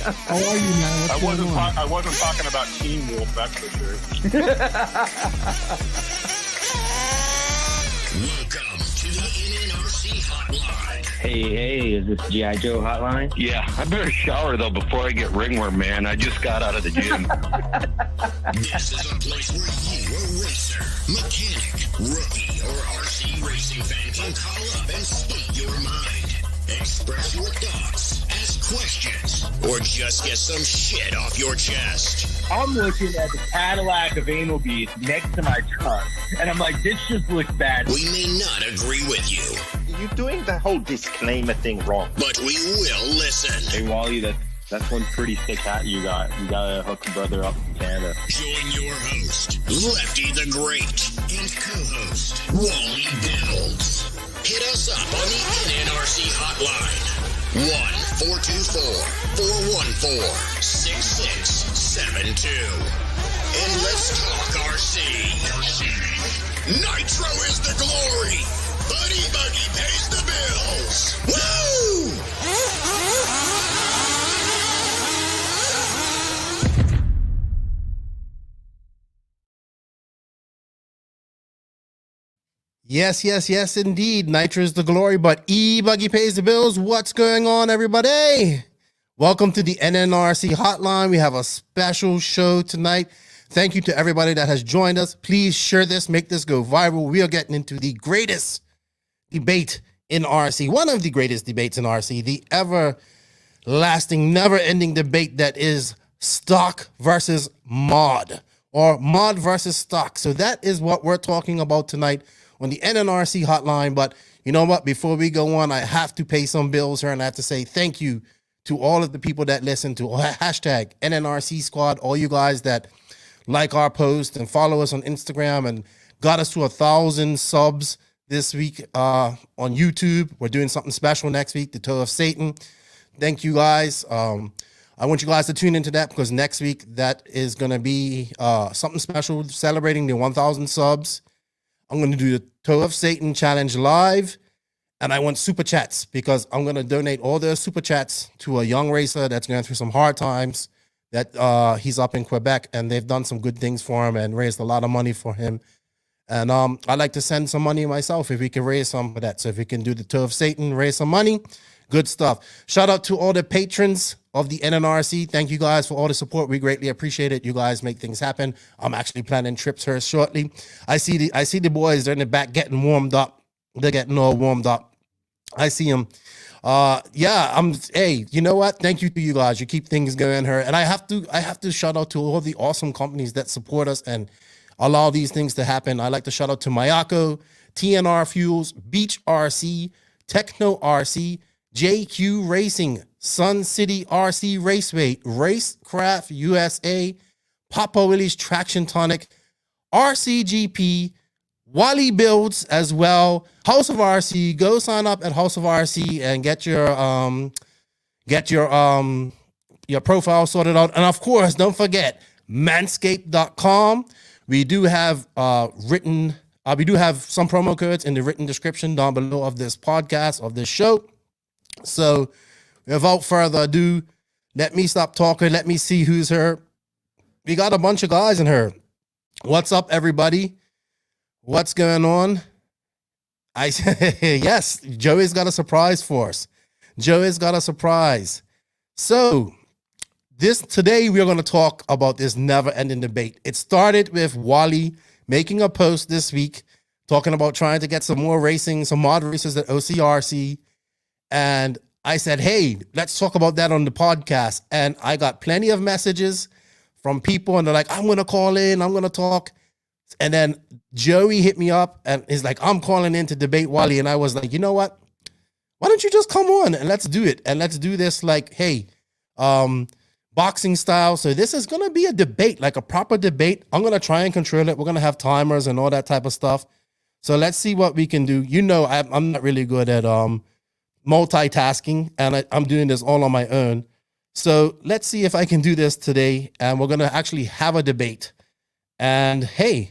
How are you, man? What's going on? I wasn't talking about Teen Wolf, that's for sure. Welcome to the NNRC Hotline. Hey, is this G.I. Joe Hotline? Yeah, I better shower though before I get ringworm, man. I just got out of the gym. This is a place where you, a racer, mechanic, rookie, or RC racing fan can call up and speak your mind. Express your thoughts, ask questions, or just get some shit off your chest. I'm looking at the Cadillac of anal beads next to my truck, and I'm like, this just looks bad. We may not agree with you, You're doing the whole disclaimer thing wrong. but we will listen. Hey, Wally, that's one pretty sick hat you got. You gotta hook a brother up in Canada. Join your host, Lefty the Great, and co-host, WallieBuilds. Hit us up on the NNRC Hotline, 1-424-414-6672. And let's talk RC. Nitro is the glory. Buddy Buggy pays the bills. Woo! Yes, indeed. Nitro is the glory, but E-Buggy pays the bills. What's going on, everybody? Welcome to the NNRC Hotline. We have a special show tonight. Thank you to everybody that has joined us. Please share this, make this go viral. We are getting into the greatest debate in RC, one of the greatest debates in RC, the everlasting, never-ending debate that is stock versus mod, or mod versus stock. So that is what we're talking about tonight on the NNRC Hotline. But you know what? Before we go on, I have to pay some bills here, and I have to say thank you to all of the people that listen to hashtag NNRC Squad, all you guys that like our post and follow us on Instagram and got us to 1,000 subs this week on YouTube. We're doing something special next week, the Toe of Satan. Thank you guys. I want you guys to tune into that because next week that is going to be something special, celebrating the 1,000 subs. I'm going to do the Toe of Satan challenge live, and I want super chats because I'm going to donate all the super chats to a young racer that's going through some hard times. That he's up in Quebec, and they've done some good things for him and raised a lot of money for him. And I'd like to send some money myself if we can raise some for that. So if we can do the Toe of Satan, raise some money, good stuff. Shout out to all the patrons of the NNRC. Thank you guys for all the support. We greatly appreciate it. You guys make things happen. I'm actually planning trips here shortly. I see the boys. They're in the back getting warmed up. They're getting all warmed up. I see them. Hey, you know what? Thank you to you guys. You keep things going here. And I have to shout out to all the awesome companies that support us and allow these things to happen. I like to shout out to Mayako, TNR Fuels, Beach RC, Techno RC, JQ Racing, Sun City RC Raceway, Racecraft USA, Papa Willie's Traction Tonic, RCGP, WallieBuilds as well, House of RC. Go sign up at House of RC and get your profile sorted out. And of course, don't forget manscaped.com. We do have some promo codes in the written description down below of this podcast, of this show. So without further ado, let me stop talking. Let me see who's here. We got a bunch of guys in here. What's up, everybody? What's going on? Yes, Joey's got a surprise for us. Joey's got a surprise. So today we're going to talk about this never-ending debate. It started with Wally making a post this week talking about trying to get some more racing, some mod races at OCRC. And I said, hey, let's talk about that on the podcast. And I got plenty of messages from people, and they're like, I'm going to call in, I'm going to talk. And then Joey hit me up and he's like, I'm calling in to debate Wally. And I was like, you know what? Why don't you just come on and let's do it? And let's do this like, hey, boxing style. So this is going to be a debate, like a proper debate. I'm going to try and control it. We're going to have timers and all that type of stuff. So let's see what we can do. You know, I'm not really good at multitasking, and I'm doing this all on my own. So let's see if I can do this today. And we're going to actually have a debate. And hey,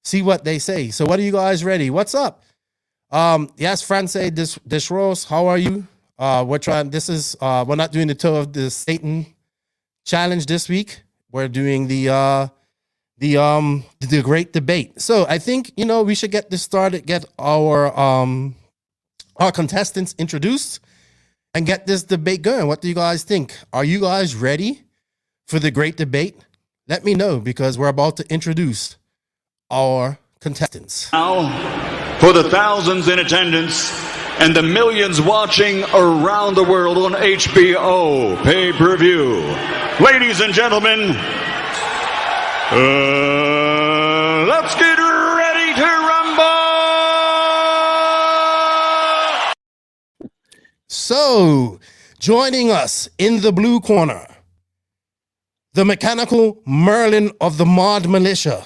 see what they say. So what are you guys ready? What's up? Yes, France Desros, how are you? We're not doing the Toe of the Satan challenge this week. We're doing the great debate. So I think we should get this started. Get our contestants introduced and get this debate going. What do you guys think? Are you guys ready for the great debate? Let me know, because we're about to introduce our contestants. Now, for the thousands in attendance and the millions watching around the world on HBO pay-per-view, ladies and gentlemen, let's get ready to rumble! So, joining us in the blue corner, the mechanical Merliin of the Mod Militia.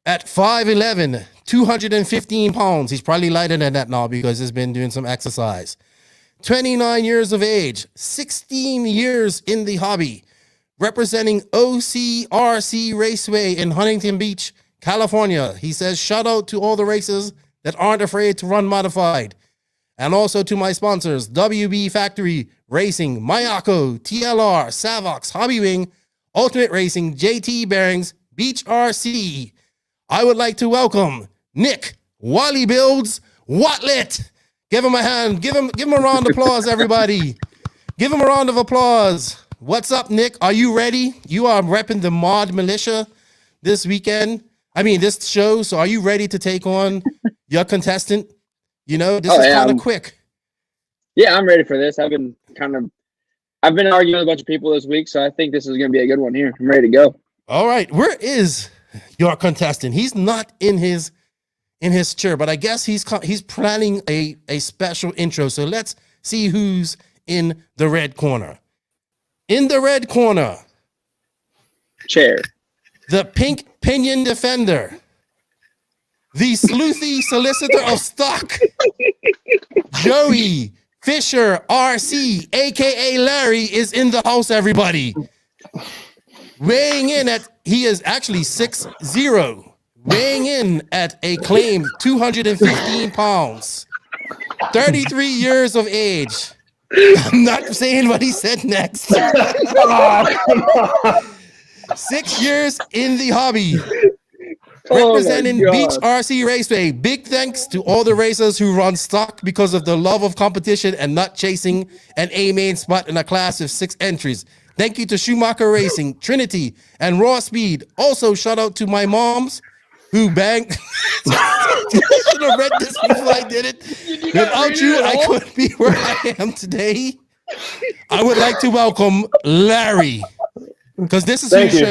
At 5'11", 215 pounds. He's probably lighter than that now because he's been doing some exercise. 29 years of age, 16 years in the hobby, representing OCRC Raceway in Huntington Beach, California. He says, shout out to all the racers that aren't afraid to run modified. And also to my sponsors, WB Factory Racing, Mayako, TLR, Savox, Hobbywing, Ultimate Racing, JT Bearings, Beach RC. I would like to welcome Nick, WallieBuilds, Wautlet. Give him a hand. Give him a round of applause, everybody. Give him a round of applause. What's up, Nick? Are you ready? You are repping the Mod Militia this show. So are you ready to take on your contestant? This is kind of quick. Yeah, I'm ready for this. I've been arguing with a bunch of people this week, so I think this is going to be a good one here. I'm ready to go. All right. Where is your contestant? He's not in his chair, but I guess he's planning a special intro. So let's see who's in the red corner. In the red corner, chair, the pink Pinion defender, the Sleuthy Solicitor of Stock, Joey Fisher RC, aka Larry, is in the house, everybody. Weighing in he is actually 6'0", weighing in at a claimed 215 pounds, 33 years of age. I'm not saying what he said next. 6 years in the hobby, representing Beach RC Raceway. Big thanks to all the racers who run stock because of the love of competition and not chasing an A-main spot in a class of 6 entries. Thank you to Schumacher Racing, Trinity, and Raw Speed. Also, shout out to my moms who banged. I should have read this before I did it. Without you, I couldn't be where I am today. I would like to welcome Larry, because this is Thank you.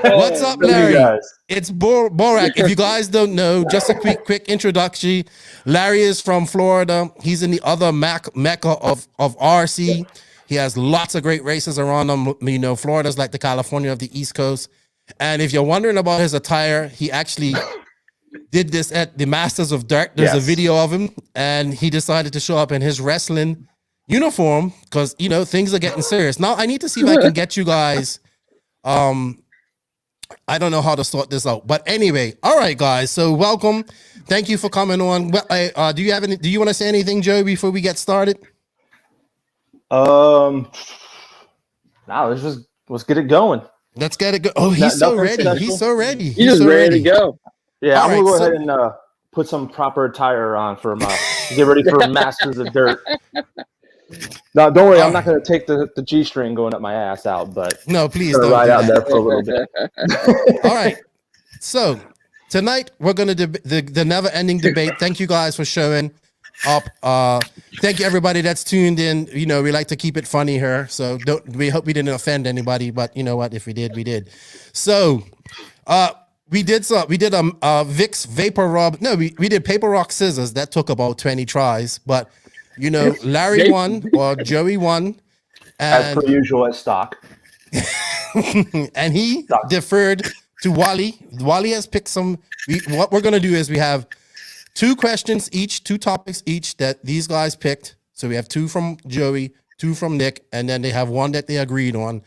What's up, Larry? It's Borak. If you guys don't know, just a quick introduction. Larry is from Florida. He's in the other mecca of RC. He has lots of great races around him. Florida's like the California of the East Coast. And if you're wondering about his attire, he actually did this at the Masters of Dirt. There's a video of him, and he decided to show up in his wrestling uniform because, things are getting serious. Now, I need to see if I can get you guys. I don't know how to sort this out. But anyway, all right, guys. So welcome. Thank you for coming on. Well, do you want to say anything, Joe, before we get started? No, let's get it going. Let's get it go. Oh, he's so ready. Special. He's so ready. He's just ready to go. Yeah, I'm gonna go ahead and put some proper attire on for my get ready for Masters of Dirt. No, don't worry. I'm not gonna take the G-string going up my ass out, but no, please don't ride out there for a little bit. All right. So tonight we're gonna the never-ending debate. Thank you guys for showing up. Thank you everybody that's tuned in. We like to keep it funny here, so we hope we didn't offend anybody, but you know what, if we did, we did. So we did Vicks Vapor Rub. No, we did paper rock scissors. That took about 20 tries, but Larry won or Joey won, as per usual at stock. And he deferred to Wally. Wally has picked some. What we're gonna do is we have 2 questions each, 2 topics each that these guys picked. So we have 2 from Joey, 2 from Nick, and then they have 1 that they agreed on.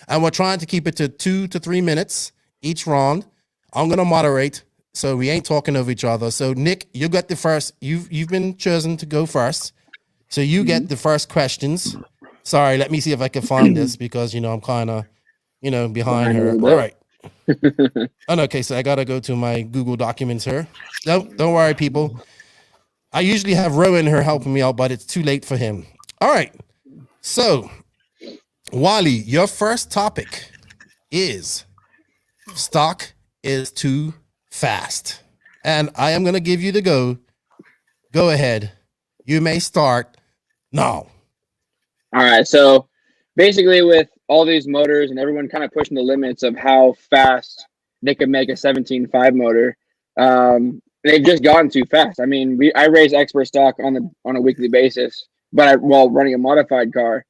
And we're trying to keep it to 2 to 3 minutes each round. I'm going to moderate, so we ain't talking over each other. So Nick, you got the first. You've been chosen to go first. So you get the first questions. Sorry, let me see if I can find this because I'm kind of behind her. a All little right. Okay, so I gotta go to my Google Documents here. Don't worry, people. I usually have Rowan here helping me out, but it's too late for him. All right. So, Wally, your first topic is stock is too fast. And I am going to give you the go. Go ahead. You may start now. All right. So basically, with all these motors and everyone kind of pushing the limits of how fast they could make a 17.5 motor, they've just gotten too fast. I mean, I raise expert stock on a weekly basis, but while running a modified car,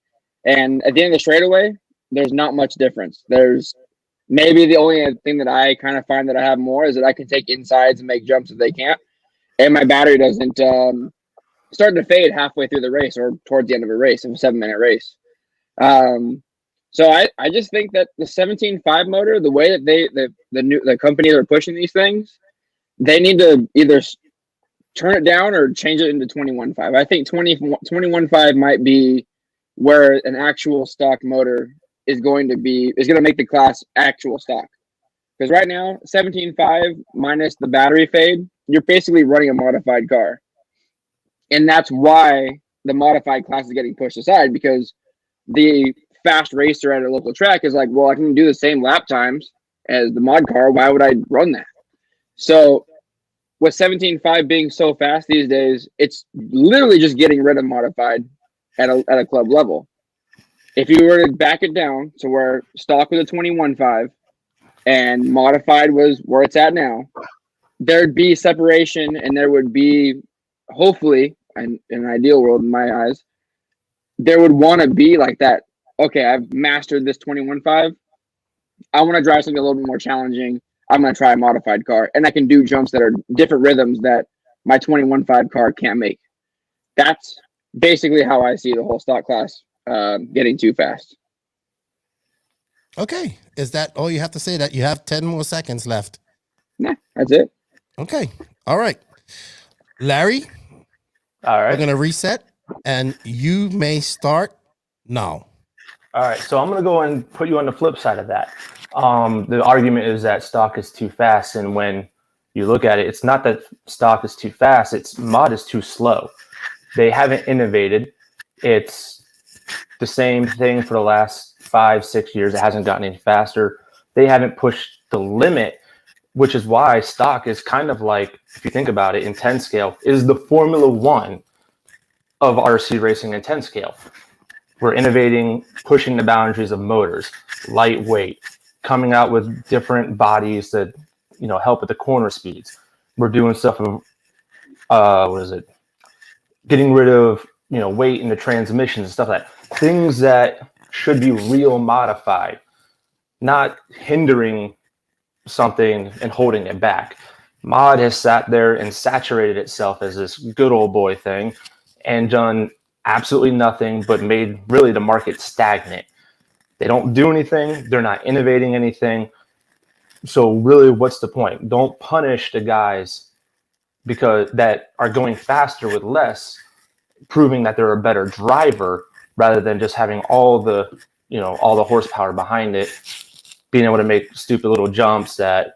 and at the end of the straightaway, there's not much difference. There's maybe the only thing that I kind of find that I have more is that I can take insides and make jumps that they can't, and my battery doesn't start to fade halfway through the race or towards the end of a race, of a 7-minute race. So I just think that the 17.5 motor, the way that the companies are pushing these things, they need to either turn it down or change it into 21.5. I think 21.5 might be where an actual stock motor is going to make the class actual stock. Because right now, 17.5 minus the battery fade, you're basically running a modified car. And that's why the modified class is getting pushed aside, because the fast racer at a local track is like, well, I can do the same lap times as the mod car. Why would I run that? So with 17.5 being so fast these days, it's literally just getting rid of modified at a club level. If you were to back it down to where stock was a 21.5 and modified was where it's at now, there'd be separation, and there would be, hopefully, in an ideal world in my eyes, there would want to be like that. Okay, I've mastered this 21.5. I want to drive something a little bit more challenging. I'm going to try a modified car, and I can do jumps that are different rhythms that my 21.5 car can't make. That's basically how I see the whole stock class getting too fast. Okay. Is that all you have to say? That you have 10 more seconds left? Nah, that's it. Okay. All right. Larry, All right. we're going to reset, and you may start now. All right, so I'm going to go and put you on the flip side of that. The argument is that stock is too fast, and when you look at it, it's not that stock is too fast, it's mod is too slow. They haven't innovated. It's the same thing for the last 5-6 years. It hasn't gotten any faster. They haven't pushed the limit, which is why stock is kind of like, if you think about it, in 10 scale, is the Formula One of RC racing in 10 scale. We're innovating, pushing the boundaries of motors, lightweight, coming out with different bodies that, help with the corner speeds. We're doing stuff of, getting rid of, weight in the transmissions and stuff like that. Things that should be real modified, not hindering something and holding it back. Mod has sat there and saturated itself as this good old boy thing and done absolutely nothing but made really the market stagnant. They don't do anything. They're not innovating anything. So really, what's the point? Don't punish the guys because that are going faster with less, proving that they're a better driver rather than just having all the horsepower behind it, being able to make stupid little jumps that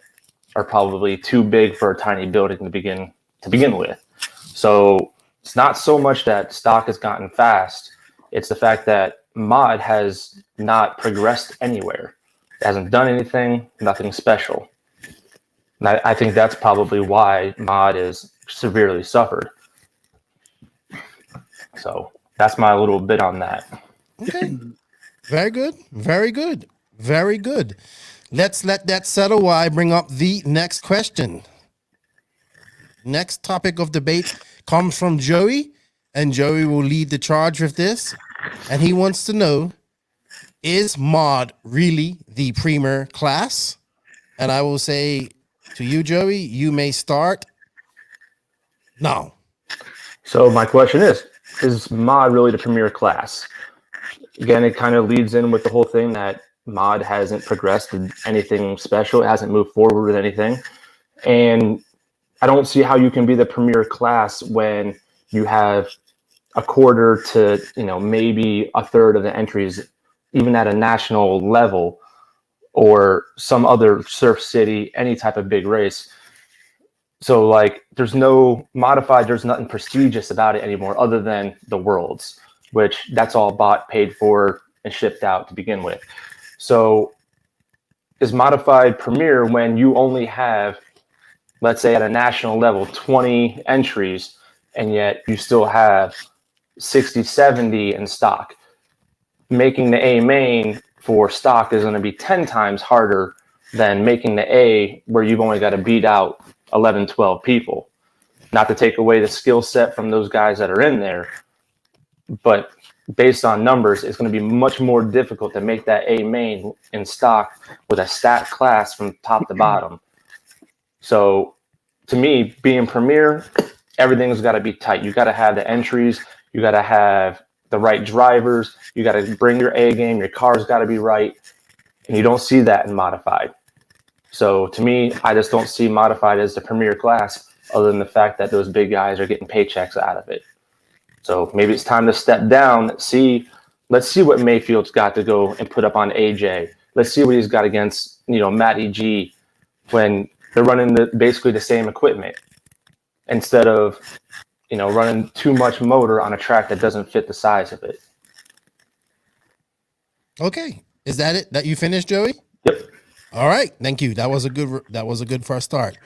are probably too big for a tiny building to begin with. So it's not so much that stock has gotten fast. It's the fact that mod has not progressed anywhere. It hasn't done anything, nothing special. And I think that's probably why mod is severely suffered. So that's my little bit on that. Okay. Very good. Very good. Very good. Let's let that settle while I bring up the next question. Next topic of debate comes from Joey, and Joey will lead the charge with this. And he wants to know, is mod really the premier class? And I will say to you, Joey, you may start now. So my question is mod really the premier class? Again, it kind of leads in with the whole thing that mod hasn't progressed in anything special. It hasn't moved forward with anything. And I don't see how you can be the premier class when you have a quarter to, maybe a third of the entries, even at a national level or some other surf city, any type of big race. So like there's no modified, there's nothing prestigious about it anymore other than the Worlds, which that's all bought, paid for, and shipped out to begin with. So is modified premier when you only have, let's say at a national level, 20 entries, and yet you still have 60, 70 in stock. Making the A main for stock is going to be 10 times harder than making the A where you've only got to beat out 11, 12 people. Not to take away the skill set from those guys that are in there, but based on numbers, it's going to be much more difficult to make that A main in stock with a stat class from top to bottom. So to me, being premier, everything's got to be tight. You got to have the entries. You got to have the right drivers. You got to bring your A game. Your car's got to be right. And you don't see that in modified. So to me, I just don't see modified as the premier class other than the fact that those big guys are getting paychecks out of it. So maybe it's time to step down. Let's see what Mayfield's got to go and put up on AJ. Let's see what he's got against, Matty G when they're running basically the same equipment instead of, running too much motor on a track that doesn't fit the size of it. Okay. Is that it? That you finished, Joey? Yep. All right. Thank you. That was a good first start.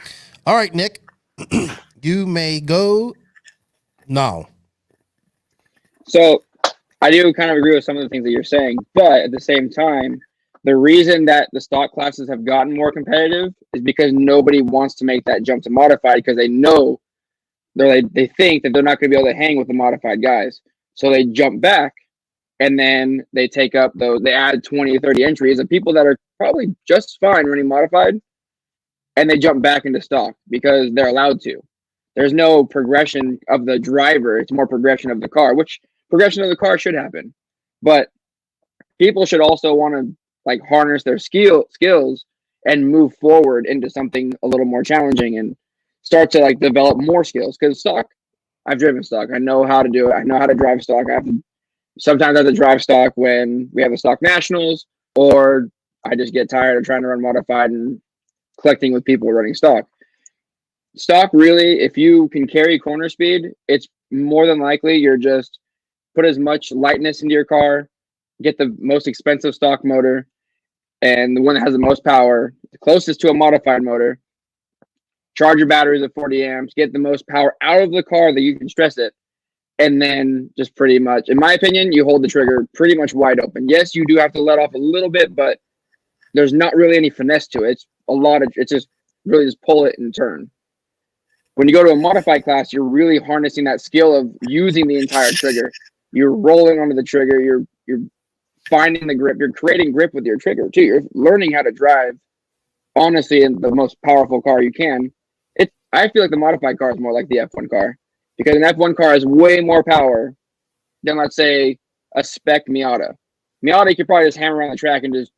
All right, Nick, you may go now. So I do kind of agree with some of the things that you're saying, but at the same time, the reason that the stock classes have gotten more competitive is because nobody wants to make that jump to modified because they know they think that they're not going to be able to hang with the modified guys. So they jump back and then they take up they add 20 or 30 entries of people that are probably just fine running modified, and they jump back into stock because they're allowed to. There's no progression of the driver. It's more progression of the car, which progression of the car should happen. But people should also want to harness their skills and move forward into something a little more challenging and start to develop more skills. Because stock, I've driven stock. I know how to do it. I know how to drive stock. Sometimes I have to drive stock when we have the stock nationals, or I just get tired of trying to run modified and collecting with people running stock. Stock, really, if you can carry corner speed, it's more than likely you're just put as much lightness into your car, get the most expensive stock motor, and the one that has the most power, the closest to a modified motor, charge your batteries at 40 amps, get the most power out of the car that you can stress it, and then just pretty much, in my opinion, you hold the trigger pretty much wide open. Yes, you do have to let off a little bit, but there's not really any finesse to it. It's just really just pull it and turn. When you go to a modified class, you're really harnessing that skill of using the entire trigger. You're rolling onto the trigger. You're finding the grip. You're creating grip with your trigger too. You're learning how to drive, honestly, in the most powerful car you can. I feel like the modified car is more like the F1 car, because an F1 car has way more power than, let's say, a spec Miata. Miata, you could probably just hammer around the track and just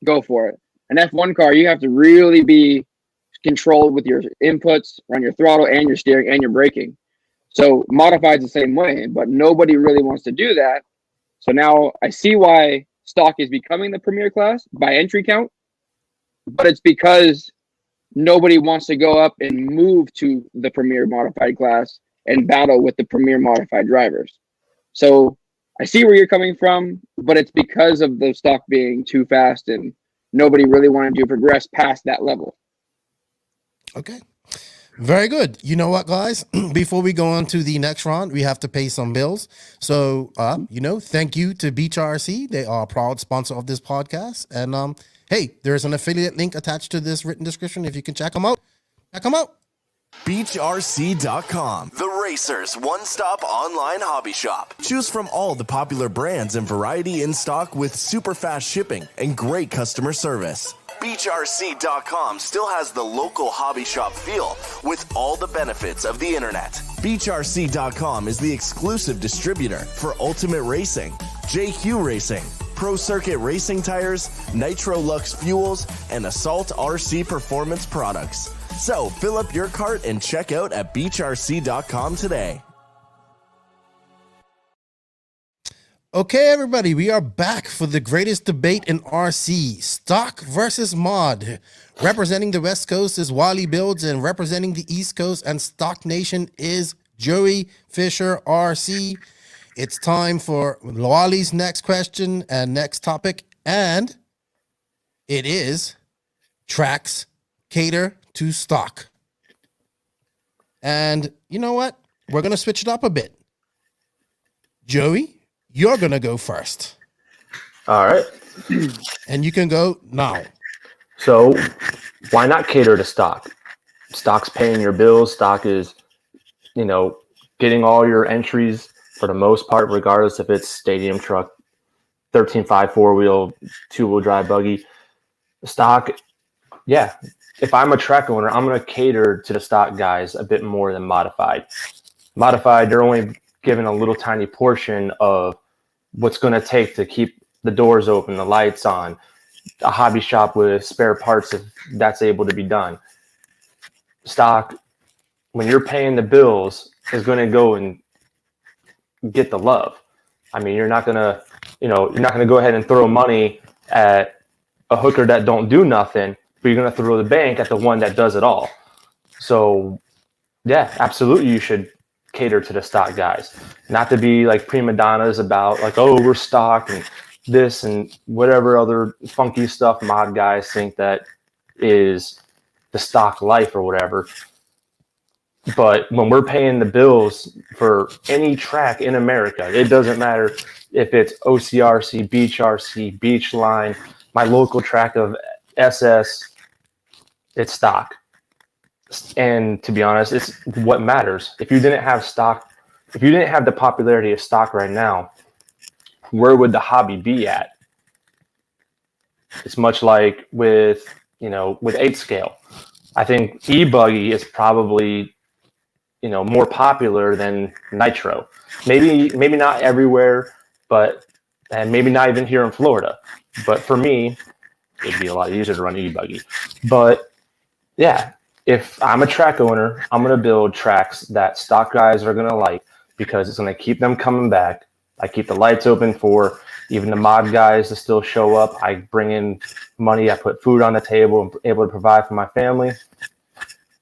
go for it. An F1 car, you have to really be controlled with your inputs, run your throttle and your steering and your braking. So modified the same way, but nobody really wants to do that. So now I see why stock is becoming the premier class by entry count, but it's because nobody wants to go up and move to the premier modified class and battle with the premier modified drivers. So I see where you're coming from, but it's because of the stock being too fast and nobody really wanted to progress past that level. Okay. Very good. You know what, guys? Before we go on to the next round, we have to pay some bills. So, thank you to Beach RC. They are a proud sponsor of this podcast. And, hey, there's an affiliate link attached to this written description. If you can check them out, check them out. BeachRC.com, the Racers' one-stop online hobby shop. Choose from all the popular brands and variety in stock with super fast shipping and great customer service. BeachRC.com still has the local hobby shop feel with all the benefits of the internet. BeachRC.com is the exclusive distributor for Ultimate Racing, JQ Racing, Pro Circuit Racing Tires, Nitro Lux Fuels, and Assault RC Performance products. So fill up your cart and check out at BeachRC.com today. Okay, everybody, we are back for the greatest debate in RC, stock versus mod. Representing the West Coast is WallieBuilds, and representing the East Coast and Stock Nation is Joey Fisher RC. It's time for Wallie's next question and next topic, and it is tracks cater to stock. And you know what? We're going to switch it up a bit. Joey, you're going to go first. All right. And you can go now. So why not cater to stock? Stock's paying your bills. Stock is, getting all your entries for the most part, regardless if it's stadium truck, 13.5 4-wheel, 2-wheel drive buggy. Stock, yeah. If I'm a track owner, I'm going to cater to the stock guys a bit more than modified. Modified, they're only given a little tiny portion of what's going to take to keep the doors open, the lights on, a hobby shop with spare parts if that's able to be done. Stock, when you're paying the bills, is going to go and get the love. I mean, you're not going to go ahead and throw money at a hooker that don't do nothing, but you're going to throw the bank at the one that does it all. So yeah, absolutely. You should cater to the stock guys, not to be like prima donnas about like, oh, we're stock and this and whatever other funky stuff mod guys think that is the stock life or whatever. But when we're paying the bills for any track in America, it doesn't matter if it's OCRC, Beach RC, Beach Line, my local track of SS, it's stock. And to be honest, it's what matters. If you didn't have stock, if you didn't have the popularity of stock right now, where would the hobby be at? It's much like with 8 scale. I think e-buggy is probably, more popular than nitro. Maybe not everywhere, and maybe not even here in Florida. But for me, it'd be a lot easier to run e-buggy. But yeah, if I'm a track owner, I'm going to build tracks that stock guys are going to like because it's going to keep them coming back. I keep the lights open for even the mod guys to still show up. I bring in money. I put food on the table and able to provide for my family.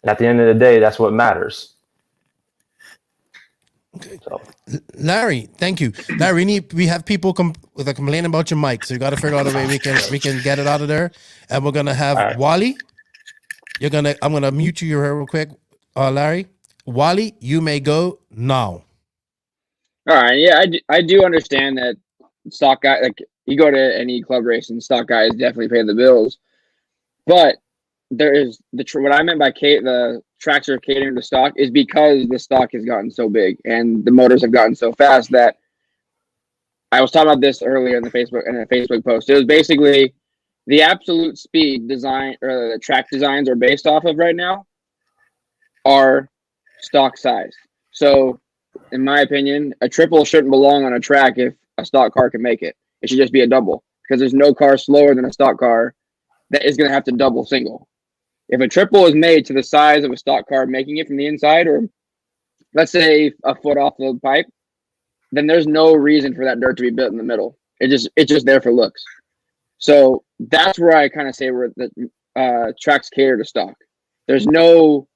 And at the end of the day, that's what matters. Okay. So. Larry, thank you. Larry, we have people that complain about your mic, so you got to figure out a way we can get it out of there. And we're gonna have right. Wally. I'm gonna mute you here real quick, Larry. Wally, you may go now. All right, yeah, I do understand that stock guy, like you go to any club race and stock guys definitely pay the bills, but there is what I meant by the tracks are catering to stock is because the stock has gotten so big and the motors have gotten so fast that I was talking about this earlier in a Facebook post. It was basically the absolute speed design or the track designs are based off of right now are stock size. So in my opinion, a triple shouldn't belong on a track if a stock car can make it. It should just be a double because there's no car slower than a stock car that is going to have to double single. If a triple is made to the size of a stock car making it from the inside, or let's say a foot off the pipe, then there's no reason for that dirt to be built in the middle. It's just there for looks. So that's where I kind of say where the tracks cater to stock. There's no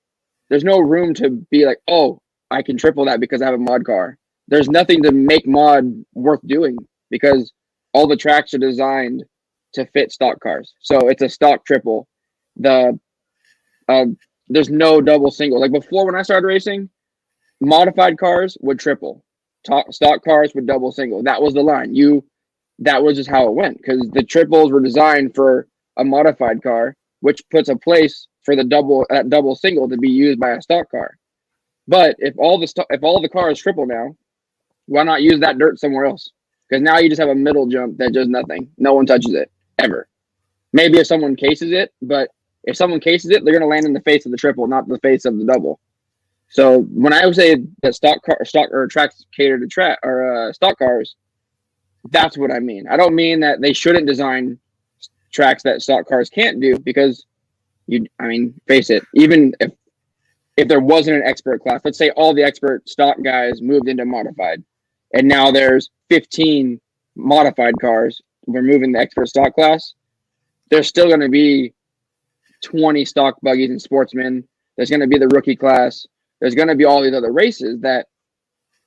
room to be like, oh, I can triple that because I have a mod car. There's nothing to make mod worth doing because all the tracks are designed to fit stock cars. So it's a stock triple. There's no double single. Like before when I started racing, modified cars would triple. Stock cars would double single. That was the line. That was just how it went because the triples were designed for a modified car, which puts a place for the double single to be used by a stock car. But if all the cars triple now, why not use that dirt somewhere else? Because now you just have a middle jump that does nothing. No one touches it ever. Maybe if someone cases it, but if someone cases it, they're going to land in the face of the triple, not the face of the double. So when I say that stock tracks cater to stock cars, that's what I mean. I don't mean that they shouldn't design tracks that stock cars can't do because face it, even if there wasn't an expert class, let's say all the expert stock guys moved into modified and now there's 15 modified cars, removing the expert stock class, there's still going to be 20 stock buggies and sportsmen. There's going to be the rookie class. There's going to be all these other races that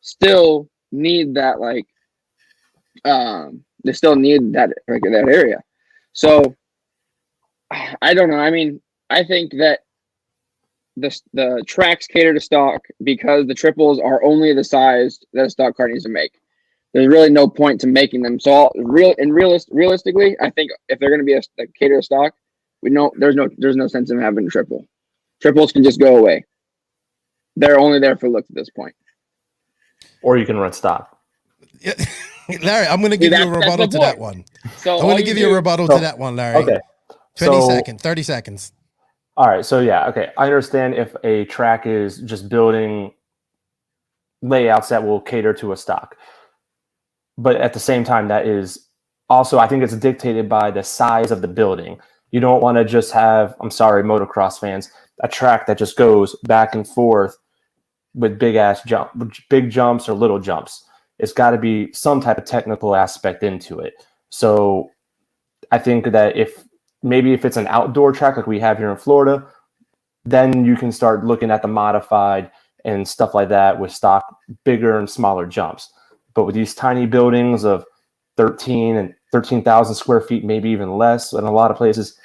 still need that, like, they still need that, like, that area. So I don't know. I mean, I think that the tracks cater to stock because the triples are only the size that a stock car needs to make. There's really no point to making them. So realistically, I think if they're going to be a cater to stock, we know there's no sense in having a triple. Triples can just go away. They're only there for looks at this point. Or you can run stock. Larry, I'm going to give you a rebuttal to that one. So I'm going to give you a rebuttal to that one, Larry. Okay. 30 seconds. All right. So, yeah. Okay. I understand if a track is just building layouts that will cater to a stock. But at the same time, that is also, I think it's dictated by the size of the building. You don't want to just have, I'm sorry, motocross fans, a track that just goes back and forth with big jumps or little jumps. It's got to be some type of technical aspect into it. So I think that if it's an outdoor track like we have here in Florida, then you can start looking at the modified and stuff like that with stock bigger and smaller jumps. But with these tiny buildings of 13,000 square feet, maybe even less, in a lot of places,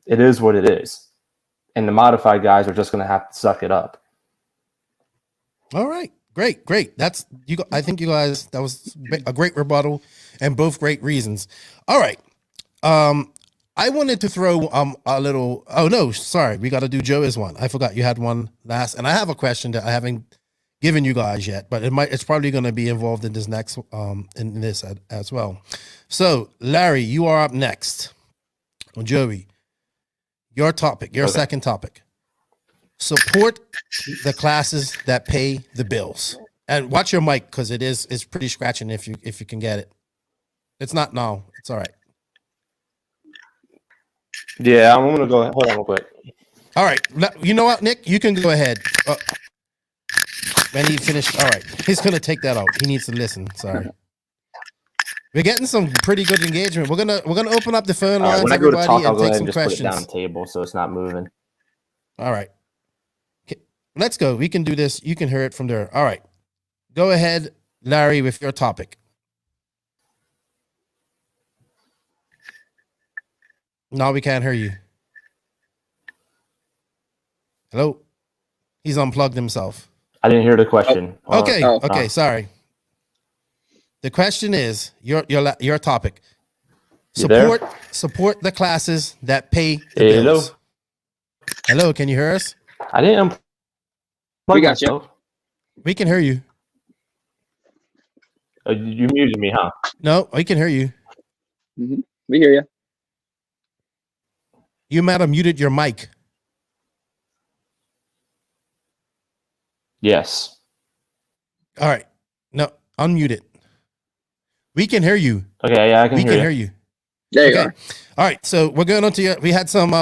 it is what it is. And the modified guys are just going to have to suck it up. All right. Great. That's you. I think you guys, that was a great rebuttal and both great reasons. All right. I wanted to throw a little. Oh no, sorry. We got to do Joey's one. I forgot you had one last, and I have a question that I haven't given you guys yet, but it's probably going to be involved in this next in this as well. So Larry, you are up next. Joey, your topic, your second topic. Support the classes that pay the bills. And watch your mic because it's pretty scratching if you can get it. It's not now. It's all right. Yeah, I'm gonna go. Hold on real quick. All right. You know what, Nick? You can go ahead. When he finished, all right. He's gonna take that out. He needs to listen. Sorry. We're getting some pretty good engagement. We're gonna open up the phone lines, when I go to everybody, talk, I'll and go take ahead some and just questions. put it down on the table so it's not moving. All right. Let's go. We can do this. You can hear it from there. All right. Go ahead, Larry, with your topic. No, we can't hear you. Hello? He's unplugged himself. I didn't hear the question. Okay, sorry. The question is your topic. Support the classes that pay the bills. Hello, can you hear us? I didn't. We got you. We can hear you. You muted me, huh? No, we can hear you. Mm-hmm. We hear you. You might have muted your mic. Yes. All right. No, unmute it. We can hear you. Okay, yeah, I can we hear can you. hear you. There you are. All right, so we're going on to we had some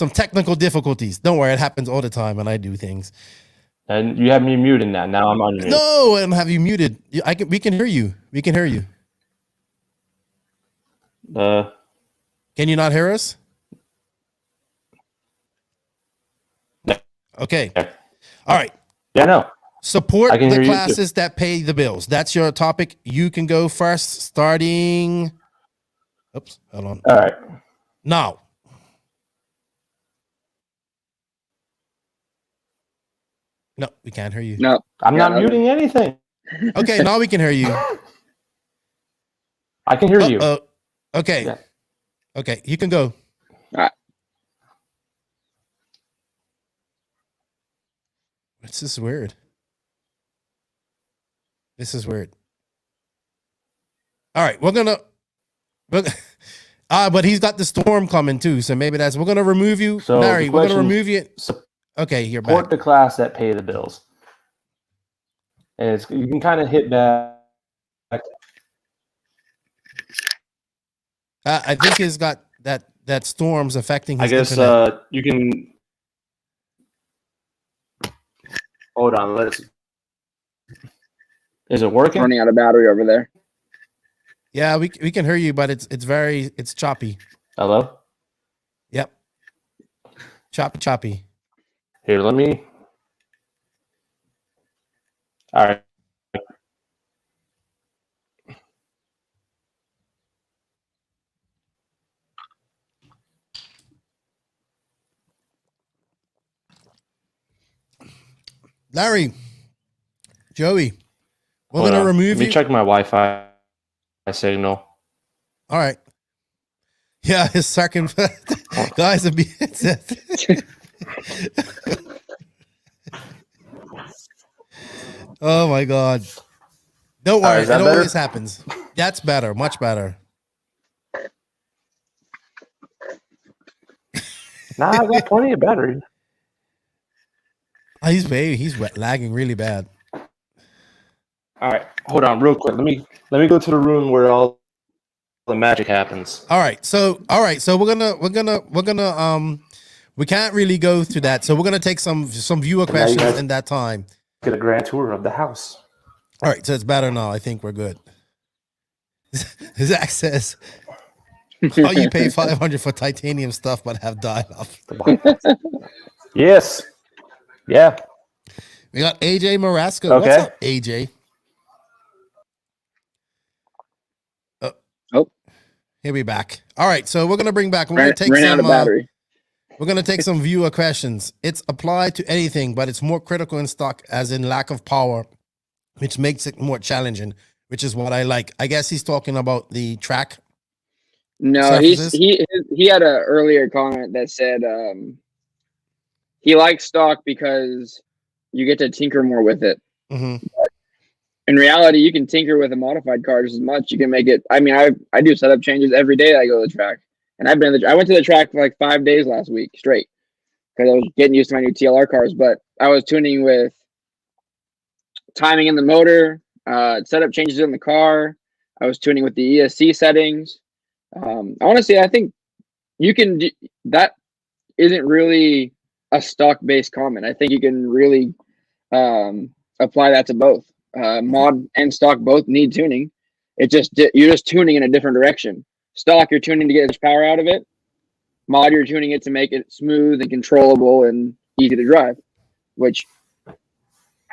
technical difficulties. Don't worry, it happens all the time when I do things. And you have me muted now. Now I'm unmuted. No, I don't have you muted. We can hear you. We can hear you. Can you not hear us? No. Okay. All right. Yeah, no. Support the classes that pay the bills. That's your topic. You can go first, starting. Oops, hold on. All right. Now. No, we can't hear you. No. I'm not muting anything. Okay, now we can hear you. I can hear you. Okay. Yeah. Okay, you can go. All right. This is weird. This is weird. All right, but he's got the storm coming too, so maybe we're gonna remove you. So Larry, we're gonna remove you. Okay, you're back. Support the class that pay the bills. And you can kind of hit back. I think he's got that storm's affecting his I guess internet. you can. Hold on, is it working? Running out of battery over there. Yeah, we can hear you, but it's choppy. Hello? Yep. Choppy. Here, let me. All right. Larry, Joey, we're Hold gonna on. remove Let me you. check my Wi-Fi signal. All right. Yeah, his second guys are being Oh my god. Don't worry, is that it better? always happens. That's better, much better. Nah, I got plenty of battery. Oh, he's lagging really bad. All right, hold on, real quick. Let me go to the room where all the magic happens. All right, so we're gonna we can't really go through that. So we're gonna take some viewer Now you questions guys in that time. get a grand tour of the house. All right, so it's better now. I think we're good. Zach says, "Oh, you pay $500 for titanium stuff, but have dial-up." Yes. Yeah. We got AJ Marasco. Okay. What's up, AJ? Oh, Here we back. All right, so we're gonna bring back. We're gonna take ran out some. of battery. We're gonna take some viewer questions. It's applied to anything, but it's more critical in stock, as in lack of power, which makes it more challenging. Which is what I like. I guess he's talking about the track. No, he had an earlier comment that said he likes stock because you get to tinker more with it. Mm-hmm. In reality, you can tinker with a modified car just as much. You can make it. I mean, I do setup changes every day I go to the track, and I went to the track for like 5 days last week straight because I was getting used to my new TLR cars. But I was tuning with timing in the motor, setup changes in the car. I was tuning with the ESC settings. Honestly, I think you can do that. Isn't really a stock based comment. I think you can really apply that to both. Mod and stock both need tuning. You're just tuning in a different direction. Stock, you're tuning to get as much power out of it. Mod, you're tuning it to make it smooth and controllable and easy to drive. Which,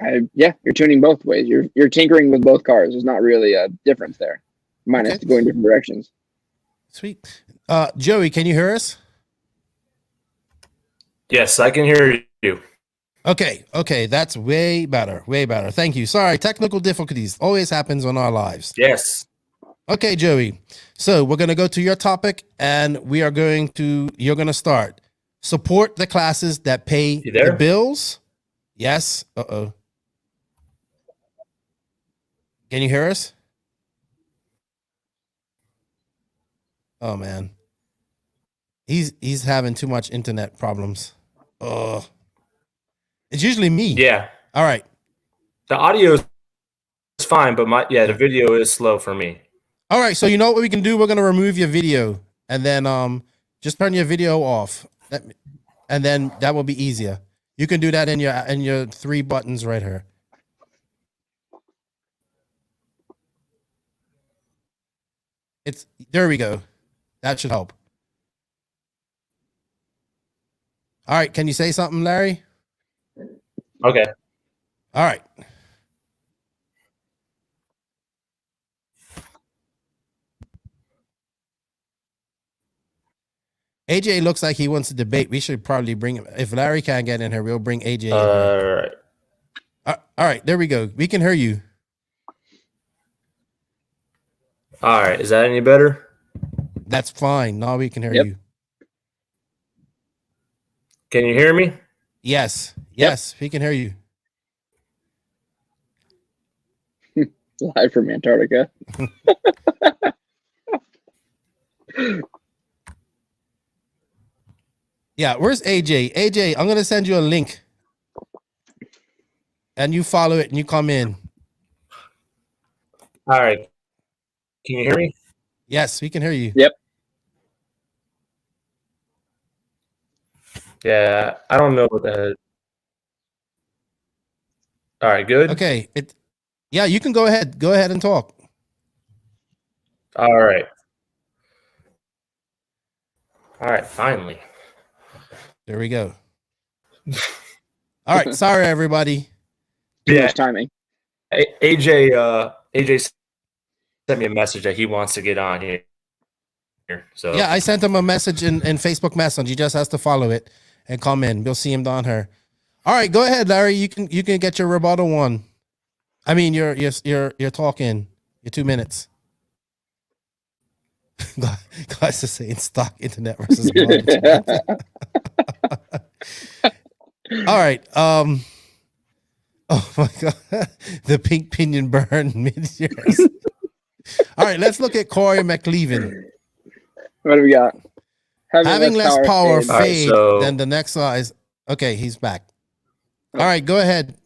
you're tuning both ways. You're tinkering with both cars. There's not really a difference there. Minus going different directions. Sweet. Joey, can you hear us? Yes, I can hear you. Okay, that's way better. Thank you. Sorry, technical difficulties always happens on our lives. Yes. Okay, Joey. So we're gonna go to your topic, and you're gonna start. Support the classes that pay the bills. Yes. Uh-oh. Can you hear us? Oh man. He's having too much internet problems. Oh. It's usually me. Yeah. All right. The audio is fine, but the video is slow for me. All right. So you know what we can do? We're gonna remove your video, and then just turn your video off, and then that will be easier. You can do that in your 3 buttons right here. There we go. That should help. All right. Can you say something, Larry? Okay. All right. AJ looks like he wants to debate. We should probably bring him. If Larry can't get in here, we'll bring AJ in here. All right. All right. There we go. We can hear you. All right. Is that any better? That's fine. Now we can hear you. Can you hear me? Yes. We can hear you. Live from Antarctica. Yeah, where's AJ? AJ, I'm going to send you a link. And you follow it and you come in. All right. Can you hear me? Yes, we can hear you. Yep. Yeah, I don't know what that. All right, good. Okay. Yeah, you can go ahead. Go ahead and talk. All right. All right, finally. There we go. All right, sorry everybody. Too much timing. AJ sent me a message that he wants to get on here. So Yeah, I sent him a message in Facebook Messenger. He just has to follow it and come in. We'll see him down here. All right, go ahead, Larry. You can get your rebuttal one. I mean, you're talking. Your 2 minutes. Guys are saying stock internet versus all right. Oh my god, the pink pinion burn mid-years. All right, let's look at Corey McLeavin. What do we got? Having less power All fade right, so- than the next size. Okay, he's back. All right, go ahead.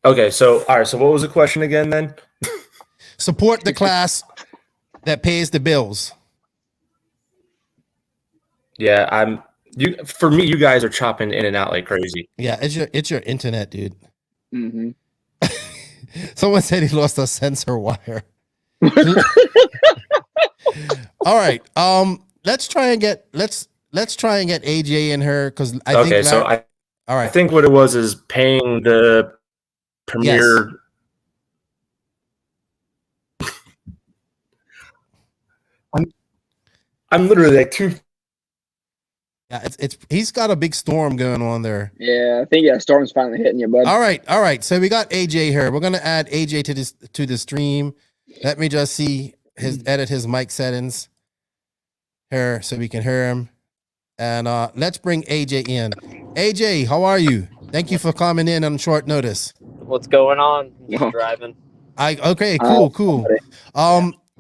Okay, so all right, so what was the question again then? Support the class that pays the bills. Yeah, for me, you guys are chopping in and out like crazy. Yeah, it's your internet, dude. Mm-hmm. Someone said he lost a sensor wire. All right. Let's try and get AJ in her because I think. So all right. I think what it was is paying the premier. Yes. I'm literally like two. Yeah, it's he's got a big storm going on there. Yeah, I think storm's finally hitting you, bud. All right. So we got AJ here. We're gonna add AJ to the stream. Let me just see edit his mic settings here so we can hear him. And let's bring AJ in. AJ, how are you? Thank you for coming in on short notice. What's going on? Just driving. Okay, cool.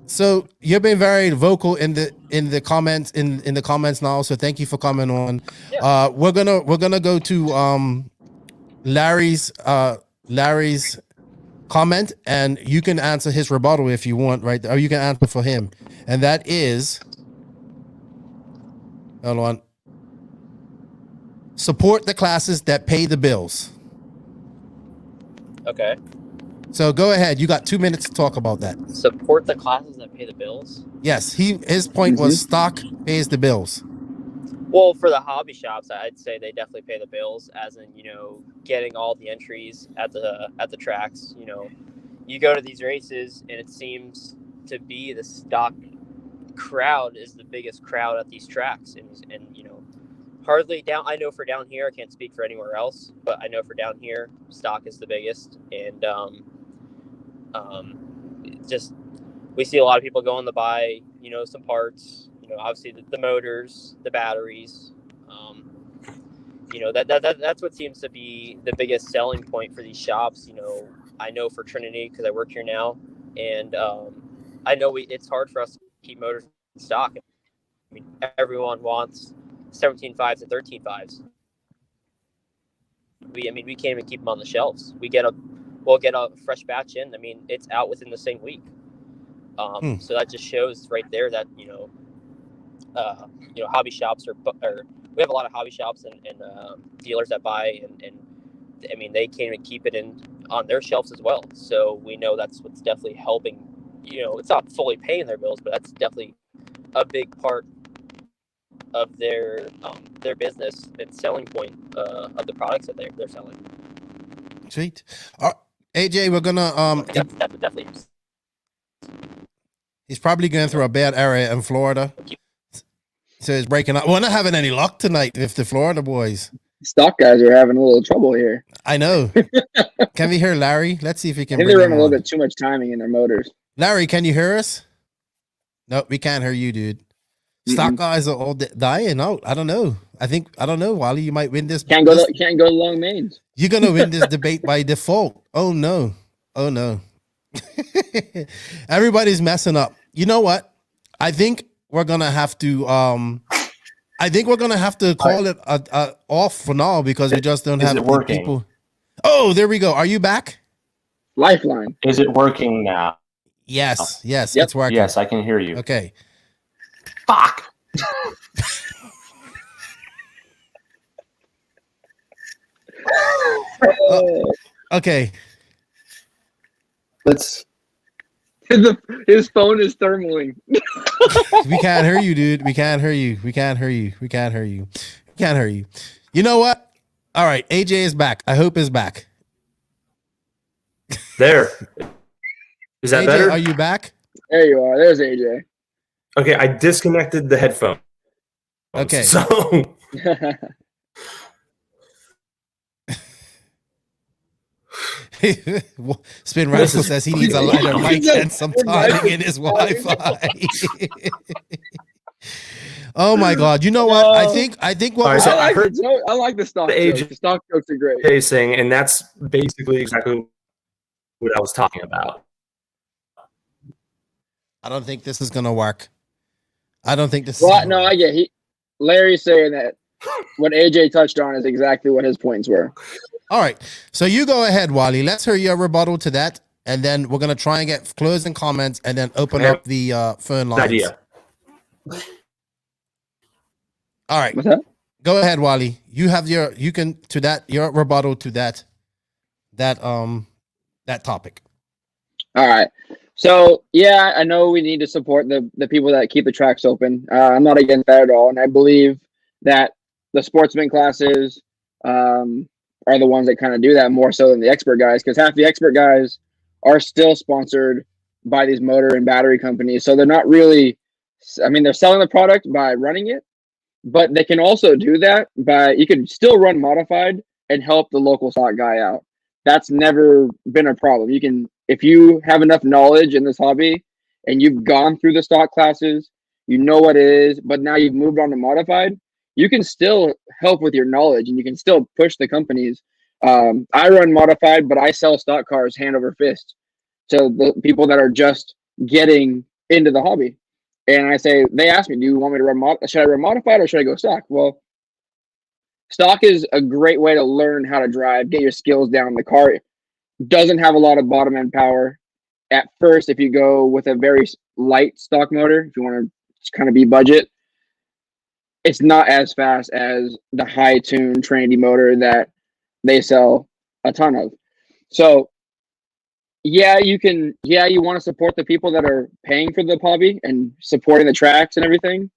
So you've been very vocal in the comments in the comments now. So thank you for coming on. Yeah. We're gonna go to Larry's comment, and you can answer his rebuttal if you want, right? Or you can answer for him, and that is, hold on. Support the classes that pay the bills. Okay. So go ahead. You got 2 minutes to talk about that. Support the classes that pay the bills. Yes, his point was stock pays the bills. Well, for the hobby shops, I'd say they definitely pay the bills, as in, getting all the entries at the tracks. You go to these races, and it seems to be the stock crowd is the biggest crowd at these tracks, and hardly down. I know for down here, I can't speak for anywhere else, but I know for down here, stock is the biggest, and just we see a lot of people going to buy, some parts. Obviously the motors, the batteries. That's what seems to be the biggest selling point for these shops. I know for Trinity because I work here now, and I know it's hard for us to keep motors in stock. I mean, everyone wants 17.5s and 13.5s. We can't even keep them on the shelves. We'll get a fresh batch in. I mean, it's out within the same week. So that just shows right there that hobby shops we have a lot of hobby shops and dealers that buy and I mean they can't even keep it on their shelves as well. So we know that's what's definitely helping. It's not fully paying their bills, but that's definitely a big part of their business and selling point of the products that they're selling. Sweet. AJ, we're gonna definitely. He's probably going through a bad area in Florida, so he's breaking up. We're not having any luck tonight with the Florida boys. Stock guys are having a little trouble here. I know. Can we hear Larry? Let's see if we can. I think they're running a little bit too much timing in their motors. Larry, can you hear us? No, we can't hear you, dude. Stock guys are all dying out. I don't know. I don't know, Wally. You might win this. Can't go to long mains. You're gonna win this debate by default. Oh no. Everybody's messing up. You know what? I think we're gonna have to call it off for now because we just don't have people. Oh, there we go. Are you back? Lifeline. Is it working now? Yes, Yep. it's working. Yes, I can hear you. Okay. Fuck. Okay. His phone is thermaling. We can't hear you, dude. We can't hear you. We can't hear you. We can't hear you. We can't hear you. You know what? All right, AJ is back. I hope is back. There. Is that AJ, better? are you back? There you are. There's AJ. Okay, I disconnected the headphone. Okay. So Spin Radical says he needs a lighter mic and some timing in his Wi-Fi. Oh my God! You know what? I think what All right, so I heard I like the stock the jokes. The stock jokes are great. pacing, and that's basically exactly what I was talking about. I don't think this is gonna work. I don't think this. Well, no, I get Larry's saying that what AJ touched on is exactly what his points were. All right, so you go ahead, Wally. Let's hear your rebuttal to that, and then we're gonna try and get closing comments, and then open up the phone lines. Idea. All right, What's that? go ahead, Wally. You have your your rebuttal to that topic. All right. So yeah, I know we need to support the people that keep the tracks open. I'm not against that at all, and I believe that the sportsman classes are the ones that kind of do that more so than the expert guys, because half the expert guys are still sponsored by these motor and battery companies, so they're not really. I mean, they're selling the product by running it, but they can also do that by you can still run modified and help the local stock guy out. That's never been a problem. You can, if you have enough knowledge in this hobby and you've gone through the stock classes, you know what it is, but now you've moved on to modified, you can still help with your knowledge and you can still push the companies. I run modified, but I sell stock cars hand over fist to the people that are just getting into the hobby. And I say, they ask me, do you want me to run should I run modified or should I go stock? Well, stock is a great way to learn how to drive, get your skills down. The car doesn't have a lot of bottom end power at first. If you go with a very light stock motor, if you want to just kind of be budget, it's not as fast as the high tune Trinity motor that they sell a ton of. So yeah, you want to support the people that are paying for the hobby and supporting the tracks and everything.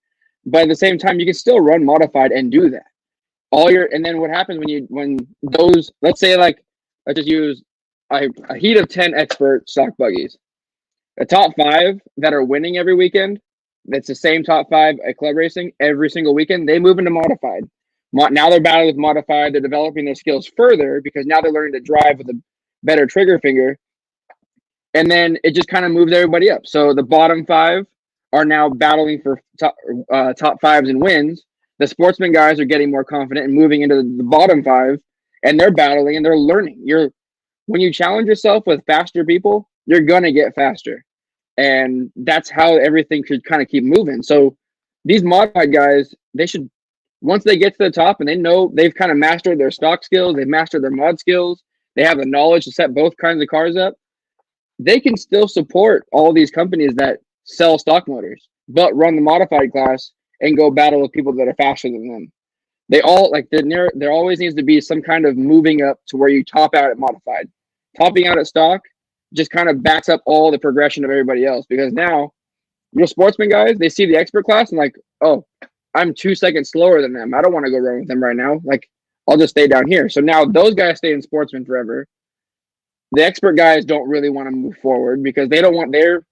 But at the same time, you can still run modified and do that. And then what happens when those, let's say, like, let's just use a heat of 10 expert stock buggies. The top 5 that are winning every weekend, that's the same top 5 at club racing every single weekend, they move into modified. Now they're battling with modified. They're developing their skills further because now they're learning to drive with a better trigger finger. And then it just kind of moves everybody up. So the bottom 5 are now battling for top 5s and wins. The sportsman guys are getting more confident and moving into the bottom 5, and they're battling and they're learning. When you challenge yourself with faster people, you're going to get faster. And that's how everything should kind of keep moving. So these modified guys, they should, once they get to the top and they know they've kind of mastered their stock skills, they've mastered their mod skills, they have the knowledge to set both kinds of cars up, they can still support all these companies that sell stock motors, but run the modified class and go battle with people that are faster than them. They all there always needs to be some kind of moving up to where you top out at modified. Topping out at stock just kind of backs up all the progression of everybody else, because now your sportsman guys, they see the expert class and like, oh, I'm 2 seconds slower than them. I don't want to go run with them right now. Like, I'll just stay down here. So now those guys stay in sportsman forever. The expert guys don't really want to move forward because they're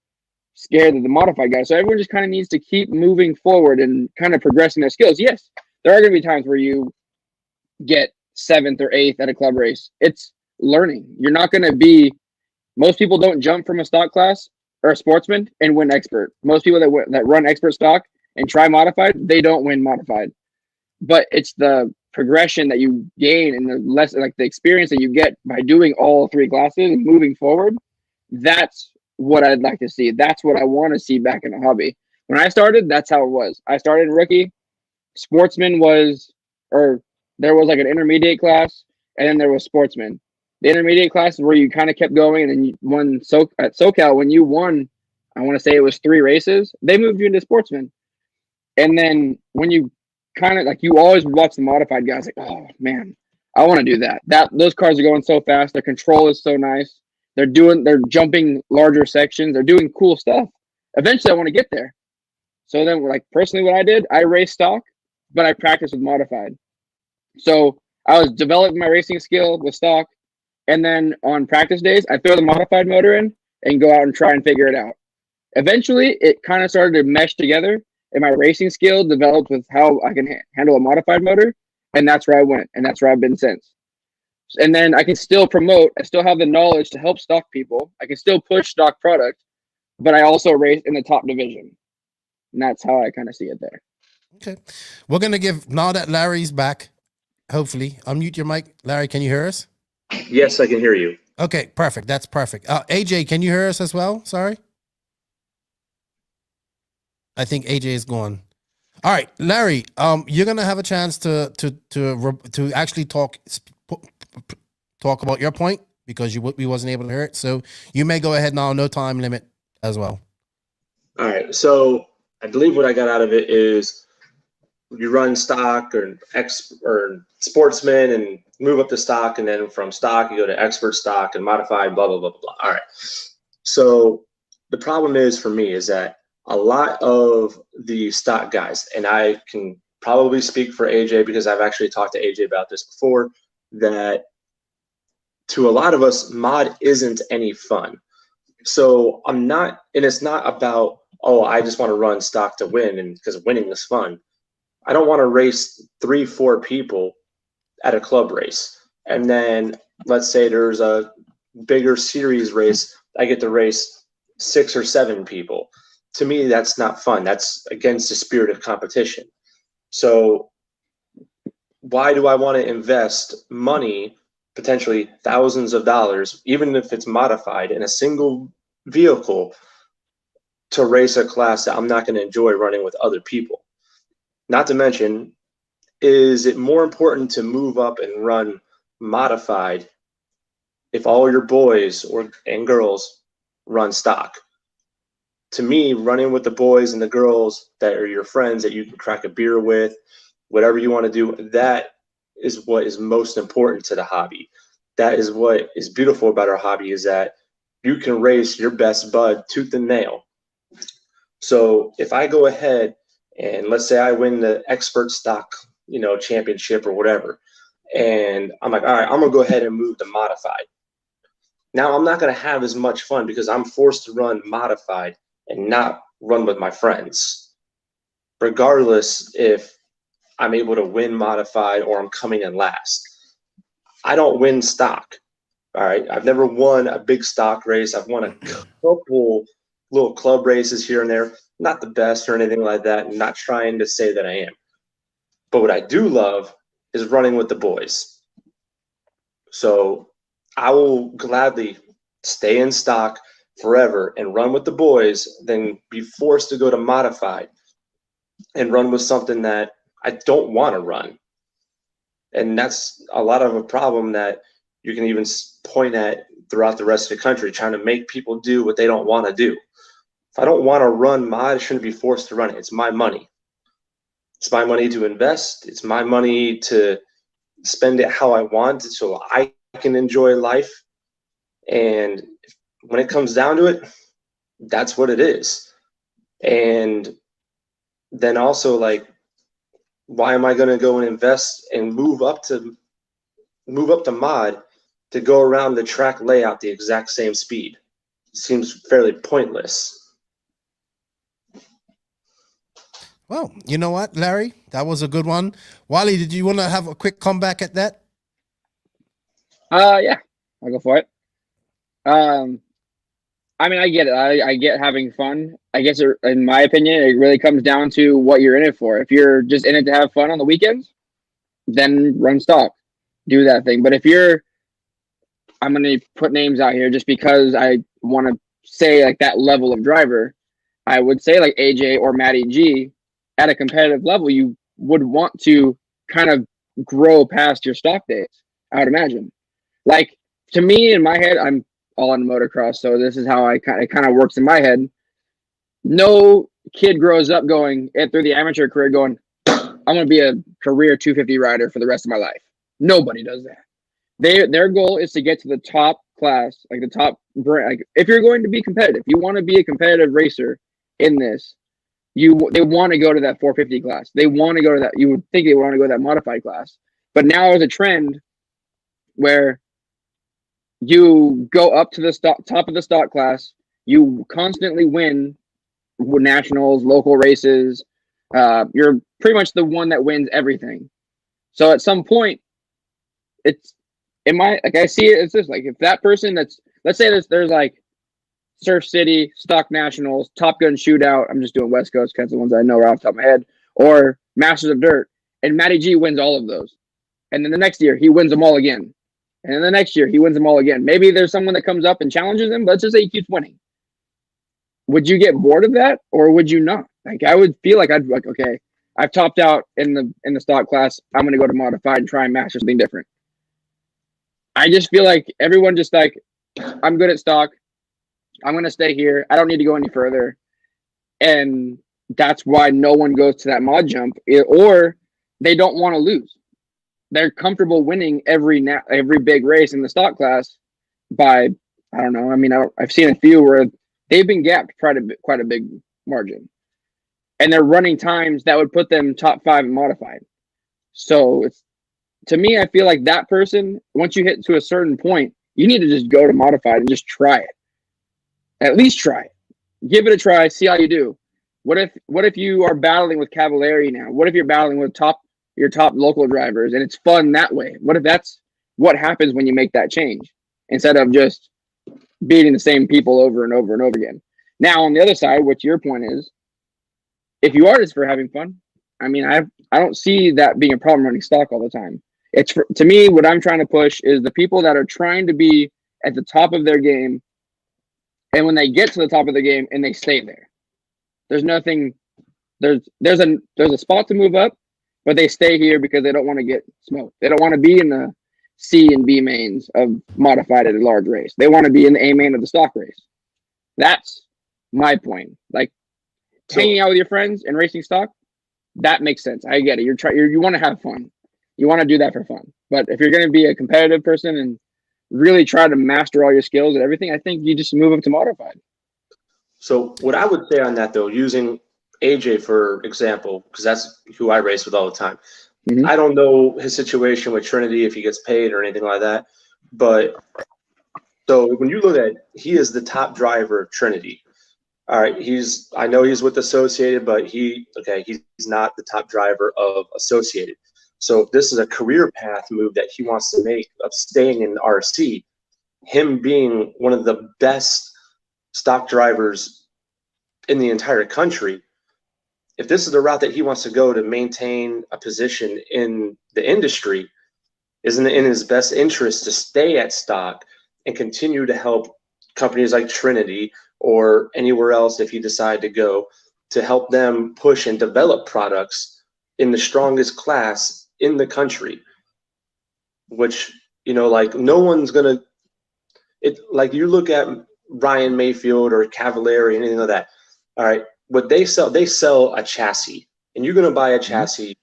scared of the modified guys. So everyone just kind of needs to keep moving forward and kind of progressing their skills. Yes, there are going to be times where you get 7th or 8th at a club race. It's learning. You're not going to be, most people don't jump from a stock class or a sportsman and win expert. Most people that run expert stock and try modified, they don't win modified. But it's the progression that you gain and the experience that you get by doing all 3 classes and moving forward. That's what I'd like to see. That's what I want to see back in the hobby. When I started, that's how it was. I started rookie. Sportsman there was like an intermediate class, and then there was sportsman. The intermediate class is where you kind of kept going, and then you won. At SoCal, when you won, I want to say it was 3 races, they moved you into sportsman. And then when you kind of you always watch the modified guys like, oh man, I want to do that. Those cars are going so fast. Their control is so nice. They're jumping larger sections. They're doing cool stuff. Eventually I want to get there. So then, like, personally, what I did, I raced stock, but I practiced with modified. So I was developing my racing skill with stock, and then on practice days, I throw the modified motor in and go out and try and figure it out. Eventually, it kind of started to mesh together, and my racing skill developed with how I can handle a modified motor, and that's where I went, and that's where I've been since. And then I can still promote. I still have the knowledge to help stock people. I can still push stock product, but I also race in the top division. And that's how I kind of see it there. Okay. We're going to give, now that Larry's back, hopefully, unmute your mic. Larry, can you hear us? Yes, I can hear you. Okay, perfect. That's perfect. AJ, can you hear us as well? Sorry. I think AJ is gone. All right, Larry, you're going to have a chance to actually talk about your point because we wasn't able to hear it. So you may go ahead now, no time limit as well. All right. So I believe what I got out of it is you run stock or sportsman and move up to stock, and then from stock you go to expert stock and modified, blah, blah, blah, blah. All right. So the problem is for me is that a lot of the stock guys, and I can probably speak for AJ because I've actually talked to AJ about this before, that to a lot of us, mod isn't any fun. So I'm not, and it's not about, oh, I just want to run stock to win and because winning is fun. I don't want to race 3-4 people at a club race. And then let's say there's a bigger series race, I get to race 6 or 7 people. To me, that's not fun. That's against the spirit of competition. So why do I want to invest money, potentially thousands of dollars, even if it's modified, in a single vehicle to race a class that I'm not going to enjoy running with other people? Not to mention, is it more important to move up and run modified if all your boys and girls run stock? To me, running with the boys and the girls that are your friends that you can crack a beer with, whatever you want to do, that is what is most important to the hobby. That is what is beautiful about our hobby, is that you can race your best bud tooth and nail. So if I go ahead and let's say I win the expert stock, championship or whatever, and I'm like, all right, I'm gonna go ahead and move to modified. Now I'm not gonna have as much fun because I'm forced to run modified and not run with my friends, regardless if I'm able to win modified or I'm coming in last. I don't win stock. All right. I've never won a big stock race. I've won a couple little club races here and there. Not the best or anything like that. I'm not trying to say that I am. But what I do love is running with the boys. So I will gladly stay in stock forever and run with the boys than be forced to go to modified and run with something that I don't want to run. And that's a lot of a problem that you can even point at throughout the rest of the country, trying to make people do what they don't want to do. If I don't want to run mod, I shouldn't be forced to run it. It's my money. It's my money to invest. It's my money to spend it how I want so I can enjoy life. And when it comes down to it, that's what it is. And then also, like, why am I going to go and invest and move up to mod to go around the track layout the exact same speed? Seems fairly pointless. Well, you know what, Larry? That was a good one. Wally, did you want to have a quick comeback at that? Yeah, I'll go for it. I mean, I get it. I get having fun. I guess, in my opinion, it really comes down to what you're in it for. If you're just in it to have fun on the weekends, then run stock. Do that thing. But if I'm going to put names out here just because I want to say, like, that level of driver, I would say, like, AJ or Matty G, at a competitive level, you would want to kind of grow past your stock days, I would imagine. Like, to me, in my head, I'm all in motocross, so this is how it kind of works in my head. No kid grows up through the amateur career going, I'm going to be a career 250 rider for the rest of my life. Nobody does that. Their goal is to get to the top class, like the top brand. Like, if you're going to be competitive, you want to be a competitive racer in this, they want to go to that 450 class. They want to go to that. You would think they want to go to that modified class. But now there's a trend where you go up to the top of the stock class. You constantly win nationals, local races. You're pretty much the one that wins everything. So at some point, I see it as this, like, if that person let's say there's like Surf City, Stock Nationals, Top Gun Shootout. I'm just doing West Coast because the ones I know are off the top of my head, or Masters of Dirt, and Matty G wins all of those. And then the next year he wins them all again. And then the next year he wins them all again. Maybe there's someone that comes up and challenges him, but let's just say he keeps winning. Would you get bored of that, or would you not? Like, I would feel like okay, I've topped out in the stock class. I'm going to go to modified and try and master something different. I just feel like everyone just like, I'm good at stock. I'm going to stay here. I don't need to go any further. And that's why no one goes to that mod jump, or they don't want to lose. They're comfortable winning every big race in the stock class by, I don't know. I mean, I've seen a few where they've been gapped quite a big margin, and they're running times that would put them top 5 in modified. So to me, I feel like that person, once you hit to a certain point, you need to just go to modified and just try it. At least try it. Give it a try. See how you do. What if you are battling with Cavalieri now? What if you're battling with your top local drivers and it's fun that way? What if that's what happens when you make that change instead of just beating the same people over and over and over again? Now, on the other side, what your point is, if you are just for having fun, I mean, I don't see that being a problem running stock all the time. To me, what I'm trying to push is the people that are trying to be at the top of their game, and when they get to the top of the game and they stay there, there's a spot to move up, but they stay here because they don't want to get smoked. They don't want to be in the C and B mains of modified at a large race. They want to be in the A main of the stock race. That's my point. Like, hanging out with your friends and racing stock, that makes sense. I get it. You want to have fun. You want to do that for fun. But if you're going to be a competitive person and really try to master all your skills and everything, I think you just move up to modified. So what I would say on that, though, using AJ for example, because that's who I race with all the time. Mm-hmm. I don't know his situation with Trinity, if he gets paid or anything like that. But so when you look at it, he is the top driver of Trinity. All right, I know he's with Associated, but he's not the top driver of Associated. So if this is a career path move that he wants to make of staying in RC, him being one of the best stock drivers in the entire country, if this is the route that he wants to go to maintain a position in the industry, isn't it in his best interest to stay at stock and continue to help companies like Trinity or anywhere else, if you decide to go, to help them push and develop products in the strongest class in the country? Which, like, no one's gonna, like, you look at Ryan Mayfield or Cavalieri, anything like that. All right, what they sell a chassis, and you're gonna buy a chassis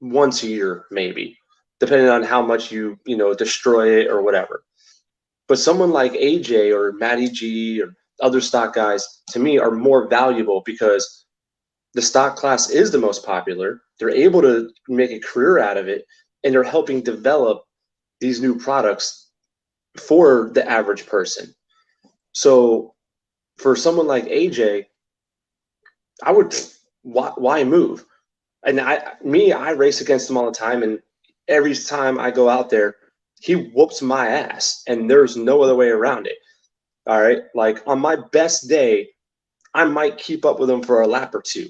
once a year, maybe, depending on how much you destroy it or whatever. But someone like AJ or Matty G or other stock guys, to me, are more valuable because the stock class is the most popular. They're able to make a career out of it, and they're helping develop these new products for the average person. So for someone like AJ, I would, why move? And I race against him all the time, and every time I go out there, he whoops my ass, and there's no other way around it. All right, like, on my best day, I might keep up with him for a lap or two,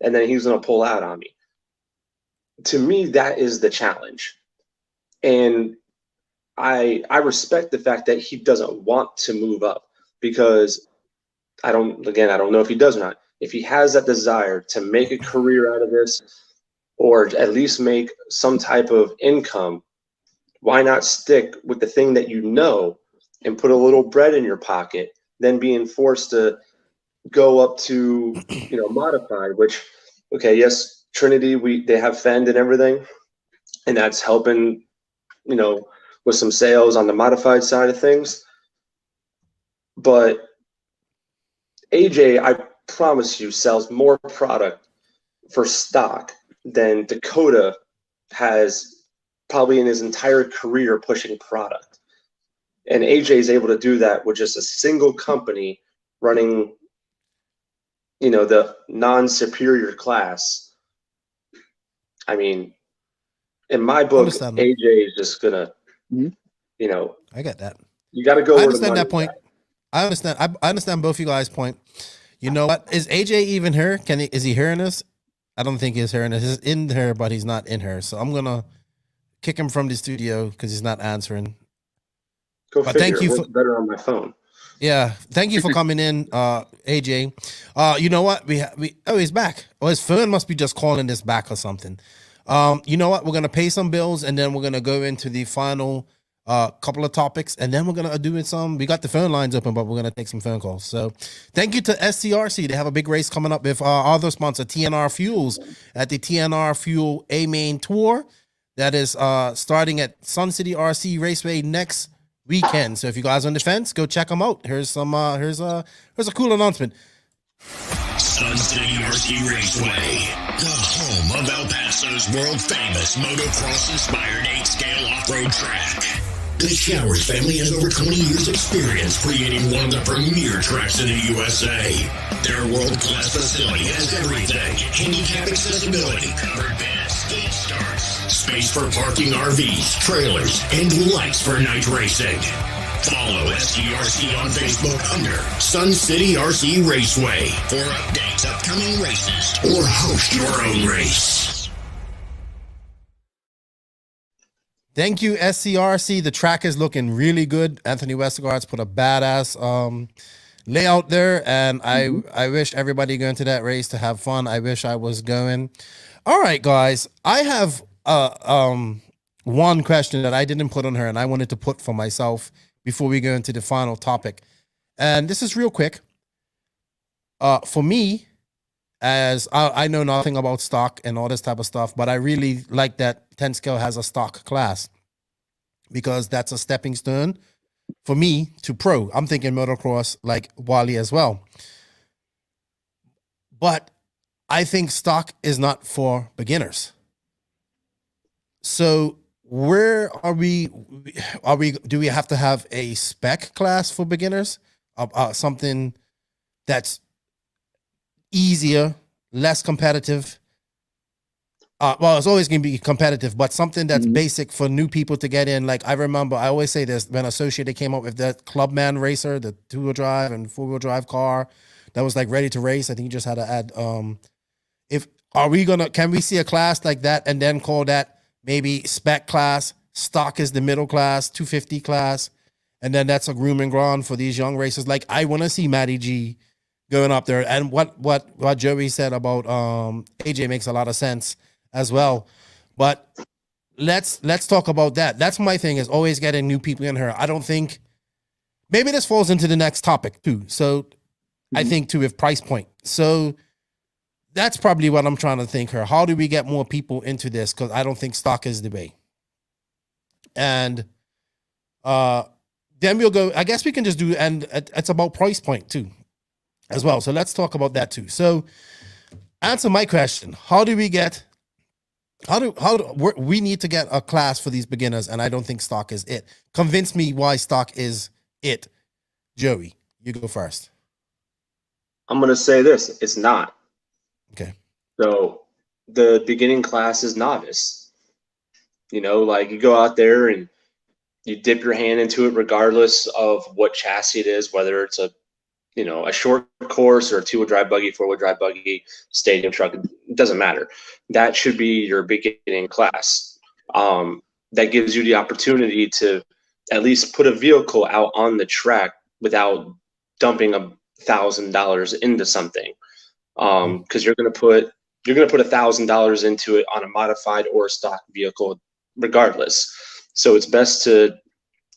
and then he's going to pull out on me. To me, that is the challenge. And I respect the fact that he doesn't want to move up, because I don't know if he does or not. If he has that desire to make a career out of this, or at least make some type of income, why not stick with the thing that you know and put a little bread in your pocket than being forced to go up to, modified, which, okay, yes, Trinity, they have Fend and everything, and that's helping, with some sales on the modified side of things. But AJ, promise you, sells more product for stock than Dakota has probably in his entire career pushing product. And AJ is able to do that with just a single company running, you know, the non-superior class. I mean, in my book, AJ is just gonna, you know. I get that. You got to go. I understand that point. I understand. I understand both you guys' point. You know what? Is AJ even here? Is he hearing us? I don't think he's hearing us. He's in her, but he's not in her. So I'm gonna kick him from the studio because he's not answering. Go but figure. Thank you. It works better on my phone. Yeah, thank you for coming in, AJ. You know what? Oh, he's back. Oh, his phone must be just calling this back or something. You know what? We're gonna pay some bills and then we're gonna go into the final couple of topics, and then we're gonna do some. We got the phone lines open, but we're gonna take some phone calls. So, thank you to SCRC. They have a big race coming up with our other sponsor, TNR Fuels, at the TNR Fuel A Main Tour. That is starting at Sun City RC Raceway next weekend. So if you guys are on the fence, go check them out. Here's some. Here's a cool announcement. Sun City RC Raceway, the home of El Paso's world famous motocross inspired 8-scale off-road track. The Showers family has over 20 years experience creating one of the premier tracks in the USA. Their world-class facility has everything: handicap accessibility, covered beds, skate starts, space for parking RVs, trailers, and lights for night racing. Follow SCRC on Facebook under Sun City RC Raceway for updates, upcoming races, or host your own race. Thank you, SCRC. The track is looking really good. Anthony Westergaard's put a badass layout there, and I wish everybody going to that race to have fun. I wish I was going. All right, guys. I have one question that I didn't put on her, and I wanted to put for myself before we go into the final topic. And this is real quick. For me, as I know nothing about stock and all this type of stuff, but I really like that 10 scale has a stock class because that's a stepping stone for me to pro. I'm thinking motocross like Wally as well. But I think stock is not for beginners. So where are we? Do we have to have a spec class for beginners? Something that's easier, less competitive. Well, it's always going to be competitive, but something that's basic for new people to get in. Like I remember, I always say this, when Associated came up with that Clubman Racer, the 2-wheel drive and 4-wheel drive car that was like ready to race. I think you just had to add. Can we see a class like that and then call that maybe spec class? Stock is the middle class, 250 class, and then that's a grooming ground for these young racers. Like I want to see Matty G going up there, and what Joey said about AJ makes a lot of sense as well. But let's talk about that. That's my thing, is always getting new people in here. I don't think, maybe this falls into the next topic too. So I think too, with price point. So that's probably what I'm trying to think here. How do we get more people into this? Because I don't think stock is the way. And then we'll go, I guess we can just do, and it's about price point too as well. So let's talk about that too. So answer my question. How do we need to get a class for these beginners? And I don't think stock is it. Convince me why stock is it. Joey, you go first. I'm going to say this. It's not. Okay. So the beginning class is novice. You know, like you go out there and you dip your hand into it regardless of what chassis it is, whether it's a short course or a 2-wheel drive buggy, 4-wheel drive buggy, stadium truck. It doesn't matter. That should be your beginning class. That gives you the opportunity to at least put a vehicle out on the track without dumping $1,000 into something. Because you're gonna put $1,000 into it on a modified or a stock vehicle regardless. So it's best to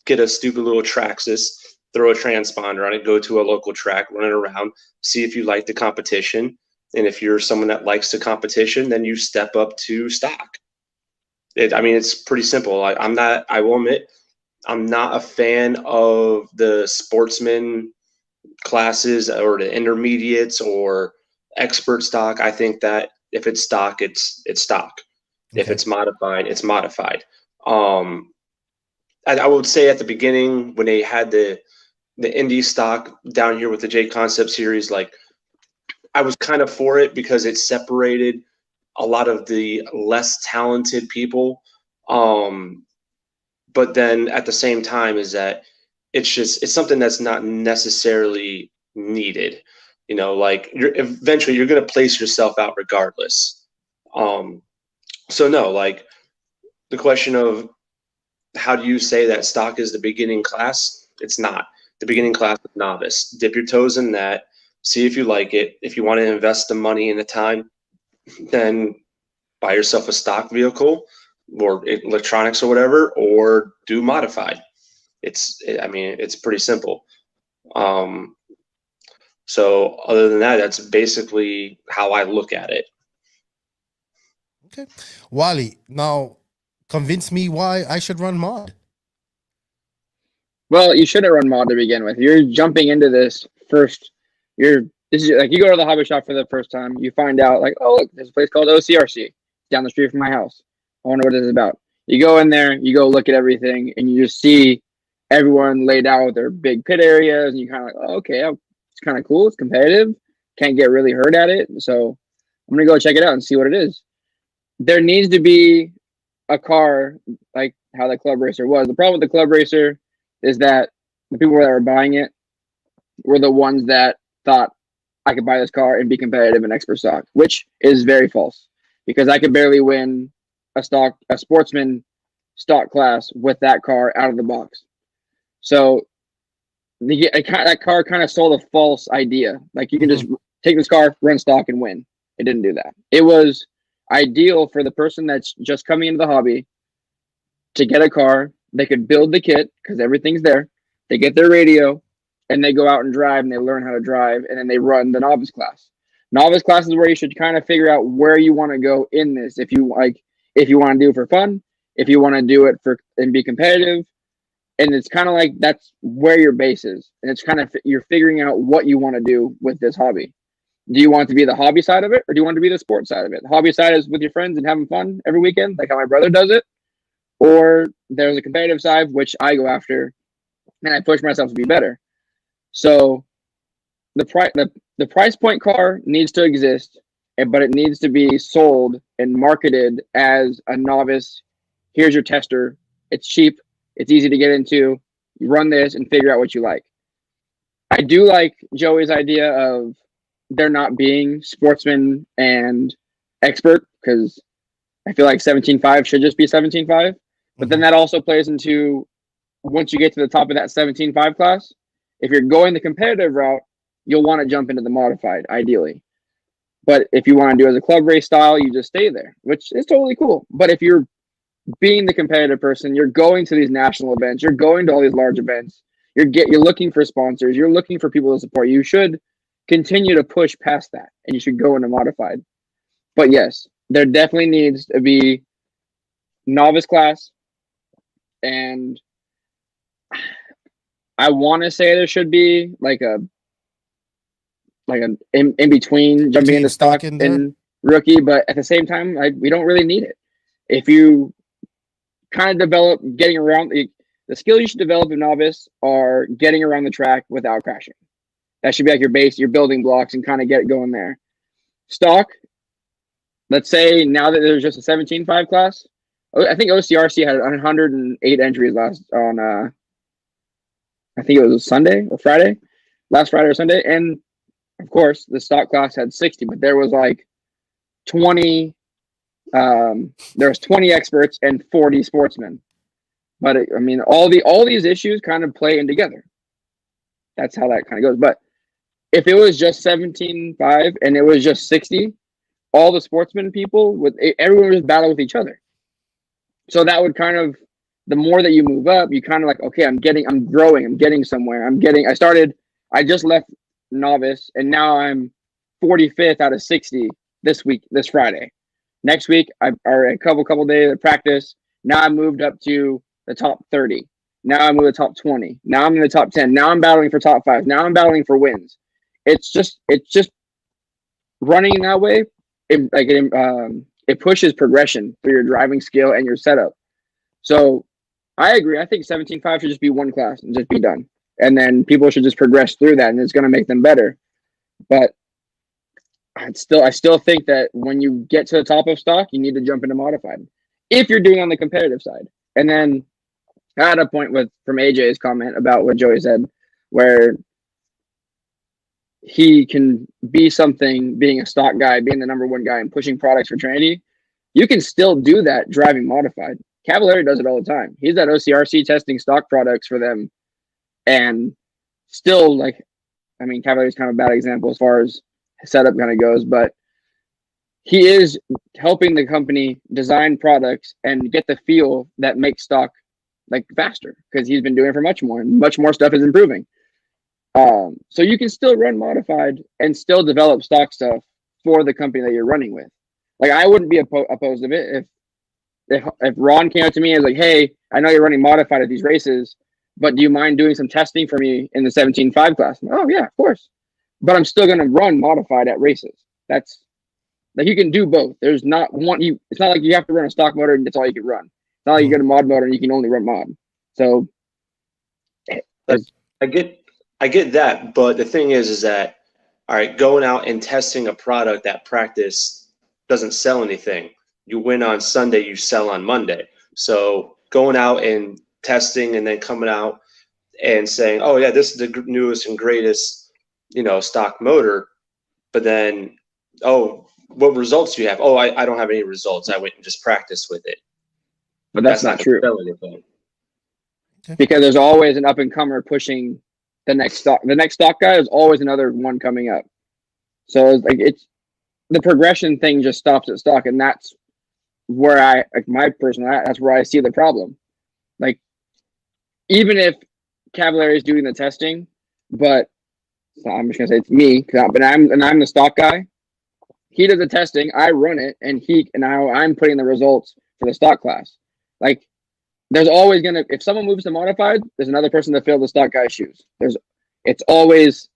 get a stupid little Traxxas, throw a transponder on it, go to a local track, run it around, see if you like the competition. And if you're someone that likes the competition, then you step up to stock. It's pretty simple. I will admit, I'm not a fan of the sportsman classes or the intermediates or expert stock, I think that if it's stock, it's stock. If Okay. it's modified, it's modified. I would say at the beginning when they had the indie stock down here with the J Concept series, like I was kind of for it because it separated a lot of the less talented people. But then at the same time is that it's something that's not necessarily needed. You know, like eventually you're going to place yourself out regardless. So no, like the question of how do you say that stock is the beginning class? It's not. The beginning class is novice. Dip your toes in that. See if you like it. If you want to invest the money and the time, then buy yourself a stock vehicle or electronics or whatever, or do modified. It's pretty simple. So other than that, that's basically how I look at it. Okay. Wally, now convince me why I should run mod. Well, you shouldn't run mod to begin with. You're jumping into this first. This is like you go to the hobby shop for the first time. You find out like, oh look, there's a place called OCRC down the street from my house. I wonder what this is about. You go in there, you go look at everything, and you just see everyone laid out with their big pit areas, and you kind of like, oh, okay, it's kind of cool. It's competitive. Can't get really hurt at it, so I'm gonna go check it out and see what it is. There needs to be a car like how the Club Racer was. The problem with the Club Racer is that the people that were buying it were the ones that thought I could buy this car and be competitive in expert stock, which is very false because I could barely win a sportsman stock class with that car out of the box. So that car kind of sold a false idea. Like you can just take this car, run stock, and win. It didn't do that. It was ideal for the person that's just coming into the hobby to get a car. They could build the kit because everything's there. They get their radio and they go out and drive and they learn how to drive and then they run the novice class. Novice class is where you should kind of figure out where you want to go in this. If you want to do it for fun, if you want to do it and be competitive. And it's kind of like that's where your base is. And it's kind of you're figuring out what you want to do with this hobby. Do you want to be the hobby side of it or do you want to be the sports side of it? The hobby side is with your friends and having fun every weekend, like how my brother does it. Or there's a competitive side, which I go after and I push myself to be better. So the price point car needs to exist, but it needs to be sold and marketed as a novice. Here's your tester. It's cheap. It's easy to get into. You run this and figure out what you like. I do like Joey's idea of there not being sportsman and expert because I feel like 17.5 should just be 17.5. But then that also plays into once you get to the top of that 17.5 class, if you're going the competitive route, you'll want to jump into the modified, ideally. But if you want to do it as a club race style, you just stay there, which is totally cool. But if you're being the competitive person, you're going to these national events, you're going to all these large events, you're looking for sponsors, you're looking for people to support. You should continue to push past that, and you should go into modified. But yes, there definitely needs to be novice class, and I want to say there should be like an in between jumping into stock and rookie, but at the same time, we don't really need it. If you kind of develop getting around the skills you should develop in novice are getting around the track without crashing. That should be like your base, your building blocks, and kind of get going there. Stock, let's say now that there's just a 17.5 class, I think OCRC had 108 entries on I think it was Sunday or Friday, last Friday or Sunday. And of course the stock class had 60, but there was like 20, there was 20 experts and 40 sportsmen. But all these issues kind of play in together. That's how that kind of goes. But if it was just 17.5 and it was just 60, all the sportsmen people everyone was battle with each other. So that would kind of, the more that you move up, you kind of like, okay, I'm growing, I'm getting somewhere. I just left novice and now I'm 45th out of 60 this Friday. Next week, or a couple days of practice. Now I moved up to the top 30. Now I'm in the top 20. Now I'm in the top 10. Now I'm battling for top 5. Now I'm battling for wins. It's just running in that way. It pushes progression for your driving skill and your setup. So I agree. I think 17.5 should just be one class and just be done. And then people should just progress through that, and it's going to make them better. But I still think that when you get to the top of stock, you need to jump into modified if you're doing on the competitive side. And then I had a point from AJ's comment about what Joey said, where he can be something, being a stock guy, being the number one guy and pushing products for Trinity. You can still do that driving modified. Cavallari does it all the time. He's at OCRC testing stock products for them, and still, like, I mean, Cavallari's kind of a bad example as far as setup kind of goes, but he is helping the company design products and get the feel that makes stock like faster, because he's been doing it for much more, and much more stuff is improving. So you can still run modified and still develop stock stuff for the company that you're running with. Like, I wouldn't be opposed to it if Ron came up to me and was like, "Hey, I know you're running modified at these races, but do you mind doing some testing for me in the 17.5 class?" Oh yeah, of course. But I'm still going to run modified at races. That's like, you can do both. There's not one. It's not like you have to run a stock motor and that's all you can run. It's not like you get a mod motor and you can only run mod. So I get that, but the thing is that, all right, going out and testing a product at practice doesn't sell anything. You win on Sunday, you sell on Monday. So going out and testing and then coming out and saying, "Oh yeah, this is the newest and greatest, stock motor," but then, "Oh, what results do you have?" "Oh, I don't have any results. I went and just practiced with it." But that's not true. Because there's always an up and comer pushing the next stock. The next stock guy is always another one coming up. So it's the progression thing just stops at stock, and that's where that's where I see the problem. Like, even if Cavallari is doing the testing, but I'm just gonna say it's me, but I'm the stock guy. He does the testing, I run it, and I'm putting the results for the stock class. Like, there's always if someone moves to modified, there's another person to fill the stock guy's shoes. There's always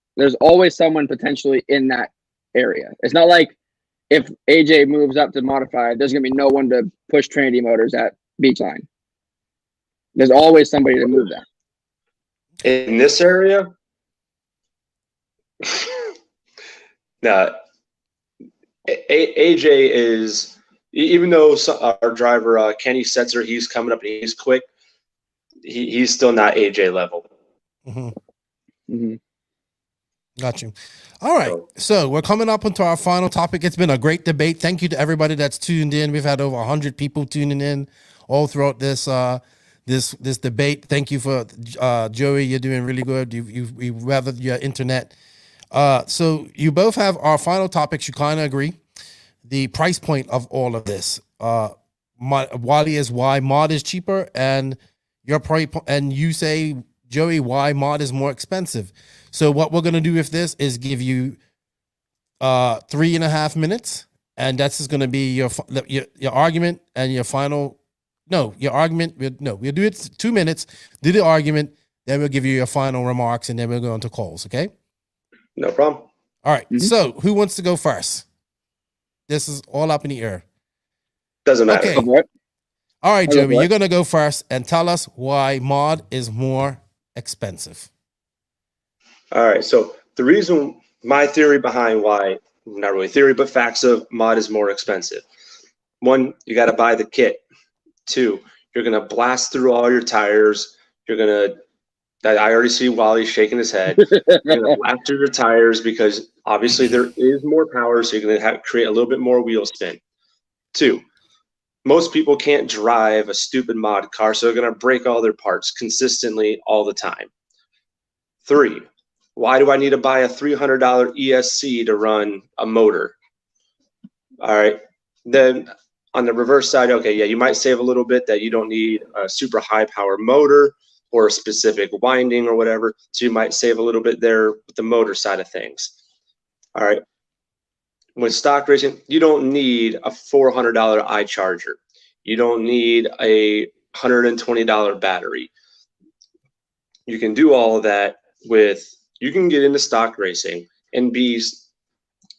someone potentially in that area. It's not like if AJ moves up to modified, there's gonna be no one to push Trinity motors at Beachline. There's always somebody to move that. In this area, now AJ is, even though our driver Kenny Setzer, he's coming up and he's quick, he's still not AJ level. Got you. All right, so we're coming up onto our final topic. It's been a great debate. Thank you to everybody that's tuned in. We've had over 100 people tuning in all throughout this this debate. Thank you for Joey. You're doing really good. You weathered your internet. So you both have our final topics. You kind of agree. The price point of all of this. Wally is why mod is cheaper, and your price, and you say, Joey, why mod is more expensive. So what we're gonna do with this is give you 3.5 minutes, and that's just gonna be your argument and your final. No, your argument. We'll do it 2 minutes. Do the argument, then we'll give you your final remarks, and then we'll go into calls. Okay. No problem. All right. So who wants to go first? This is all up in the air. Doesn't matter. Okay. All right, Joey, you're gonna go first and tell us why mod is more expensive. All right. So the reason, my theory behind why, not really theory, but facts of mod is more expensive. One, you got to buy the kit. Two, you're gonna blast through all your tires. You're gonna. I already see Wally shaking his head. You're gonna blast through your tires because obviously there is more power, so you're gonna create a little bit more wheel spin. Two, most people can't drive a stupid mod car, so they're gonna break all their parts consistently all the time. Three, why do I need to buy a $300 ESC to run a motor? All right, then on the reverse side, okay, yeah, you might save a little bit that you don't need a super high power motor or a specific winding or whatever. So you might save a little bit there with the motor side of things. All right. With stock racing, you don't need a $400 iCharger. You don't need a $120 battery. You can do all of that you can get into stock racing and be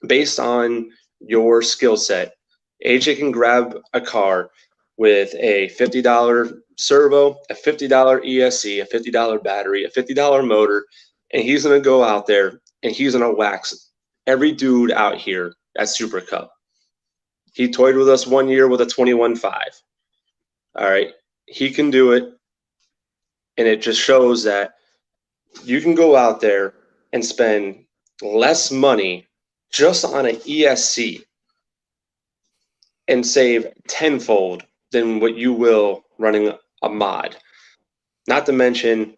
based on your skill set. AJ can grab a car with a $50 servo, a $50 ESC, a $50 battery, a $50 motor, and he's going to go out there and he's going to wax every dude out here at Super Cup. He toyed with us one year with a 21.5. All right. He can do it. And it just shows that you can go out there and spend less money just on an ESC and save tenfold than what you will running a mod. Not to mention,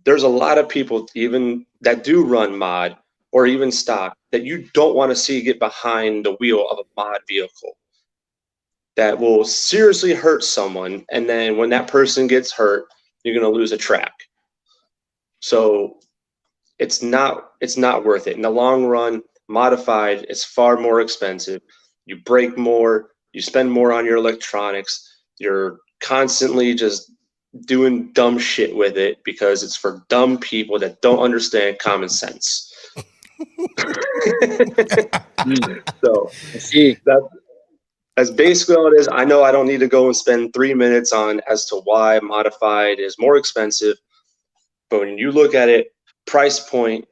there's a lot of people even that do run mod or even stock that you don't want to see get behind the wheel of a mod vehicle. That will seriously hurt someone, and then when that person gets hurt, you're going to lose a track. So it's not worth it. In the long run, modified is far more expensive. You break more, you spend more on your electronics, you're constantly just doing dumb shit with it because it's for dumb people that don't understand common sense. So that's basically all it is. I know I don't need to go and spend 3 minutes on as to why modified is more expensive, but when you look at it, price point,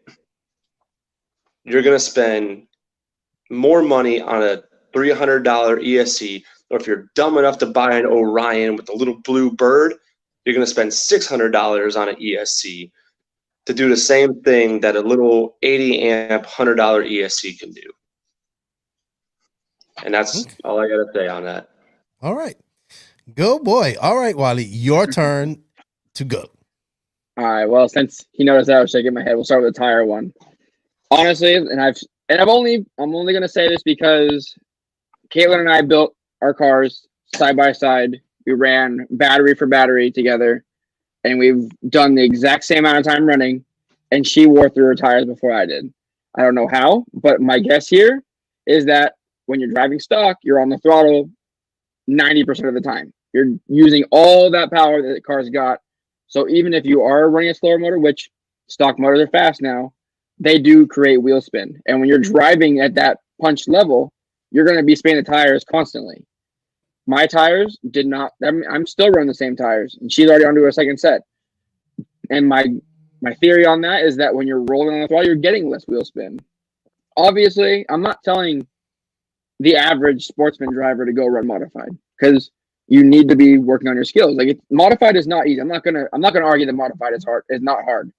you're going to spend more money on a $300 ESC, or if you're dumb enough to buy an Orion with a little blue bird, you're going to spend $600 on an ESC to do the same thing that a little 80 amp $100 ESC can do. And that's all I got to say on that. All right. Go boy. All right, Wally, your turn to go. All right. Well, since he noticed that I was shaking my head, we'll start with the tire one. Honestly, I'm only going to say this because Caitlin and I built our cars side by side. We ran battery for battery together, and we've done the exact same amount of time running, and she wore through her tires before I did. I don't know how, but my guess here is that when you're driving stock, you're on the throttle 90% of the time. You're using all that power that the car's got. So even if you are running a slower motor, which stock motors are fast now, they do create wheel spin. And when you're driving at that punch level, you're going to be spinning the tires constantly. My tires did not. I'm still running the same tires, and she's already onto her second set. And my theory on that is that when you're rolling on the throttle, you're getting less wheel spin. Obviously, I'm not telling the average sportsman driver to go run modified because you need to be working on your skills. Like modified is not easy. I'm not gonna argue that modified is hard. It's not hard.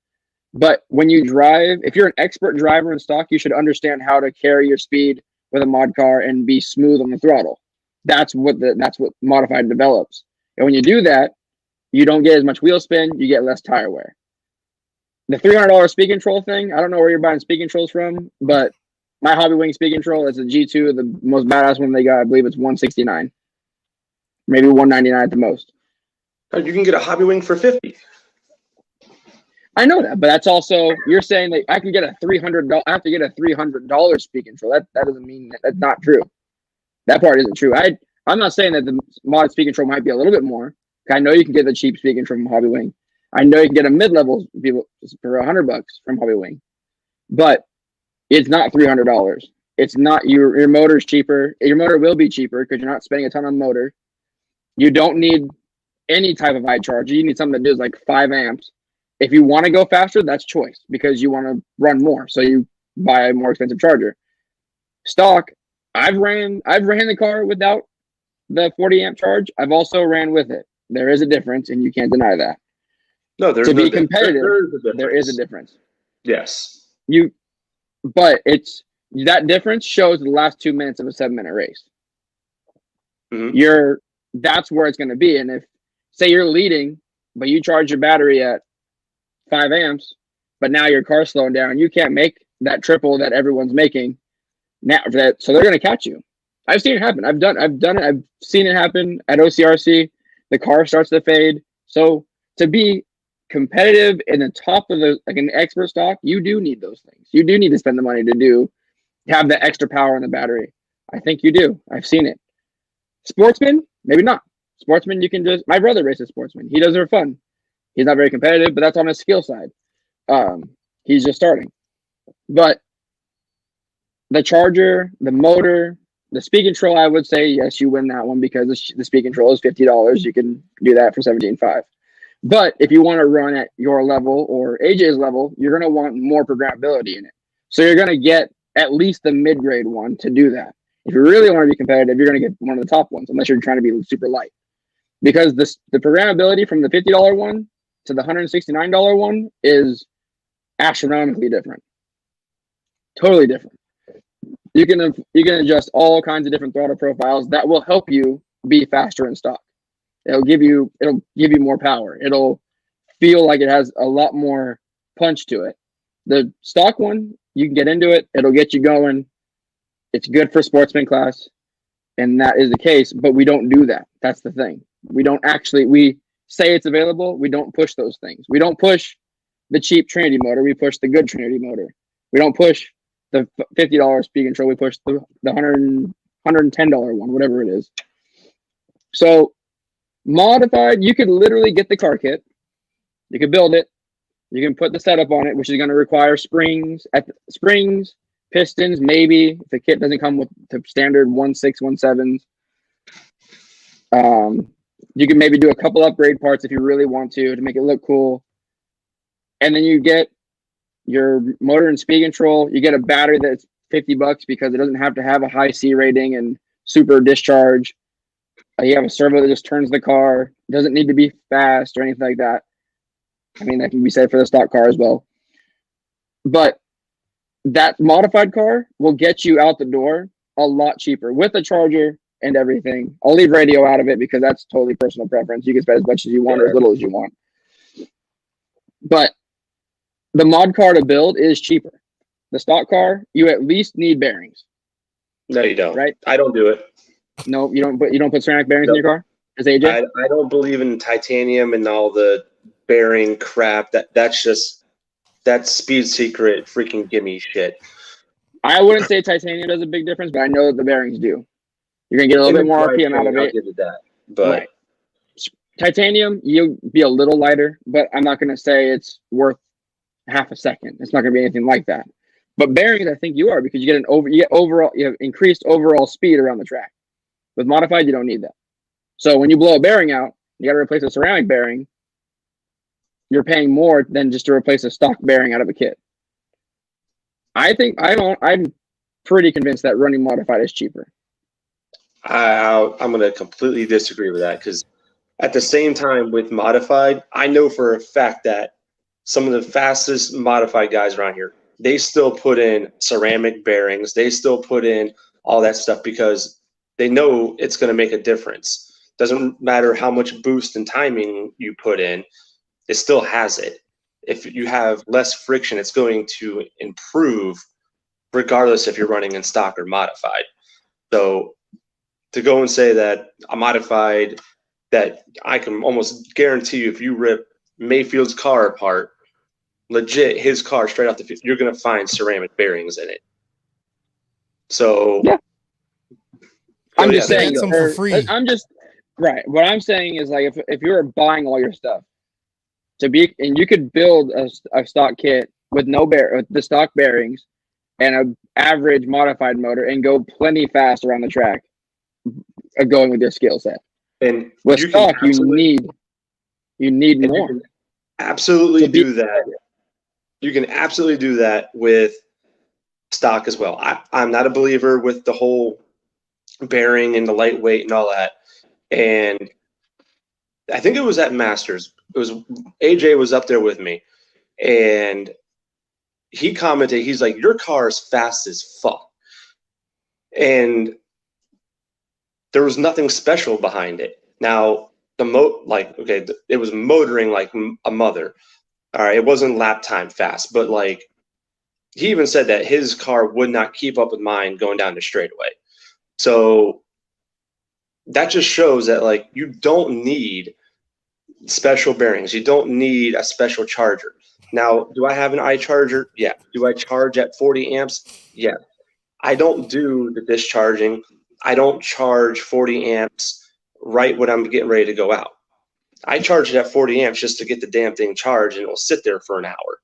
But when you drive, if you're an expert driver in stock, you should understand how to carry your speed with a mod car and be smooth on the throttle. That's what modified develops. And when you do that, you don't get as much wheel spin, you get less tire wear. The $300 speed control thing, I don't know where you're buying speed controls from, but my Hobby Wing speed control is a G2, the most badass one they got. I believe it's $169, maybe $199 at the most. You can get a Hobby Wing for $50. I know that, but that's also, you're saying that I can get a $300. I have to get a $300 speed control. That doesn't mean that's not true. That part isn't true. I'm not saying that the mod speed control might be a little bit more. I know you can get the cheap speed control from Hobby Wing. I know you can get a mid-level for $100 from Hobby Wing, but it's not $300. It's not your motor's cheaper. Your motor will be cheaper because you're not spending a ton on motor. You don't need any type of high charge. You need something that does like 5 amps. If you want to go faster, that's choice because you want to run more. So you buy a more expensive charger. Stock, I've ran the car without the 40 amp charge. I've also ran with it. There is a difference, and you can't deny that. No, there's to be competitive. There is a difference. Yes. But it's that difference shows the last 2 minutes of a 7-minute race. Mm-hmm. That's where it's going to be. And if say you're leading, but you charge your battery at 5 amps, but now your car's slowing down, you can't make that triple that everyone's making now. So they're going to catch you. I've seen it happen. I've done it. I've seen it happen at OCRC. The car starts to fade. So to be competitive in the top of an expert stock, you do need those things. You do need to spend the money to have the extra power in the battery. I think you do. I've seen it. Sportsman, maybe not. Sportsman, you can my brother races sportsman. He does it for fun. He's not very competitive, but that's on his skill side. He's just starting. But the charger, the motor, the speed control, I would say, yes, you win that one because the speed control is $50. You can do that for $17.5. But if you want to run at your level or AJ's level, you're going to want more programmability in it. So you're going to get at least the mid-grade one to do that. If you really want to be competitive, you're going to get one of the top ones, unless you're trying to be super light. Because the programmability from the $50 one to the $169 one is astronomically different. Totally different. You can adjust all kinds of different throttle profiles that will help you be faster in stock. It'll give you more power. It'll feel like it has a lot more punch to it. The stock one, you can get into it. It'll get you going. It's good for sportsman class, and that is the case. But we don't do that. That's the thing. We say it's available. We don't push those things. We don't push the cheap Trinity motor. We push the good Trinity motor. We don't push the $50 speed control. We push the $110 one, whatever it is. So modified, you could literally get the car kit. You could build it. You can put the setup on it, which is going to require springs, pistons, maybe if the kit doesn't come with the standard 1.6, 1.7s. You can maybe do a couple upgrade parts if you really want to make it look cool. And then you get your motor and speed control. You get a battery that's $50 because it doesn't have to have a high C rating and super discharge. You have a servo that just turns the car. It doesn't need to be fast or anything like that. I mean, that can be said for the stock car as well. But that modified car will get you out the door a lot cheaper with a charger and everything. I'll leave radio out of it because that's totally personal preference. You can spend as much as you want or as little as you want. But the mod car to build is cheaper. The stock car, you at least need bearings. No, you don't. Right? I don't do it. No, you don't. But you don't put ceramic bearings in your car, as AJ. I don't believe in titanium and all the bearing crap. That's speed secret freaking gimme shit. I wouldn't say titanium does a big difference, but I know that the bearings do. You're gonna get a little bit more RPM out of it. I'll give it that. But right. Titanium, you'll be a little lighter, but I'm not gonna say it's worth half a second. It's not gonna be anything like that. But bearings, I think you are, because you have increased overall speed around the track. With modified, you don't need that. So when you blow a bearing out, you got to replace a ceramic bearing. You're paying more than just to replace a stock bearing out of a kit. I'm pretty convinced that running modified is cheaper. I'm going to completely disagree with that, because at the same time with modified, I know for a fact that some of the fastest modified guys around here, they still put in ceramic bearings. They still put in all that stuff because they know it's going to make a difference. Doesn't matter how much boost and timing you put in, it still has it. If you have less friction, it's going to improve regardless if you're running in stock or modified. So to go and say that a modified, that I can almost guarantee you if you rip Mayfield's car apart, legit his car straight off the field, you're going to find ceramic bearings in it. So yeah. I'm just saying some for free. I'm just right. What I'm saying is, like, if you were buying all your stuff and you could build a stock kit with the stock bearings and an average modified motor and go plenty fast around the track, going with your skill set. And with stock, you need more. You can absolutely do that. You can absolutely do that with stock as well. I'm not a believer with the whole bearing and the lightweight and all that. And I think it was at Masters. It was AJ was up there with me, and he commented, he's like, your car is fast as fuck. And there was nothing special behind it. Now, it was motoring like a mother. All right, it wasn't lap time fast, but like he even said that his car would not keep up with mine going down the straightaway. So that just shows that, like, you don't need special bearings. You don't need a special charger. Now, do I have an iCharger? Yeah. Do I charge at 40 amps? Yeah. I don't do the discharging. I don't charge 40 amps right when I'm getting ready to go out. I charge it at 40 amps just to get the damn thing charged, and it will sit there for an hour.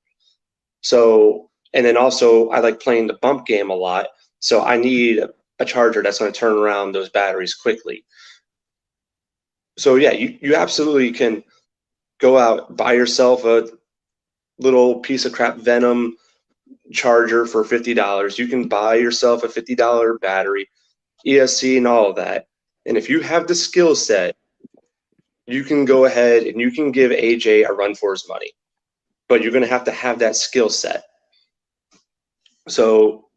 So, and then also I like playing the bump game a lot. So I need a charger that's going to turn around those batteries quickly. So yeah, you absolutely can go out, buy yourself a little piece of crap Venom charger for $50. You can buy yourself a $50 battery, ESC and all of that. And if you have the skill set, you can go ahead and you can give AJ a run for his money. But you're going to have that skill set. So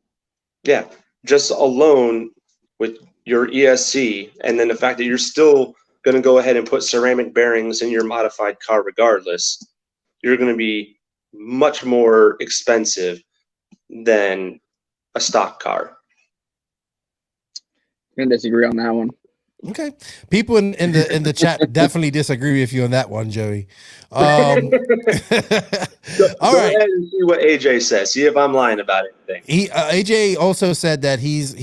yeah, just alone with your ESC, and then the fact that you're still going to go ahead and put ceramic bearings in your modified car regardless, you're going to be much more expensive than a stock car. I'm going to disagree on that one. Okay, people in the chat definitely disagree with you on that one, Joey. All go right, ahead and see what AJ says. See if I'm lying about anything. AJ also said that he's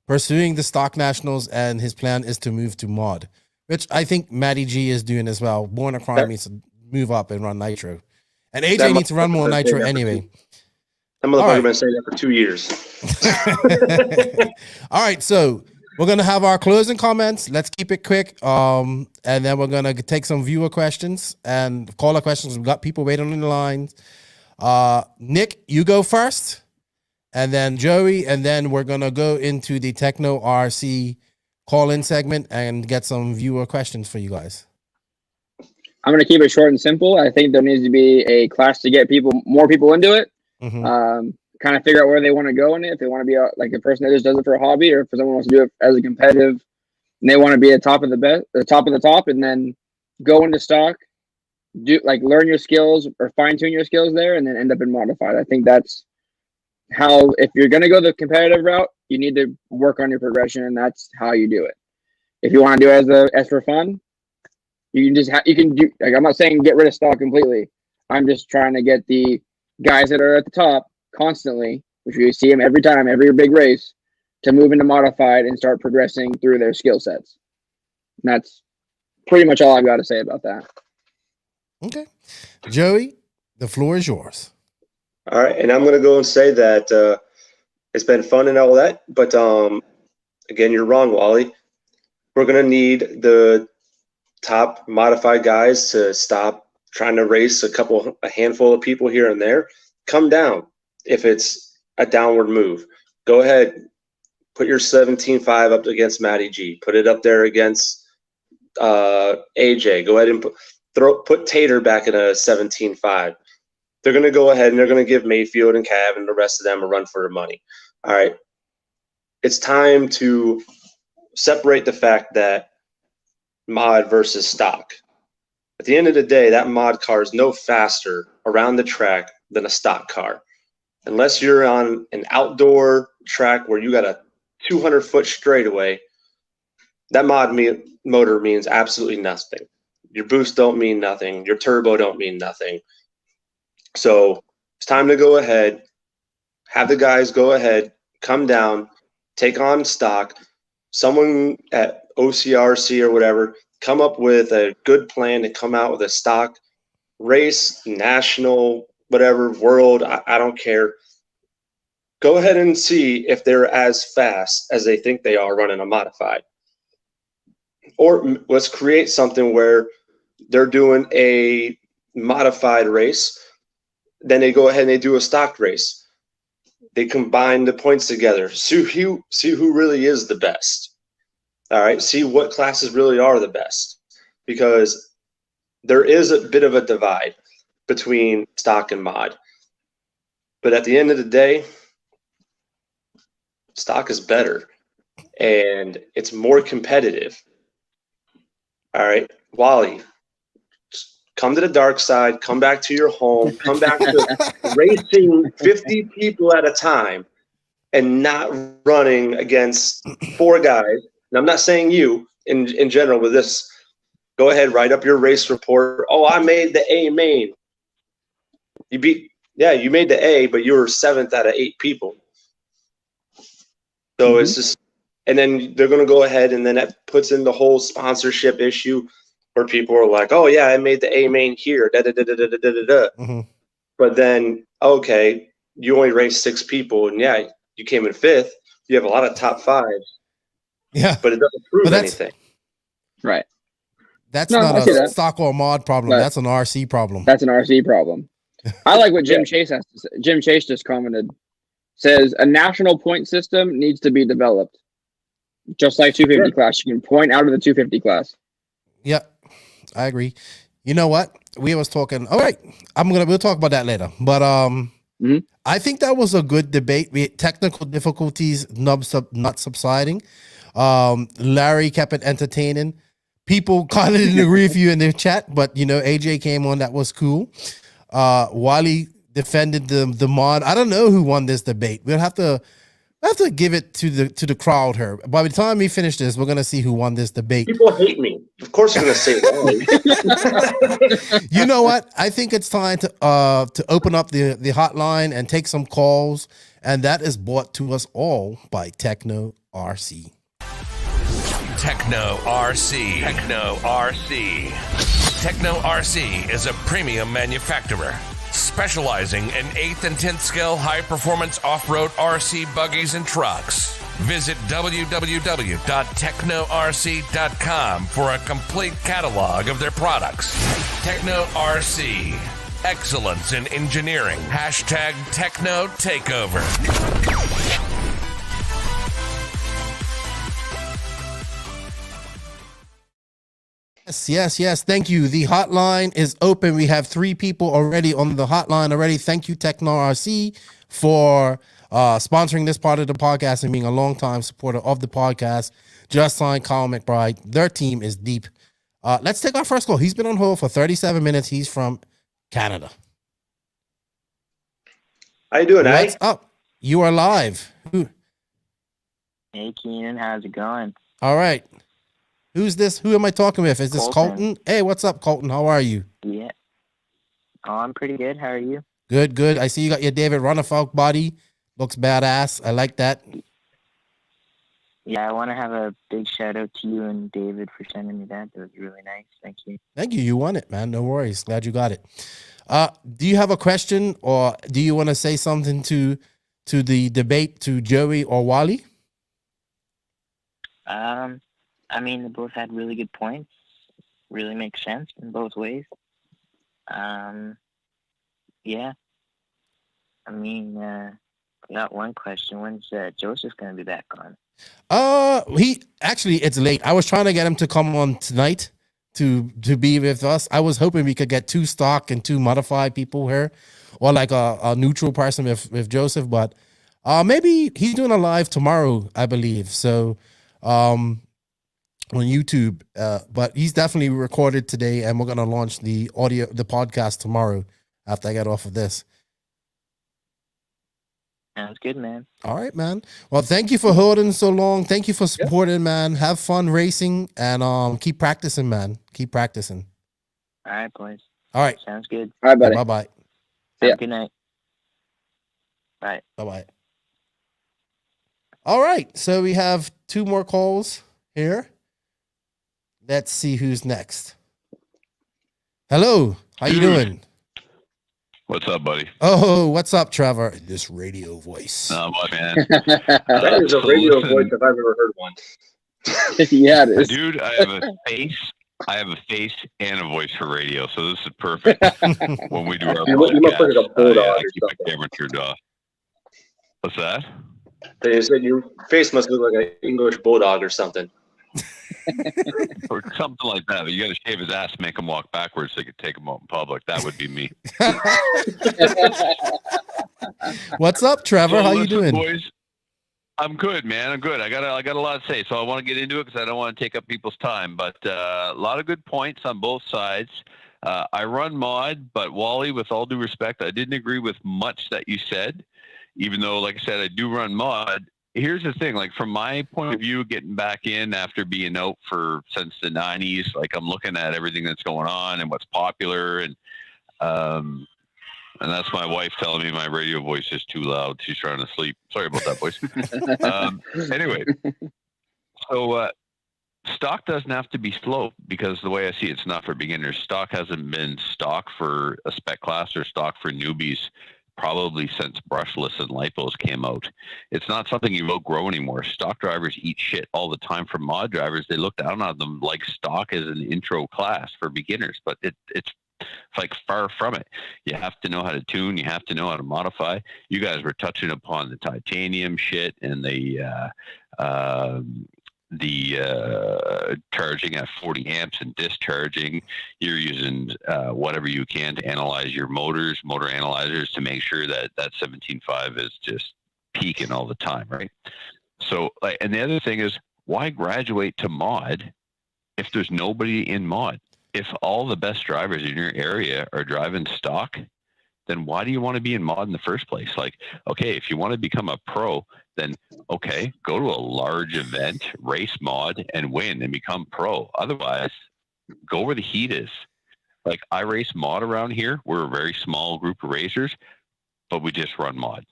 pursuing the stock nationals, and his plan is to move to mod, which I think Matty G is doing as well. Born a Crime needs to move up and run nitro, and AJ needs to run more nitro anyway. That motherfucker been saying that for 2 years. All right, so we're gonna have our closing comments. Let's keep it quick, and then we're gonna take some viewer questions and caller questions. We've got people waiting on the lines. Nick, you go first, and then Joey, and then we're gonna go into the Techno RC call-in segment and get some viewer questions for you guys. I'm going to keep it short and simple. I think there needs to be a class to get more people into it. Kind of figure out where they want to go in it. If they want to be like a person that just does it for a hobby, or if someone wants to do it as a competitive, and they want to be at top of the top, and then go into stock, learn your skills or fine tune your skills there, and then end up in modified. I think that's how. If you're going to go the competitive route, you need to work on your progression, and that's how you do it. If you want to do it as for fun, you can just do. Like, I'm not saying get rid of stock completely. I'm just trying to get the guys that are at the top constantly, which you see them every time, every big race, to move into modified and start progressing through their skill sets. And that's pretty much all I've got to say about that. Okay. Joey, the floor is yours. All right. And I'm going to go and say that it's been fun and all that. But again, you're wrong, Wally. We're going to need the top modified guys to stop trying to race a handful of people here and there. Come down if it's a downward move. Go ahead, put your 17.5 up against Matty G. Put it up there against AJ. Go ahead and put Tater back in a 17.5. They're going to go ahead and they're going to give Mayfield and Cav and the rest of them a run for their money. All right. It's time to separate the fact that mod versus stock. At the end of the day, that mod car is no faster around the track than a stock car. Unless you're on an outdoor track where you got a 200-foot straightaway, that motor means absolutely nothing. Your boost don't mean nothing. Your turbo don't mean nothing. So it's time to go ahead, have the guys go ahead, come down, take on stock. Someone at OCRC or whatever, come up with a good plan to come out with a stock race, national, whatever, world, I don't care. Go ahead and see if they're as fast as they think they are running a modified. Or let's create something where they're doing a modified race, then they go ahead and they do a stock race. They combine the points together. See who really is the best. All right, see what classes really are the best. Because there is a bit of a divide between stock and mod. But at the end of the day, stock is better and it's more competitive. All right, Wally, come to the dark side, come back to your home, come back to racing 50 people at a time and not running against 4 guys. And I'm not saying you in general with this. Go ahead, write up your race report. Oh, I made the A main. You made the A, but you were 7th out of 8 people. So it's just, and then they're going to go ahead and then that puts in the whole sponsorship issue. where people were like, "Oh yeah, I made the A main here." Da da da da da da da da. Mm-hmm. But then, okay, you only raced 6 people, and yeah, you came in 5th. You have a lot of top 5s. Yeah, but it doesn't prove anything. Right. That's No, not I see a that. stock or mod problem. But that's an RC problem. That's an RC problem. I like what Jim Chase has to say. Jim Chase just commented, says a national point system needs to be developed. Just like 250 class. You can point out of the 250 class. Yep, I agree. You know what? We was talking. All right, we'll talk about that later. But I think that was a good debate. Technical difficulties not subsiding. Larry kept it entertaining. People kind of didn't agree with you in their chat, but you know, AJ came on. That was cool. Wally defended the mod. I don't know who won this debate. We'll have to give it to the crowd here. By the time we finish this, we're gonna see who won this debate. People hate me. Of course, they're gonna say Wally. You know what? I think it's time to open up the hotline and take some calls, and that is brought to us all by Techno RC. Techno RC. Techno RC. Techno RC is a premium manufacturer specializing in 8th and 10th scale high-performance off-road RC buggies and trucks. Visit www.technorc.com for a complete catalog of their products. Techno RC. Excellence in engineering. #Techno Takeover. Yes. Thank you. The hotline is open. We have 3 people already on the hotline already. Thank you, Techno RC, for sponsoring this part of the podcast and being a longtime supporter of the podcast. Just signed Kyle McBride. Their team is deep. Let's take our first call. He's been on hold for 37 minutes. He's from Canada. How you doing, What's up? You are live. Hey, Keenan. How's it going? All right. Who's this? Who am I talking with? Is this Colton? Hey, what's up, Colton? How are you? Yeah. Oh, I'm pretty good. How are you? Good. I see you got your David Runnerfolk body. Looks badass. I like that. Yeah, I want to have a big shout out to you and David for sending me that. That was really nice. Thank you. Thank you. You won it, man. No worries. Glad you got it. Do you have a question, or do you want to say something to the debate, to Joey or Wally? I mean, they both had really good points. Really makes sense in both ways. Yeah. I mean, I got one question. When's Joseph going to be back on? It's late. I was trying to get him to come on tonight to be with us. I was hoping we could get 2 stock and 2 modified people here, or like a neutral person with Joseph, but maybe he's doing a live tomorrow, I believe. So, on YouTube, but he's definitely recorded today, and we're gonna launch the podcast tomorrow after I get off of this. Sounds good, man. All right, man. Well, thank you for holding so long. Thank you for supporting, man. Have fun racing, and keep practicing, man. Keep practicing. All right, boys. All right. Sounds good. All right, buddy. Bye. Have a good night. Bye. Bye. All right, so we have 2 more calls here. Let's see who's next. Hello, how you doing? What's up, buddy? Oh, what's up, Trevor? This radio voice. Oh, my man. That is a radio voice if I've ever heard one. Yeah, it is. Dude, I have a face and a voice for radio, so this is perfect when we do our You must look like a bulldog I keep my camera turned off. What's that? They said your face must look like an English bulldog or something. Or something like that. You got to shave his ass, make him walk backwards so you could take him out in public. That would be me. What's up, Trevor? How you doing? Boys, I'm good, man. I'm good. I got a lot to say, so I want to get into it because I don't want to take up people's time. But a lot of good points on both sides. I run mod, but Wally, with all due respect, I didn't agree with much that you said, even though, like I said, I do run mod. Here's the thing, like from my point of view, getting back in after being out since the 90s, like I'm looking at everything that's going on and what's popular, and that's my wife telling me my radio voice is too loud. She's trying to sleep. Sorry about that, boys. Anyway, so stock doesn't have to be slow, because the way I see it, it's not for beginners. Stock hasn't been stock for a spec class or stock for newbies probably since brushless and lipos came out. It's not something you outgrow anymore. Stock drivers eat shit all the time from mod drivers. They look down on them like stock is an intro class for beginners, but it's like far from it. You have to know how to tune. You have to know how to modify. You guys were touching upon the titanium shit and the charging at 40 amps and discharging. You're using whatever you can to analyze your motor analyzers to make sure that 17.5 is just peaking all the time, right? So, and the other thing is, why graduate to mod if there's nobody in mod? If all the best drivers in your area are driving stock, then why do you want to be in mod in the first place? Like, okay, if you want to become a pro, then okay, go to a large event, race mod, and win and become pro. Otherwise, go where the heat is. Like, I race mod around here. We're a very small group of racers, but we just run mod.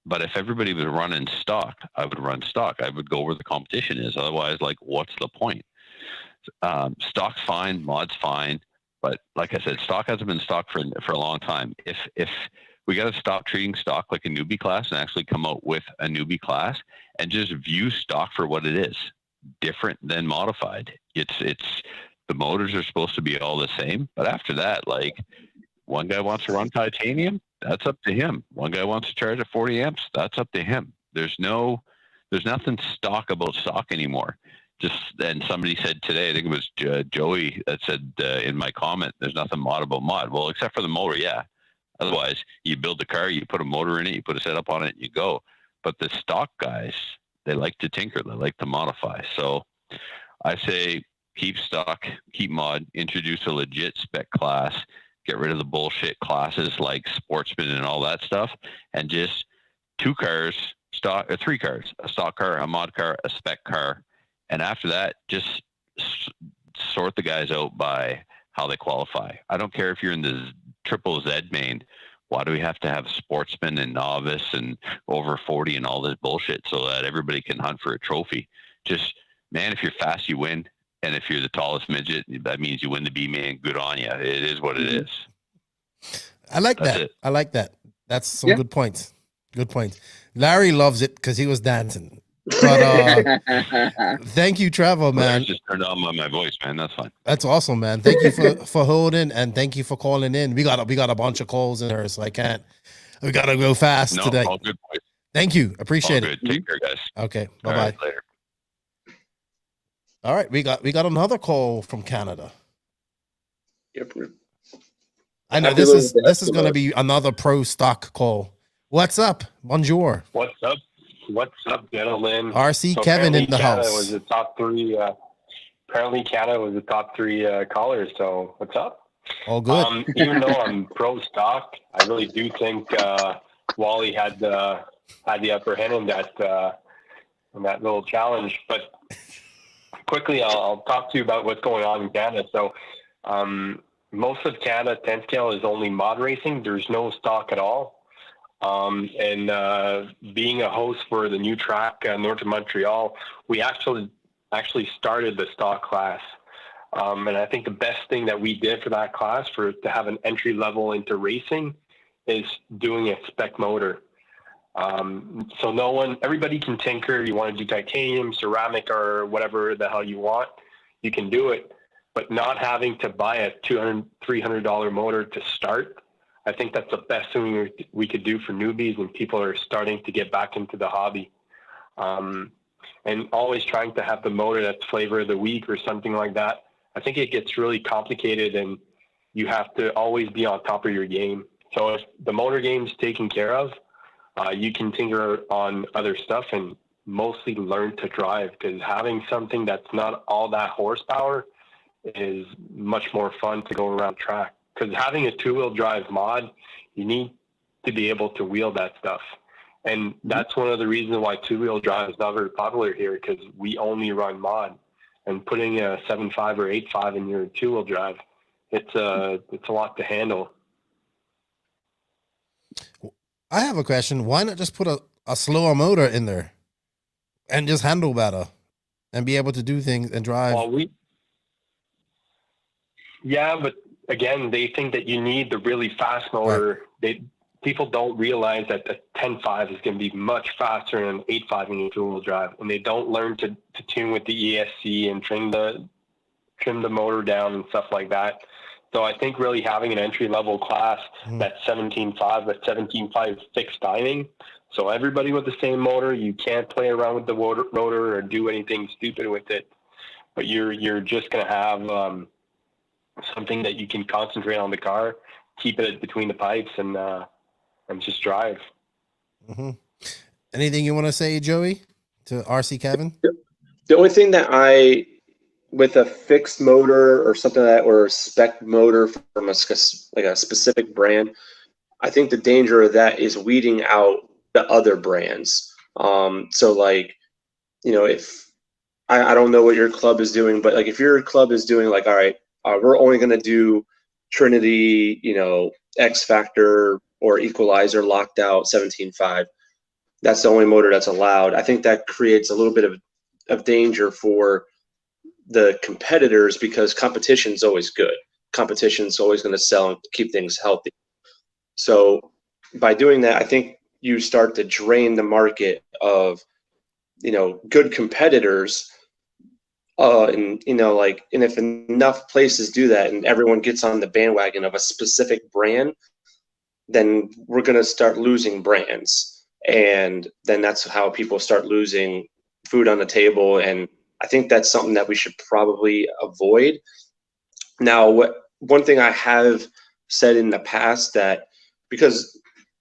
But if everybody was running stock, I would run stock. I would go where the competition is. Otherwise, like, what's the point? Stock's fine, mod's fine. But like I said, stock hasn't been stock for a long time. If we got to stop treating stock like a newbie class and actually come out with a newbie class and just view stock for what it is, different than modified. It's the motors are supposed to be all the same, but after that, like, one guy wants to run titanium, that's up to him. One guy wants to charge at 40 amps, that's up to him. There's nothing stock about stock anymore. And somebody said today, I think it was Joey that said in my comment, there's nothing mod about mod. Well, except for the motor, yeah. Otherwise, you build the car, you put a motor in it, you put a setup on it, you go. But the stock guys, they like to tinker, they like to modify. So I say keep stock, keep mod, introduce a legit spec class, get rid of the bullshit classes like Sportsman and all that stuff, and just 2 cars, stock, or 3 cars, a stock car, a mod car, a spec car. And after that, just sort the guys out by how they qualify. I don't care if you're in the triple Z main. Why do we have to have sportsman and novice and over 40 and all this bullshit so that everybody can hunt for a trophy? Just, man, if you're fast, you win. And if you're the tallest midget, that means you win the B man. Good on you. It is what it is. I like that. I like that. That's some good points. Good points. Larry loves it because he was dancing. But thank you, Trevor, man. I just turned on my voice, man. That's fine. That's awesome, man. Thank you for holding, and thank you for calling in. We got a bunch of calls in there, so we gotta go fast today. All good, boys. Thank you. Appreciate it. Take care, guys. Okay. Bye-bye. All right, later. All right, we got another call from Canada. Yep. I know this is gonna be another pro stock call. What's up? Bonjour. What's up? What's up, gentlemen? RC so Kevin in the Canada house. Was the top 3. Apparently, Canada was the top 3 callers. So, what's up? All good. Even though I'm pro stock, I really do think Wally had the upper hand in that little challenge. But quickly, I'll talk to you about what's going on in Canada. So, most of Canada 10 scale is only mod racing. There's no stock at all. And being a host for the new track north of Montreal, we actually started the stock class. And I think the best thing that we did for that class to have an entry level into racing is doing a spec motor. So everybody can tinker. You want to do titanium, ceramic, or whatever the hell you want, you can do it, but not having to buy a $200, $300 motor to start. I think that's the best thing we could do for newbies and people are starting to get back into the hobby. And always trying to have the motor that's flavor of the week or something like that. I think it gets really complicated and you have to always be on top of your game. So if the motor game's taken care of, you can tinker on other stuff and mostly learn to drive, because having something that's not all that horsepower is much more fun to go around track. Because having a 2-wheel drive mod, you need to be able to wheel that stuff. And that's one of the reasons why 2-wheel drive is not very popular here, because we only run mod. And putting a 7.5 or 8.5 in your 2-wheel drive, it's a lot to handle. I have a question. Why not just put a slower motor in there and just handle better? and be able to do things and drive. Well, yeah, but again, they think that you need the really fast motor. Right. People don't realize that the 10.5 is going to be much faster than an 8.5 in your two-wheel drive, and they don't learn to tune with the ESC and trim the motor down and stuff like that. So I think really having an entry-level class that's 17.5, but 17.5 fixed timing, so everybody with the same motor, you can't play around with the rotor or do anything stupid with it, but you're just going to have something that you can concentrate on the car, keep it between the pipes, and just drive. Mm-hmm. Anything you want to say, Joey, to RC Kevin? The only thing that with a fixed motor or something like that, or a spec motor from a specific brand, I think the danger of that is weeding out the other brands. So like, if I don't know what your club is doing, but like if your club is doing like, all right, we're only going to do Trinity, X Factor or Equalizer locked out 17.5. That's the only motor that's allowed. I think that creates a little bit of danger for the competitors, because competition is always good. Competition is always going to sell and keep things healthy. So by doing that, I think you start to drain the market of, good competitors. And if enough places do that and everyone gets on the bandwagon of a specific brand, then we're going to start losing brands. And then that's how people start losing food on the table. And I think that's something that we should probably avoid. Now, one thing I have said in the past, that because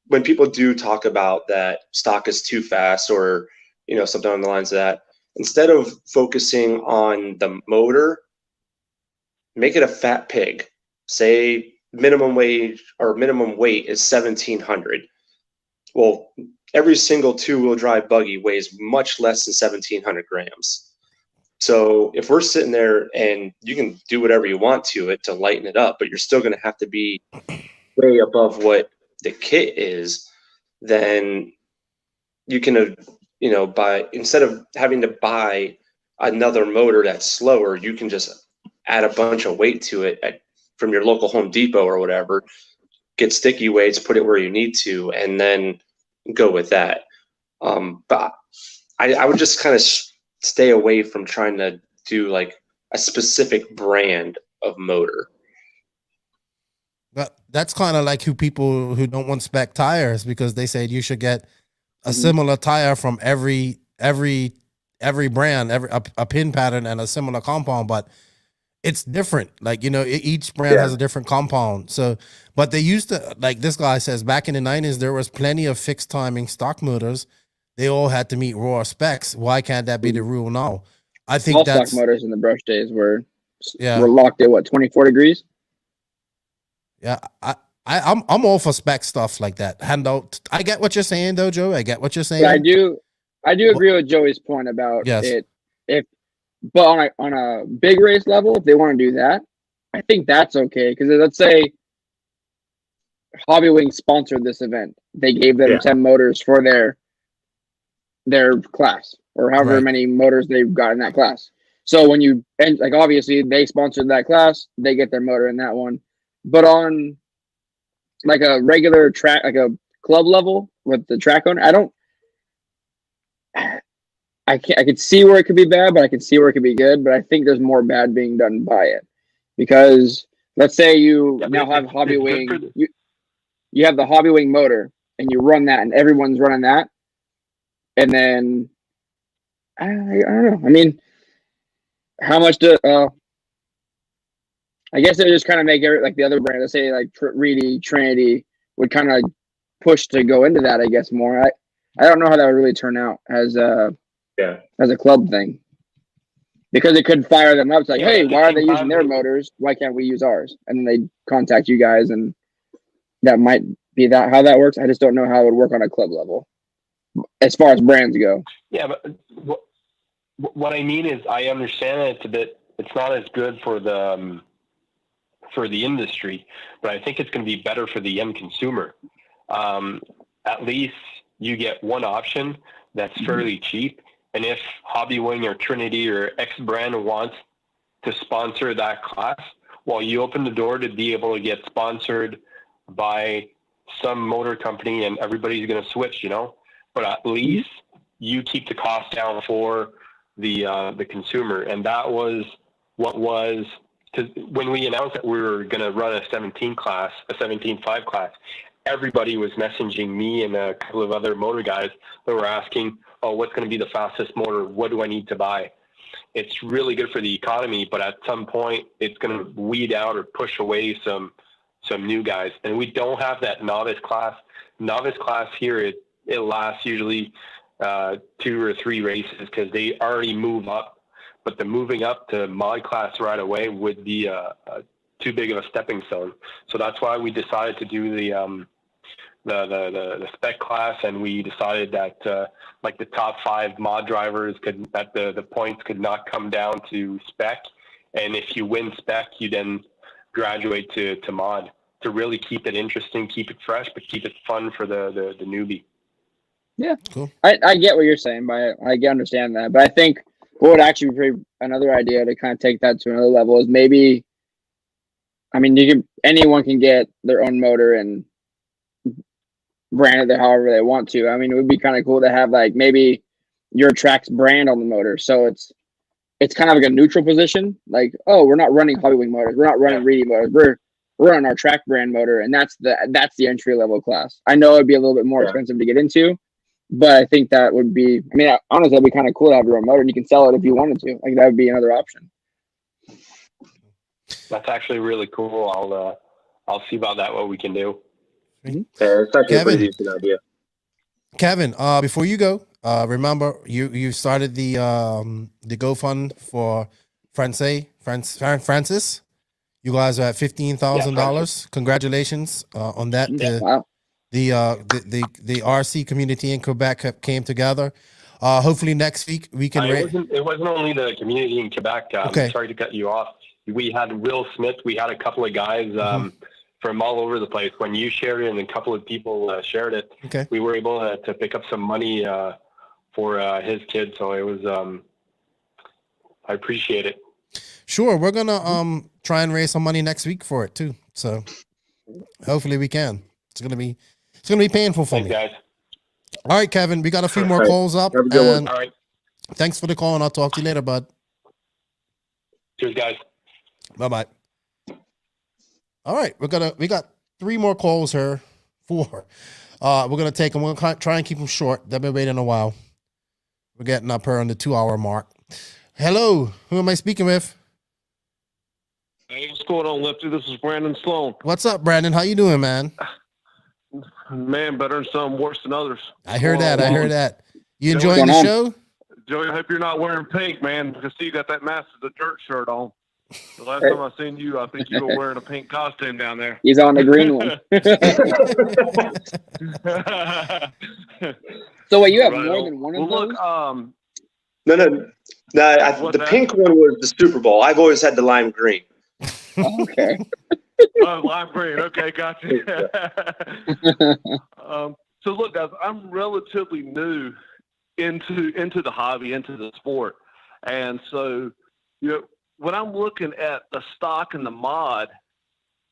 when people do talk about that stock is too fast or, something on the lines of that, instead of focusing on the motor, make it a fat pig. Say minimum wage or minimum weight is 1,700. Well, every single two-wheel drive buggy weighs much less than 1,700 grams. So if we're sitting there and you can do whatever you want to it to lighten it up, but you're still going to have to be way above what the kit is, then you can, instead of having to buy another motor that's slower, you can just add a bunch of weight to it from your local Home Depot or whatever, get sticky weights, put it where you need to, and then go with that. But I would just kind of stay away from trying to do like a specific brand of motor. But that's kind of like people who don't want spec tires, because they said you should get a similar tire from every brand, a pin pattern and a similar compound, but it's different. Like, each brand has a different compound. So, but they used to, like this guy says, back in the 90s, there was plenty of fixed timing stock motors. They all had to meet raw specs. Why can't that be the rule now? I think all that's stock motors in the brush days were locked at 24 degrees. Yeah, I'm all for spec stuff like that. Handout. I get what you're saying, though, Joe. I get what you're saying. But I do agree with Joey's point about it. But on a big race level, if they want to do that, I think that's okay. Because let's say Hobby Wing sponsored this event, they gave them 10 motors for their class, or however many motors they've got in that class. So when obviously they sponsored that class, they get their motor in that one. But on like a regular track, like a club level with the track owner, I could see where it could be bad, but I can see where it could be good. But I think there's more bad being done by it, because let's say you now have Hobby Wing, you have the Hobby Wing motor, and you run that, and everyone's running that, and then I don't know. I mean, how much do I guess it would just kind of make like the other brand, let's say like Reedy, Trinity, would kind of push to go into that, I guess, more. I don't know how that would really turn out as a club thing, because it could fire them up. It's like, hey, why are they using their motors? Why can't we use ours? And then they contact you guys, and that might be how that works. I just don't know how it would work on a club level as far as brands go. Yeah, but what I mean is, I understand it's not as good for the industry, but I think it's going to be better for the end consumer. At least you get one option that's fairly cheap, And if Hobby Wing or Trinity or X brand wants to sponsor that class, well, you open the door to be able to get sponsored by some motor company, and everybody's going to switch, you know. But at least you keep the cost down for the consumer, and that was what was. When we announced that we were going to run a 17 class, a 17.5 class, everybody was messaging me and a couple of other motor guys that were asking, oh, what's going to be the fastest motor? What do I need to buy? It's really good for the economy, but at some point it's going to weed out or push away some new guys. And we don't have that novice class. Novice class here, it lasts usually 2 or 3 races because they already move up. But the moving up to mod class right away would be too big of a stepping stone. So that's why we decided to do the spec class, and we decided that like the top 5 mod drivers the points could not come down to spec, and if you win spec, you then graduate to mod to really keep it interesting, keep it fresh, but keep it fun for the newbie. Yeah, cool. I get what you're saying, but I understand that. But I think what would actually be another idea to kind of take that to another level is maybe, I mean, anyone can get their own motor and brand it however they want to. I mean, it would be kind of cool to have like maybe your track's brand on the motor, so it's kind of like a neutral position. Like, oh, we're not running Hobby Wing motors, we're not running Reedy motors, we're on our track brand motor, and that's the entry level class. I know it'd be a little bit more expensive to get into, but I think that would be, I mean, honestly, it'd be kind of cool to have your own motor, and you can sell it if you wanted to. Like, that would be another option. That's actually really cool. I'll see about that, what we can do. Yeah, it's actually a pretty decent idea. Kevin, before you go, remember you started the GoFund for Francis. You guys are at $15,000. Congratulations on that. Wow. The RC community in Quebec came together. Hopefully next week we can. It wasn't only the community in Quebec. Okay. Sorry to cut you off. We had Will Smith. We had a couple of guys from all over the place. When you shared it and a couple of people shared it, okay, we were able to pick up some money for his kid. So it was. I appreciate it. Sure, we're gonna try and raise some money next week for it too. So hopefully we can. It's gonna be painful for me. Guys. All right, Kevin, we got a few more calls up. Have a good one. All right. Thanks for the call, and I'll talk to you later, bud. Cheers, guys. Bye-bye. All right, we got 3 more calls here. 4. We're gonna take them. We're gonna try and keep them short. They've been waiting a while. We're getting up here on the 2-hour mark. Hello, who am I speaking with? Hey, what's going on, Lefty? This is Brandon Sloan. What's up, Brandon? How you doing, man? Man, better than some, worse than others. I heard that. You enjoying the show? Joey, I hope you're not wearing pink, man. I see you got that Masters of Dirt shirt on. The last time I seen you, I think you were wearing a pink costume down there. He's on the green one. So wait, you have more than one of those? No. The pink one was the Super Bowl. I've always had the lime green. Okay. Oh, lime green. Okay, gotcha. So look, guys, I'm relatively new into the hobby, into the sport, and so when I'm looking at the stock and the mod,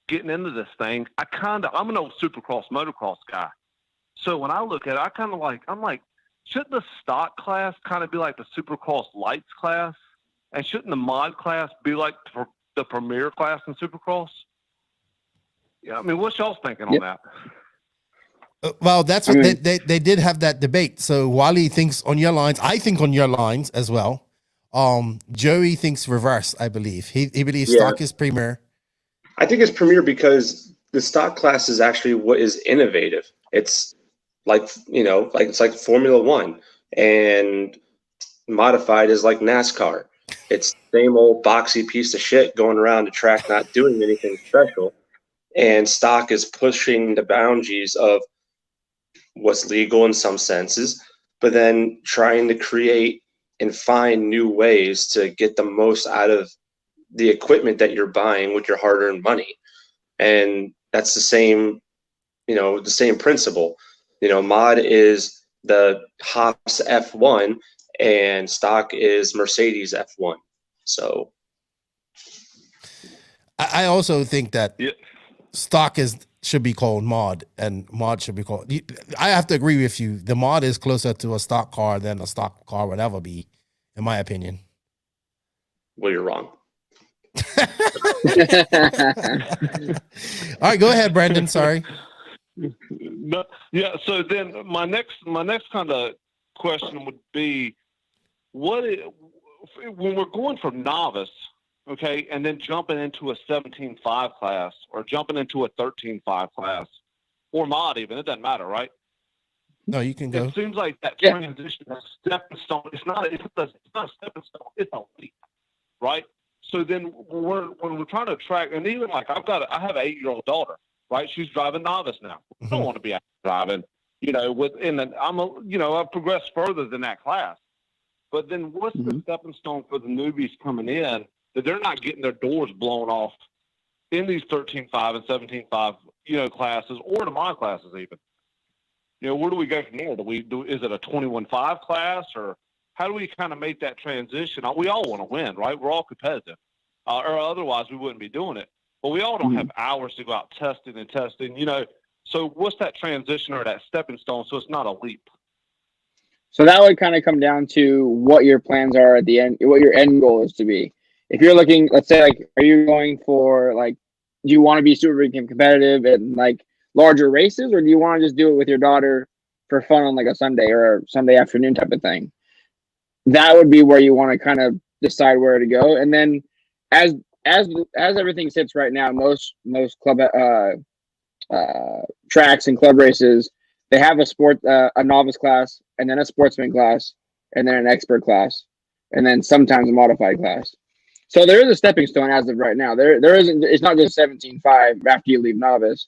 getting into this thing, I'm an old Supercross motocross guy. So when I look at it, I'm like, shouldn't the stock class kind of be like the Supercross lights class, and shouldn't the mod class be like the premier class in Supercross? Yeah, I mean, what's y'all's thinking on that? Well, that's what they did have that debate. So Wally thinks on your lines. I think on your lines as well. Joey thinks reverse, I believe. He believes stock is premier. I think it's premier because the stock class is actually what is innovative. It's it's like Formula One, and modified is like NASCAR. It's the same old boxy piece of shit going around the track, not doing anything special. And stock is pushing the boundaries of what's legal in some senses, but then trying to create and find new ways to get the most out of the equipment that you're buying with your hard-earned money. And that's the same principle. Mod is the Haas F1, and stock is Mercedes F1. So I also think that stock should be called mod, and mod should be called. I have to agree with you. The mod is closer to a stock car than a stock car would ever be, in my opinion. Well, you're wrong. All right, go ahead, Brandon. Sorry. No, yeah. So then my next kind of question would be, when we're going from novice, okay, and then jumping into a 17.5 class or jumping into a 13.5 class or mod even, it doesn't matter, right? No, you can go. It seems like that transition, that stepping stone, it's not a stepping stone, it's a leap, right? So then when we're trying to track, and even like I have an 8-year-old daughter, right? She's driving novice now. I don't want to be out driving, I've progressed further than that class. But then what's the stepping stone for the newbies coming in that they're not getting their doors blown off in these 13.5 and 17.5, classes or the mod classes even? Where do we go from there? Is it a 21.5 class, or how do we kind of make that transition? We all want to win, right? We're all competitive, or otherwise we wouldn't be doing it. But we all don't have hours to go out testing. So what's that transition or that stepping stone so it's not a leap? So that would kind of come down to what your plans are at the end, what your end goal is to be. If you're looking, let's say, like, are you going for, like, do you want to be super competitive in, like, larger races, or do you want to just do it with your daughter for fun on, like, a Sunday or a Sunday afternoon type of thing? That would be where you want to kind of decide where to go. And then as everything sits right now, most club tracks and club races, they have a novice class, and then a sportsman class, and then an expert class, and then sometimes a modified class. So there is a stepping stone as of right now. There isn't. It's not just 17.5 after you leave novice.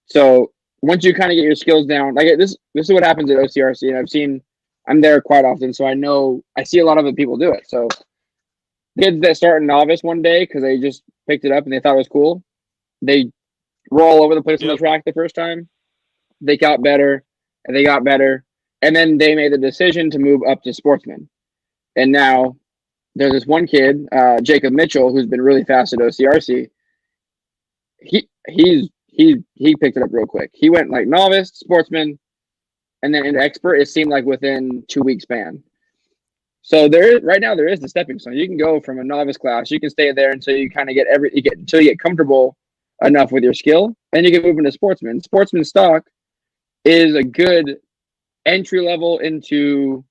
So once you kind of get your skills down, like this is what happens at OCRC, and I'm there quite often, so I see a lot of the people do it. So kids that start in novice one day because they just picked it up and they thought it was cool, they were all over the place on the track the first time. They got better, and they got better, and then they made the decision to move up to sportsman. And now there's this one kid, Jacob Mitchell, who's been really fast at OCRC. He picked it up real quick. He went like novice, sportsman, and then into expert. It seemed like within 2 weeks span. So right now there is the stepping stone. You can go from a novice class. You can stay there until you kind of until you get comfortable enough with your skill, and you can move into sportsman. Sportsman stock is a good entry level into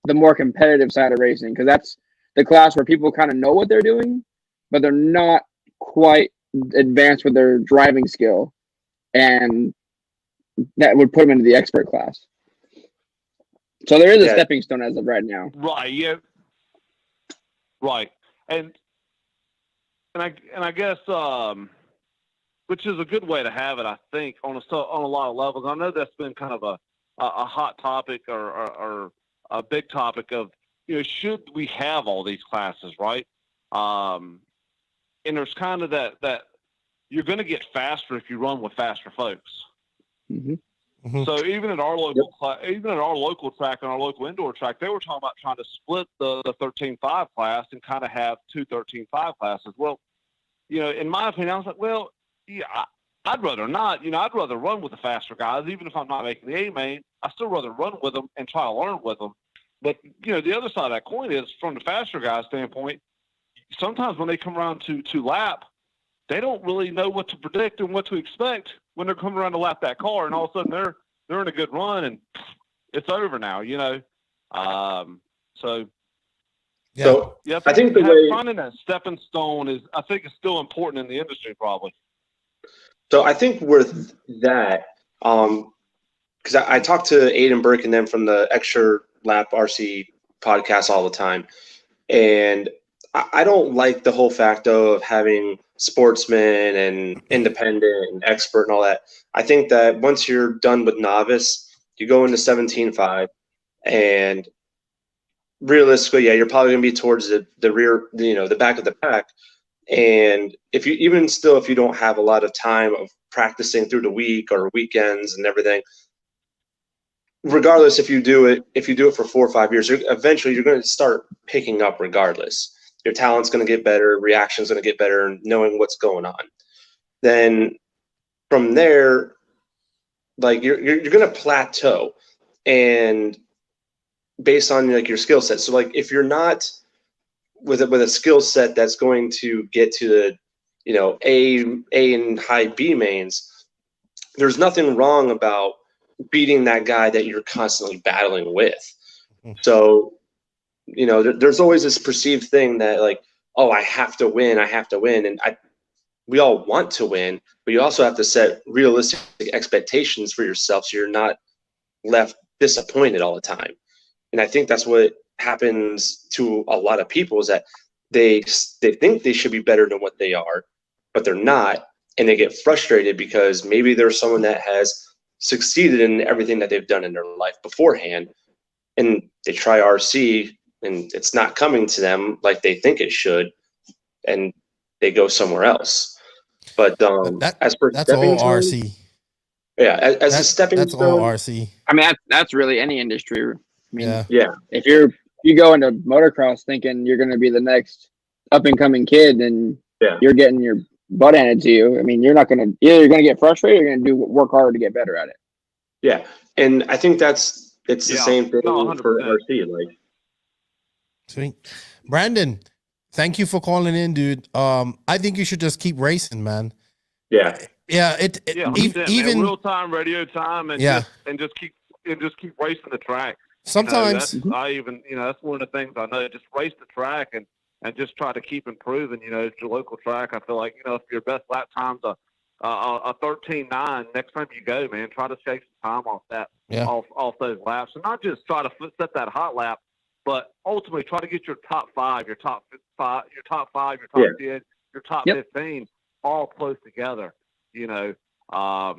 the more competitive side of racing, because that's the class where people kind of know what they're doing, but they're not quite advanced with their driving skill, and that would put them into the expert class. So there is a stepping stone as of right now. Right. Yeah. Right. And I guess which is a good way to have it, I think, on a lot of levels. I know that's been kind of a hot topic or a big topic of, should we have all these classes, right? And there's kind of that you're going to get faster if you run with faster folks. Mm-hmm. So even at our local track and our local indoor track, they were talking about trying to split the 13.5 class and kind of have 2 13.5 classes. Well, in my opinion, I was like, well, yeah, I'd rather not. I'd rather run with the faster guys, even if I'm not making the A main. I still rather run with them and try to learn with them. But the other side of that coin is, from the faster guys' standpoint, sometimes when they come around to lap, they don't really know what to predict and what to expect when they're coming around to lap that car, and all of a sudden they're in a good run and it's over now. So yeah, I think finding that stepping stone is still important in the industry, probably. So I think with that, because I talk to Aiden Burke and them from the Extra Lap RC podcast all the time, and I don't like the whole fact of having sportsman and independent and expert and all that. I think that once you're done with novice, you go into 17.5, and realistically, you're probably going to be towards the rear, the back of the pack. And if you don't have a lot of time of practicing through the week or weekends and everything, regardless if you do it for 4 or 5 years, eventually you're going to start picking up regardless. Your talent's going to get better, reaction's going to get better, and knowing what's going on. Then from there, like you're going to plateau, and based on like your skill set. So like if you're not with a skill set that's going to get to the, you know, A and high B mains, there's nothing wrong about beating that guy that you're constantly battling with. So, you know, there's always this perceived thing that like, oh, I have to win, and we all want to win, but you also have to set realistic expectations for yourself so you're not left disappointed all the time. And I think that's what happens to a lot of people, is that they think they should be better than what they are, but they're not, and they get frustrated because maybe there's someone that has succeeded in everything that they've done in their life beforehand, and they try RC and it's not coming to them like they think it should, and they go somewhere else. But as for that's stepping all stones, RC. Yeah, as a stepping that's stone, all RC. I mean, that's really any industry. I mean, yeah. If you go into motocross thinking you're going to be the next up and coming kid, and you're getting your butt handed to you, I mean, you're not going to, either you're going to get frustrated, or you're going to work hard to get better at it. Yeah, and I think it's the same thing for RC. Like, sweet, Brandon, thank you for calling in, dude. I think you should just keep racing, man. Yeah. Yeah, even real time radio time, and just keep racing the track. Sometimes that's one of the things I know. Just race the track and just try to keep improving. You know, it's your local track. I feel like, you know, if your best lap time's a 13.9, next time you go, man, try to shake some time off that, off those laps, and not just try to set that hot lap, but ultimately try to get your top 5, your top 10, your top 15 all close together. But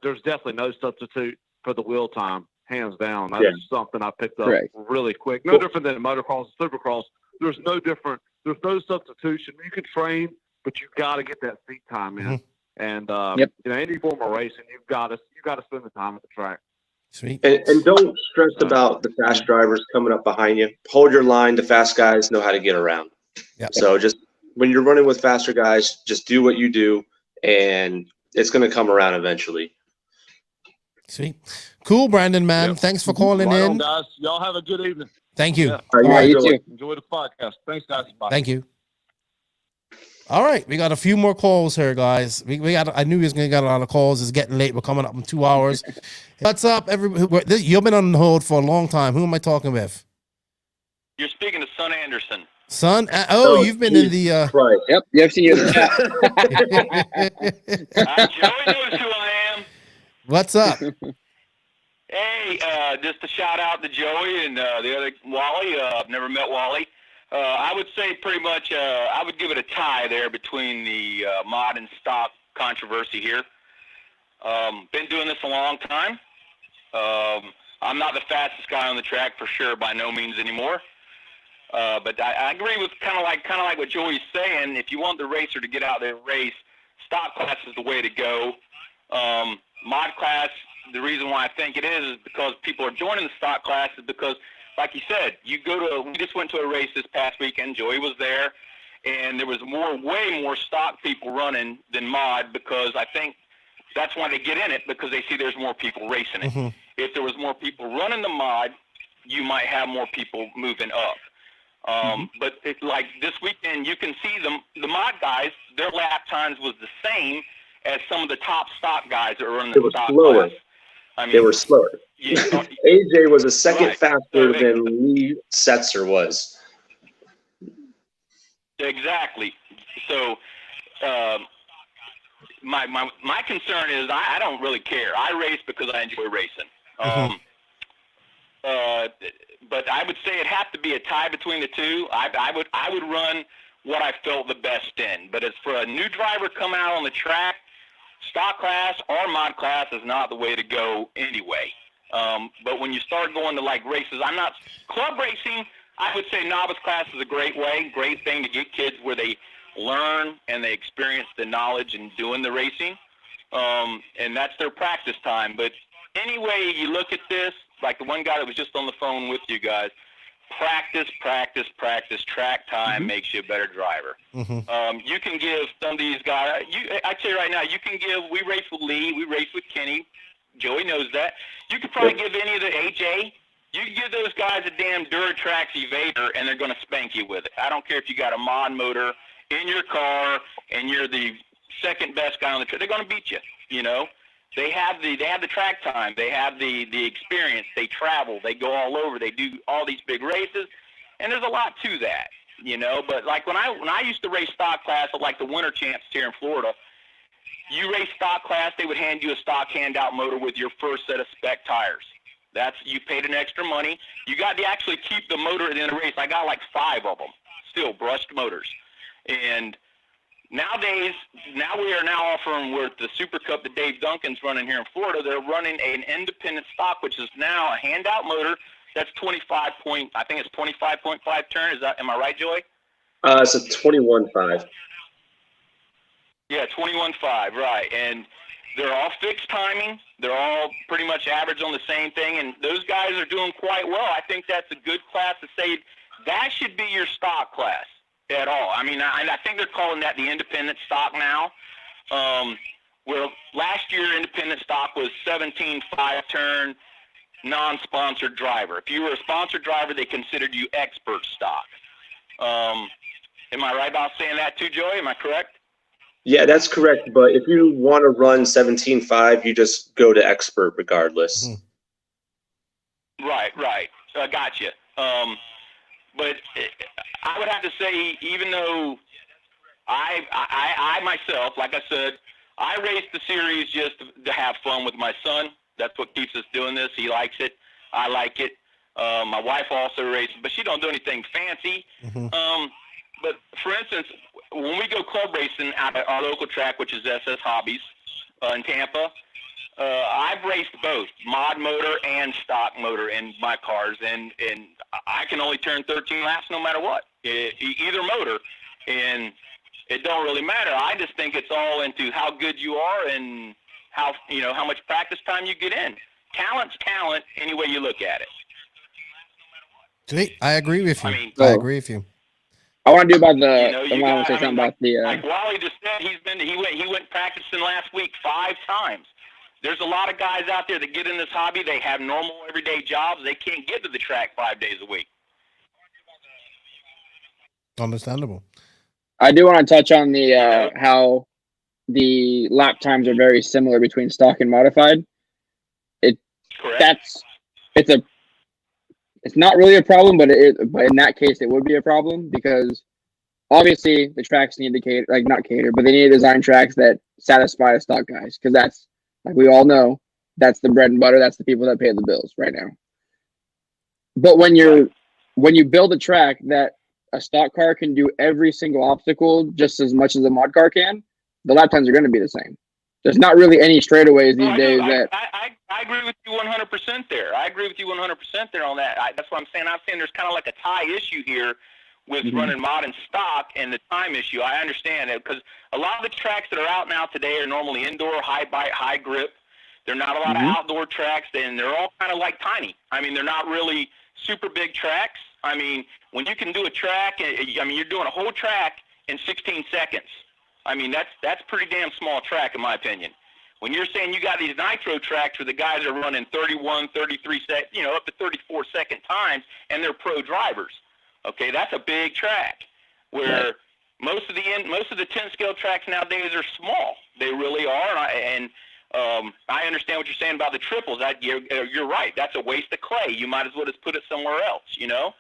there's definitely no substitute for the wheel time, hands down. That's something I picked up really quick. No different than motocross and supercross. There's no substitution. You can train, but you got to get that seat time in. And any form of racing, you've got to spend the time at the track. Sweet. And don't stress about the fast drivers coming up behind you. Hold your line. The fast guys know how to get around. Yep. So just when you're running with faster guys, just do what you do, and it's going to come around eventually. Sweet. Cool, Brandon, man. Thanks for calling Right in. on, guys. Y'all have a good evening. Thank you. Yeah. All right, you too. Enjoy the podcast. Thanks, guys. Bye. Thank you. All right, we got a few more calls here, guys. We got. I knew we was gonna get a lot of calls. It's getting late. We're coming up in 2 hours. What's up, everybody? You've been on hold for a long time. Who am I talking with? You're speaking to Son Anderson. Son? You've been in the. Right. Yep. You have seen you in the chat. Joey knows who I am. What's up? Hey, just a shout out to Joey and the other Wally. I've never met Wally. I would say pretty much I would give it a tie there between the mod and stock controversy here. Been doing this a long time. I'm not the fastest guy on the track for sure, by no means anymore. But I agree with kind of like what Joey's saying. If you want the racer to get out there and race, stock class is the way to go. Mod class, the reason why I think it is because people are joining the stock class is because, like you said, we just went to a race this past weekend. Joey was there, and there was way more stock people running than mod, because I think that's why they get in it, because they see there's more people racing it. Mm-hmm. If there was more people running the mod, you might have more people moving up. But like this weekend, you can see the mod guys, their lap times was the same as some of the top stock guys that are running the stock slower. class. I mean, They were slower. Yeah, AJ was a second Right. faster than Lee Setzer was. exactly. So my concern is I don't really care. I race because I enjoy racing. But I would say it'd have to be a tie between the two. I would run what I felt the best in. But as for a new driver coming out on the track, stock class or mod class is not the way to go anyway. But when you start going to like races, club racing, I would say novice class is a great thing to get kids where they learn and they experience the knowledge in doing the racing. And that's their practice time. But any way you look at this, like the one guy that was just on the phone with you guys, practice. Track time makes you a better driver. You can give some of these guys, I tell you right now, we race with Lee, we race with Kenny. Joey knows that. You could probably give any of the AJ, you can give those guys a damn Duratrax Evader and they're going to spank you with it. I don't care if you got a mod motor in your car and you're the second best guy on the track. They're going to beat you, you know. They have the track time. They have the experience. They travel. They go all over. They do all these big races, and there's a lot to that, you know. But like when I used to race stock class at like the Winter Champs here in Florida, you race stock class, they would hand you a stock handout motor with your first set of spec tires. You paid an extra money. You got to actually keep the motor at the end of the race. I got like 5 of them, still brushed motors, and nowadays, we are now offering with the Super Cup that Dave Duncan's running here in Florida. They're running an independent stock, which is now a handout motor. That's 25.5 turn. Am I right, Joey? It's a 21.5. Yeah, 21.5, right. And they're all fixed timing. They're all pretty much average on the same thing, and those guys are doing quite well. I think that's a good class to say that should be your stock class. At all. I mean, I think they're calling that the independent stock now. Where last year independent stock was 17.5 turn non-sponsored driver. If you were a sponsored driver, they considered you expert stock. Am I right about saying that too, Joey? Am I correct? Yeah, that's correct. But if you want to run 17.5, you just go to expert regardless. Right. Gotcha. But I would have to say, even though I myself, like I said, I race the series just to have fun with my son. That's what keeps us doing this. He likes it. I like it. My wife also races, but she don't do anything fancy. But for instance, when we go club racing at our local track, which is SS Hobbies in Tampa, I've raced both mod motor and stock motor in my cars, and I can only turn 13 laps no matter what, either motor, and it don't really matter. I just think it's all into how good you are and how much practice time you get in. Talent's talent any way you look at it. Sweet. I agree with you. I agree with you. I want to do about like Wally just said, he went practicing last week 5 times. There's a lot of guys out there that get in this hobby. They have normal everyday jobs. They can't get to the track 5 days a week. Understandable. I do want to touch on the how the lap times are very similar between stock and modified. It's not really a problem, but in that case it would be a problem because obviously the tracks need to cater, they need to design tracks that satisfy the stock guys, because that's, like we all know, that's the bread and butter. That's the people that pay the bills right now. But when you build a track that a stock car can do every single obstacle just as much as a mod car can, the lap times are going to be the same. There's not really any straightaways these days. I agree with you 100% there. I agree with you 100% there on that. That's what I'm saying. I'm saying there's kind of like a tie issue here with running mod and stock and the time issue. I understand it because a lot of the tracks that are out now today are normally indoor, high bite, high grip. They're not a lot of outdoor tracks, and they're all kind of like tiny. I mean, they're not really super big tracks. I mean, when you can do a track, you're doing a whole track in 16 seconds. I mean, that's pretty damn small track in my opinion. When you're saying you got these nitro tracks where the guys are running 31, 33 up to 34 second times, and they're pro drivers. Okay, that's a big track. Where most of the 10 scale tracks nowadays are small. They really are, and I understand what you're saying about the triples. You're right. That's a waste of clay. You might as well just put it somewhere else. You know.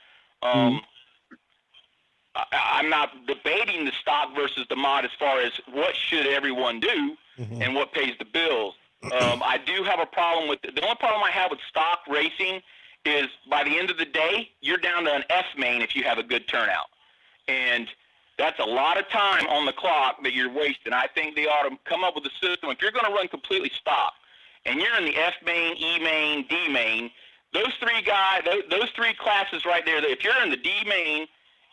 I'm not debating the stock versus the mod as far as what should everyone do and what pays the bills. I do have a problem with the only problem I have with stock racing is by the end of the day, you're down to an F main if you have a good turnout. And that's a lot of time on the clock that you're wasting. I think they ought to come up with a system. If you're going to run completely stock and you're in the F main, E main, D main, those three classes right there, if you're in the D main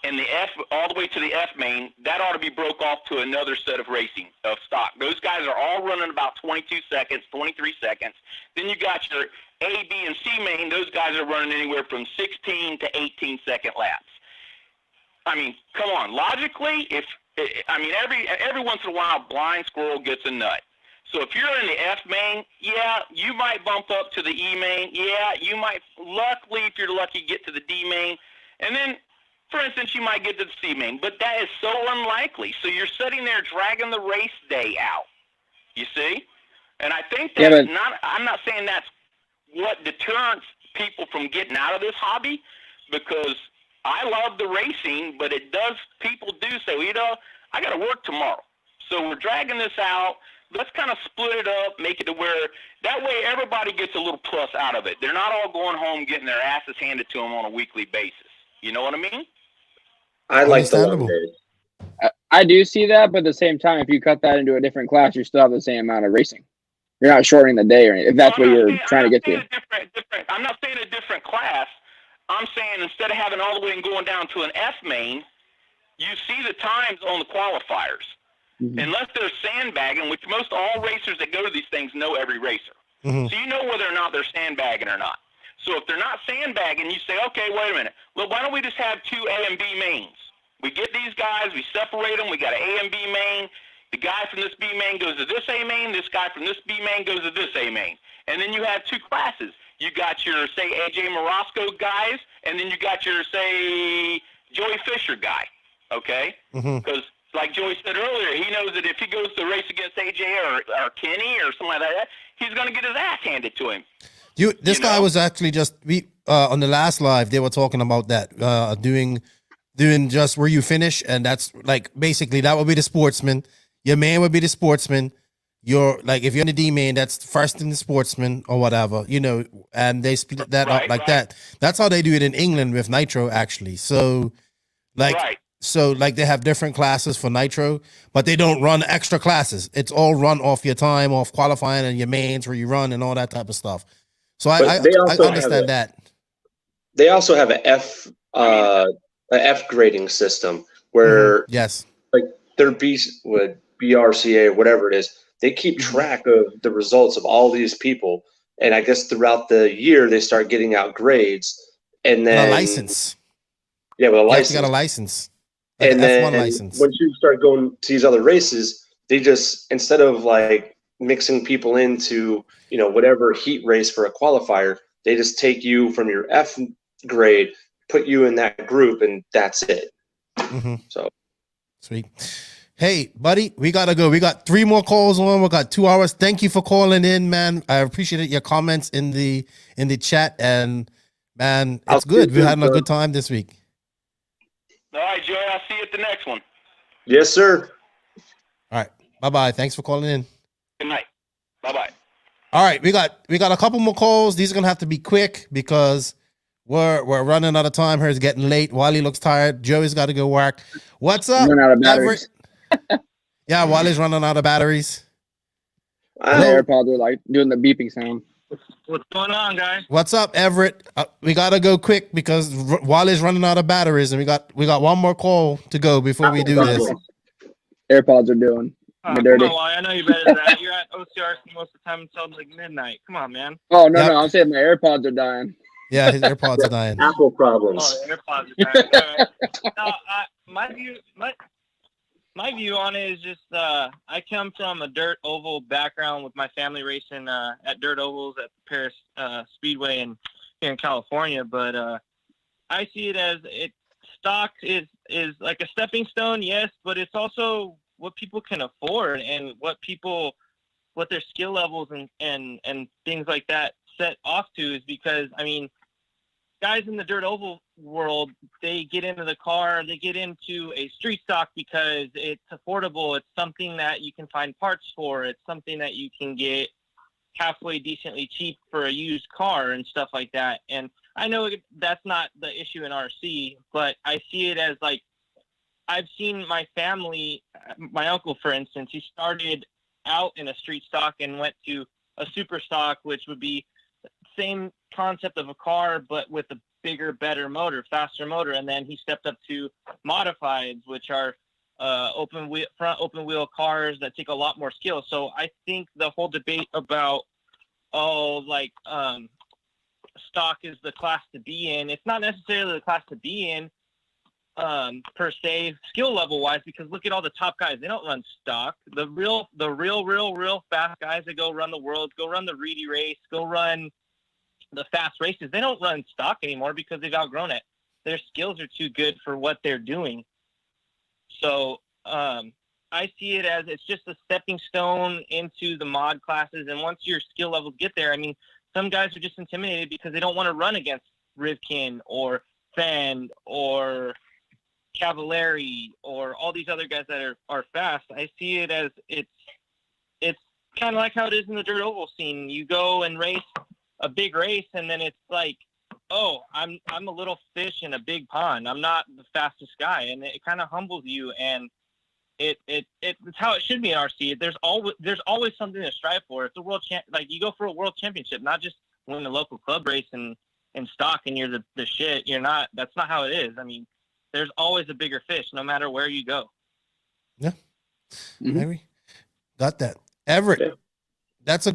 and the F all the way to the F main, that ought to be broke off to another set of racing of stock. Those guys are all running about 22 seconds, 23 seconds. Then you got your A, B, and C main. Those guys are running anywhere from 16 to 18-second laps. I mean, come on. Logically, every once in a while, blind squirrel gets a nut. So if you're in the F main, yeah, you might bump up to the E main. Yeah, you might, luckily, if you're lucky, get to the D main. And then, for instance, you might get to the C main. But that is so unlikely. So you're sitting there dragging the race day out. You see? And I think that's I'm not saying that's what deters people from getting out of this hobby, because I love the racing, but people do say, well, you know, I got to work tomorrow. So we're dragging this out. Let's kind of split it up, make it to where that way everybody gets a little plus out of it. They're not all going home getting their asses handed to them on a weekly basis. You know what I mean? I like the long days. I do see that, but at the same time, if you cut that into a different class, you still have the same amount of racing. You're not shortening the day, or anything, if that's what you're trying to get to. I'm not saying a different class. I'm saying instead of having all the way and going down to an F main, you see the times on the qualifiers. Mm-hmm. Unless they're sandbagging, which most all racers that go to these things know every racer. Mm-hmm. So you know whether or not they're sandbagging or not. So if they're not sandbagging, you say, okay, wait a minute. Well, why don't we just have 2 A and B mains? We get these guys, we separate them, we got an A and B main. The guy from this B main goes to this A main, this guy from this B main goes to this A main. And then you have 2 classes. You got your, say, AJ Morosco guys, and then you got your, say, Joey Fisher guy, okay? Because like Joey said earlier, he knows that if he goes to race against AJ or Kenny or something like that, he's going to get his ass handed to him. This guy was actually just on the last live. They were talking about that doing just where you finish, and that's like basically that would be the sportsman. Your man would be the sportsman. You're like if you're in the D main, that's first in the sportsman or whatever, you know. And they split that up like that. That's how they do it in England with Nitro, actually. So, So like they have different classes for Nitro, but they don't run extra classes. It's all run off your time, off qualifying and your mains where you run and all that type of stuff. So I understand that. They also have an F grading system where like their BRCA, whatever it is, they keep track of the results of all these people. And I guess throughout the year they start getting out grades, and then a license. Yeah, with a license. You got a license. Like and then once you start going to these other races, they just, instead of like mixing people into, you know, whatever heat race for a qualifier, they just take you from your F grade, put you in that group, and that's it. So sweet. Hey, buddy, we gotta go. We got 3 more calls on. We got 2 hours. Thank you for calling in, man. I appreciate your comments in the chat, and man, it's good. We're having a good time this week. All right, Joey, I'll see you at the next one. Yes, sir. All right. Bye-bye. Thanks for calling in. Good night. Bye-bye. All right, we got a couple more calls. These are gonna have to be quick because we're running out of time here. It's getting late. Wally looks tired. Joey's got to go work. What's up? Running out of batteries. Yeah, Wally's running out of batteries. The AirPods are like doing the beeping sound. What's going on, guys? What's up, Everett? We gotta go quick because Wally's running out of batteries, and we got 1 more call to go before we do this. AirPods are doing. Dirty. Come on, Wally. I know you better than that. You're at OCRC most of the time until like midnight. Come on, man. Oh no, I'm saying my AirPods are dying. Yeah, his AirPods are dying. Apple problems. Oh, AirPods are dying. No, my view on it is just I come from a dirt oval background with my family racing at dirt ovals at the Paris Speedway here in California, but I see it as stock is like a stepping stone, yes, but it's also what people can afford and what their skill levels and things like that set off to, is because I mean, guys in the dirt oval world, they get into the car, they get into a street stock because it's affordable. It's something that you can find parts for. It's something that you can get halfway decently cheap for a used car and stuff like that. And I know that's not the issue in RC, but I see it as like, I've seen my family, my uncle, for instance, he started out in a street stock and went to a super stock, which would be same concept of a car, but with a bigger, better motor, faster motor, and then he stepped up to modifieds, which are front open wheel cars that take a lot more skill. So I think the whole debate about stock is the class to be in, it's not necessarily the class to be in per se, skill level wise, because look at all the top guys. They don't run stock. The real fast guys that go run the world, go run the Reedy race, go run the fast races, they don't run stock anymore because they've outgrown it. Their skills are too good for what they're doing. So I see it as it's just a stepping stone into the mod classes. And once your skill levels get there, I mean, some guys are just intimidated because they don't want to run against Rivkin or Fend or Cavallari or all these other guys that are fast. I see it as it's kind of like how it is in the dirt oval scene. You go and race a big race, and then it's like, oh, I'm a little fish in a big pond. I'm not the fastest guy, and it kind of humbles you. And it's how it should be in RC. There's always something to strive for. It's a world like you go for a world championship, not just win a local club race and stock and you're the shit. You're not. That's not how it is. I mean, there's always a bigger fish, no matter where you go. Yeah, Maybe. Got that, Everett. Yeah. That's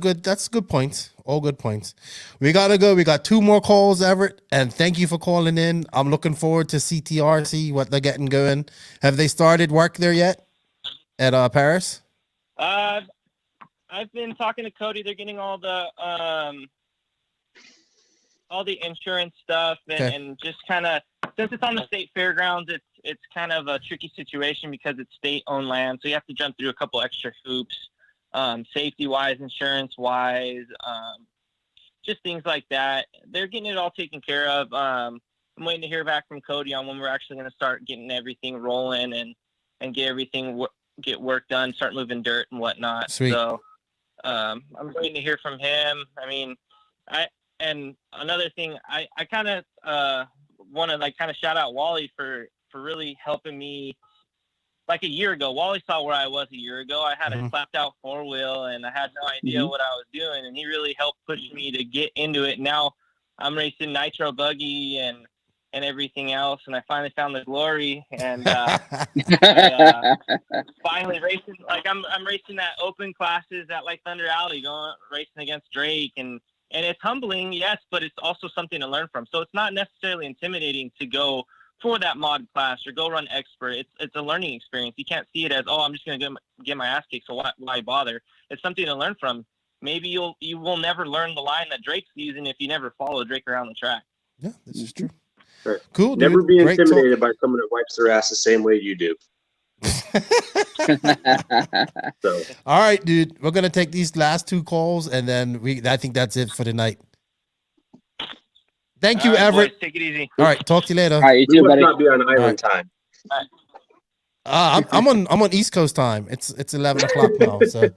good points. All good points. We gotta go. We got 2 more calls, Everett, and thank you for calling in. I'm looking forward to CTRC, what they're getting going. Have they started work there yet at Paris? I've been talking to Cody. They're getting all the insurance stuff and just kind of, since it's on the state fairgrounds, it's kind of a tricky situation because it's state-owned land, so you have to jump through a couple extra hoops. Safety-wise, insurance-wise, just things like that. They're getting it all taken care of. I'm waiting to hear back from Cody on when we're actually going to start getting everything rolling and get work done, start moving dirt and whatnot. Sweet. So I'm waiting to hear from him. I mean, and another thing, I kind of want to kind of shout out Wally for really helping me. Like a year ago, Wally saw where I was a year ago. I had a clapped out 4-wheel and I had no idea what I was doing. And he really helped push me to get into it. Now I'm racing nitro buggy and everything else. And I finally found the glory and finally racing. Like I'm racing that open classes at like Thunder Alley, racing against Drake. And it's humbling, yes, but it's also something to learn from. So it's not necessarily intimidating to go for that mod class or go run expert. It's a learning experience. You can't see it as, oh, I'm just going to get my ass kicked, so why bother? It's something to learn from. Maybe you will never learn the line that Drake's using if you never follow Drake around the track. Yeah, this is true. Sure. Cool, Never dude. be Great intimidated by someone that wipes their ass the same way you do. So. All right, dude. We're going to take these last 2 calls, and then I think that's it for the night. Thank you, Everett. Boys, take it easy. All right, talk to you later. All right, you too, buddy. Not be on island time. I'm on East Coast time. It's 11 o'clock now. So,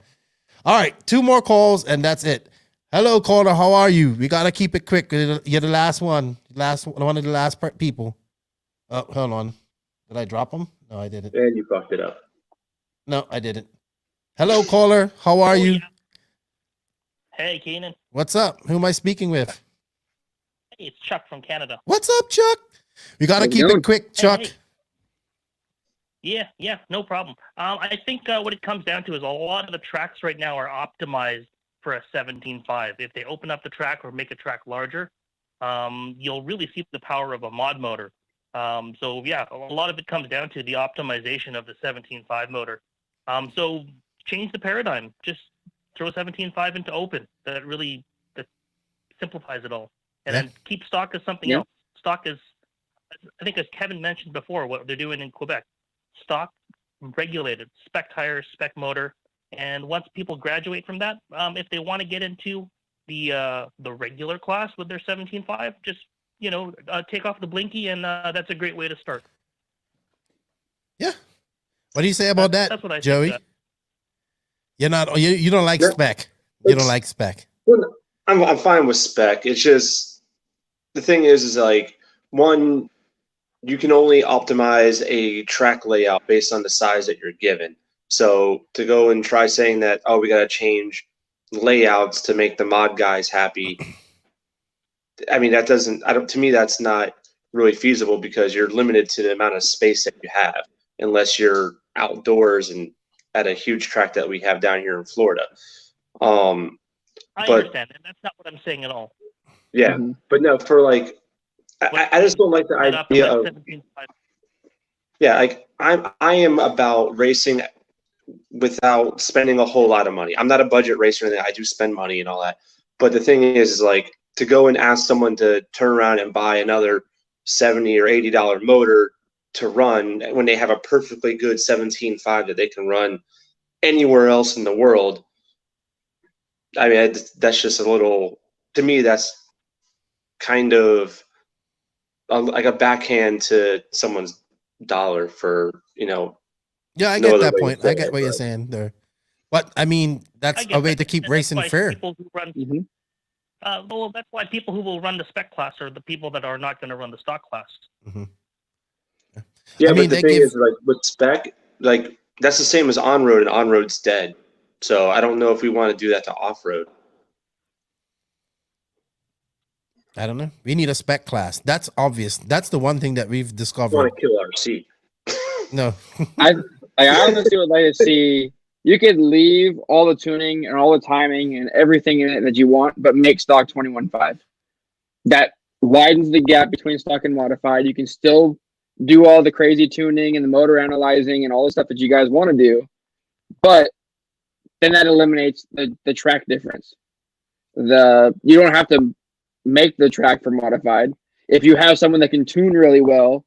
all right, 2 more calls and that's it. Hello, caller. How are you? We gotta keep it quick. You're the last one. One of the last people. Oh, hold on. Did I drop him? No, I didn't. And you fucked it up. No, I didn't. Hello, caller. How are you? Hey, Keenan. What's up? Who am I speaking with? Hey, it's Chuck from Canada. What's up, Chuck? We gotta keep it quick, Chuck. Hey. Yeah, no problem. I think what it comes down to is a lot of the tracks right now are optimized for a 17.5. If they open up the track or make a track larger, you'll really see the power of a mod motor. So yeah, a lot of it comes down to the optimization of the 17.5 motor. So change the paradigm. Just throw 17.5 into open. That simplifies it all. And then keep stock as something else. Stock is, I think as Kevin mentioned before, what they're doing in Quebec. Stock, regulated, spec tires, spec motor. And once people graduate from that, if they want to get into the regular class with their 17.5, just, take off the blinky, and that's a great way to start. Yeah. What do you say about that, that's what I Joey? think. You're not. You don't like spec. You don't like spec. Well, I'm fine with spec. It's just the thing is like, one, you can only optimize a track layout based on the size that you're given. So to go and try saying that, oh, we got to change layouts to make the mod guys happy, I mean, that doesn't. I don't. To me, that's not really feasible because you're limited to the amount of space that you have, unless you're outdoors and at a huge track that we have down here in Florida. I But understand, and that's not what I'm saying at all. yeah, but no, for like, I just don't like the Set up at idea like of 17.5. yeah, like I am about racing without spending a whole lot of money. I'm not a budget racer, and I do spend money and all that. But the thing is like to go and ask someone to turn around and buy another $70 or $80 motor to run when they have a perfectly good 17.5 that they can run anywhere else in the world. I mean, that's just a little, to me, that's kind of like a backhand to someone's dollar for, Yeah, I no get other that way to point. say I get it, what you're but- saying there. But I mean, that's a way to keep racing fair. People who run, well, that's why people who will run the spec class are the people that are not going to run the stock class. Yeah, I mean, but the they thing give- is, like with spec, like that's the same as on road, and on road's dead. So I don't know if we want to do that to off road. I don't know. We need a spec class. That's obvious. That's the one thing that we've I discovered. want to kill RC. No. I honestly would like to see you could leave all the tuning and all the timing and everything in it that you want, but make stock 21.5. That widens the gap between stock and modified. You can still do all the crazy tuning and the motor analyzing and all the stuff that you guys want to do, but then that eliminates the track difference. You don't have to make the track for modified. If you have someone that can tune really well,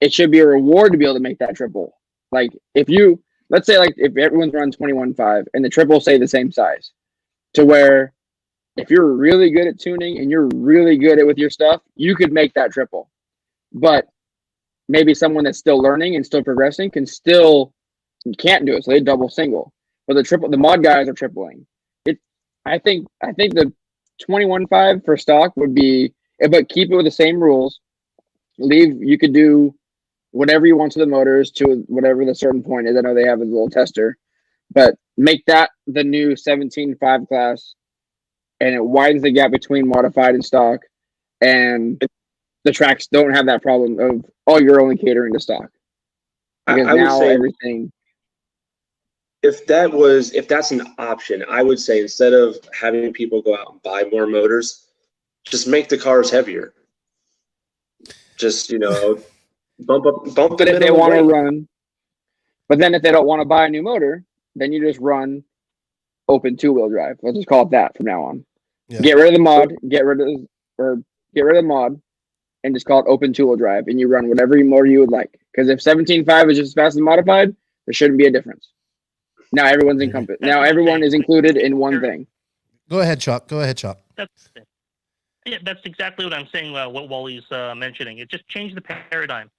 it should be a reward to be able to make that triple. Like let's say like if everyone's run 21.5 and the triple say the same size, to where if you're really good at tuning and you're really good at with your stuff, you could make that triple. But maybe someone that's still learning and still progressing can't do it, so they double single. But the mod guys are tripling. I think the 21.5 for stock would be, but keep it with the same rules. You could do whatever you want to the motors to whatever the certain point is. I know they have a little tester, but make that the new 17.5 class, and it widens the gap between modified and stock, and the tracks don't have that problem of you're only catering to stock. Because I would now say everything. if that's an option, I would say instead of having people go out and buy more motors, just make the cars heavier. Just bump But if they want to run, but then if they don't want to buy a new motor, then you just run open 2-wheel drive. Let's just call it that from now on. Yeah. Get rid of the mod, get rid of the mod, and just call it open 2-wheel drive, and you run whatever motor you would like. Because if 17.5 is just as fast as modified, there shouldn't be a difference. Now everyone's encompassed. Now everyone is included in one thing. Go ahead, Chuck. That's exactly what I'm saying. What Wally's mentioning. It just changed the paradigm.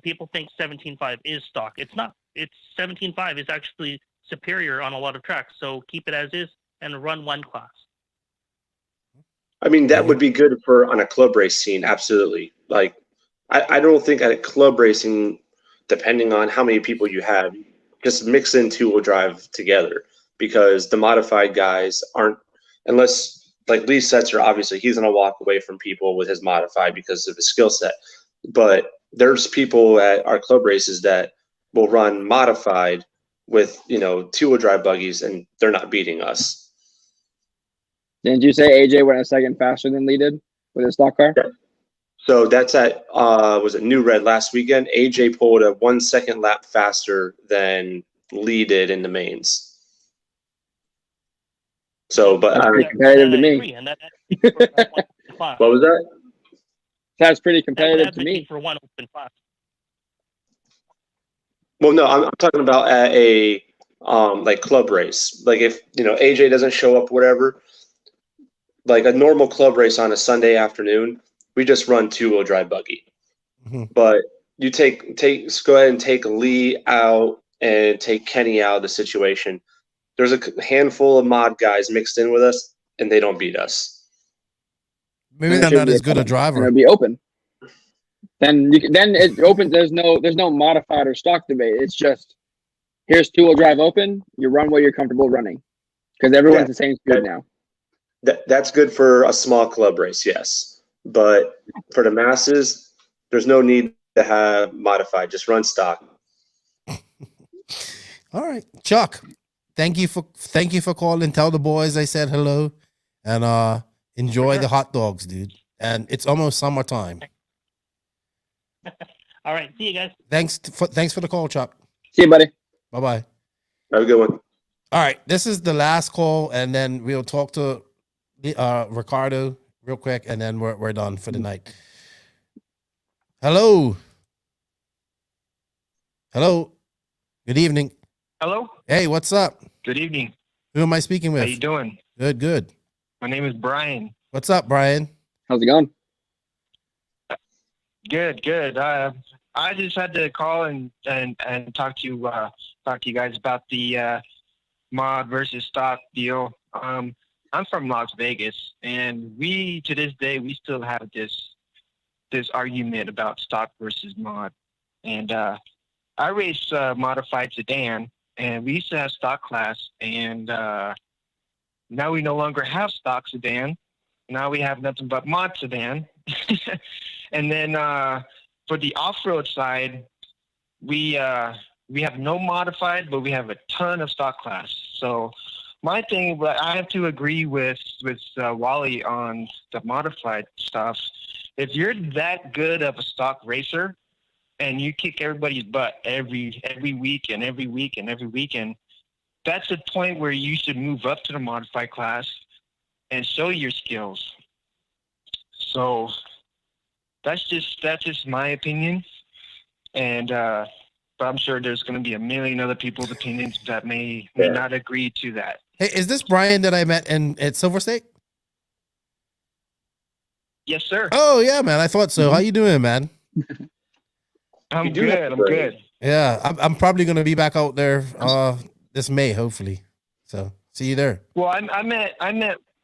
People think 17.5 is stock. It's not. It's 17.5 is actually superior on a lot of tracks. So keep it as is and run one class. I mean, that would be good on a club race scene. Absolutely. Like, I don't think at club racing, depending on how many people you have, just mix in 2-wheel drive together, because the modified guys aren't, unless like Lee Setzer, obviously he's going to walk away from people with his modified because of his skill set. But there's people at our club races that will run modified with, 2-wheel drive buggies, and they're not beating us. Didn't you say AJ went a second faster than Lee did with his stock car? Yeah. So that's at was it New Red last weekend? AJ pulled a 1 second lap faster than Lee did in the mains. So, but that's pretty competitive to me. What was that? That's pretty competitive to me. For one open class. Well, no, I'm talking about at a like club race. Like if AJ doesn't show up, whatever. Like a normal club race on a Sunday afternoon, we just run 2-wheel drive buggy. Mm-hmm. But you go ahead and take Lee out and take Kenny out of the situation. There's a handful of mod guys mixed in with us, and they don't beat us. Maybe they're not as good a driver. It'll be open. Then it opens. There's no modified or stock debate. It's just here's 2-wheel drive open. You run what you're comfortable running, because everyone's the same speed now. That's good for a small club race, yes. But for the masses, there's no need to have modified. Just run stock. All right, Chuck. Thank you for calling. Tell the boys I said hello, and enjoy the hot dogs, dude. And it's almost summertime. All right, see you guys. Thanks for the call, Chuck. See you, buddy. Bye bye. Have a good one. All right, this is the last call, and then we'll talk to Ricardo real quick, and then we're done for the night. Hello. Good evening. Hello. Hey, what's up? Good evening. Who am I speaking with? How you doing? Good. My name is Brian. What's up, Brian? How's it going? Good. I just had to call and talk to you guys about the mod versus stock deal. I'm from Las Vegas, and to this day we still have this argument about stock versus mod. And I race modified sedan, and we used to have stock class, and now we no longer have stock sedan. Now we have nothing but mod sedan. And then for the off-road side, we have no modified, but we have a ton of stock class. So my thing, I have to agree with Wally on the modified stuff. If you're that good of a stock racer and you kick everybody's butt every week and every week and every weekend, that's the point where you should move up to the modified class and show your skills. So that's just my opinion, and but I'm sure there's going to be a million other people's opinions that may not agree to that. Hey, is this Brian that I met at Silver State? Yes, sir. Oh yeah, man. I thought so. How you doing, man? I'm good. Yeah, I'm probably gonna be back out there this May, hopefully. So see you there. Well,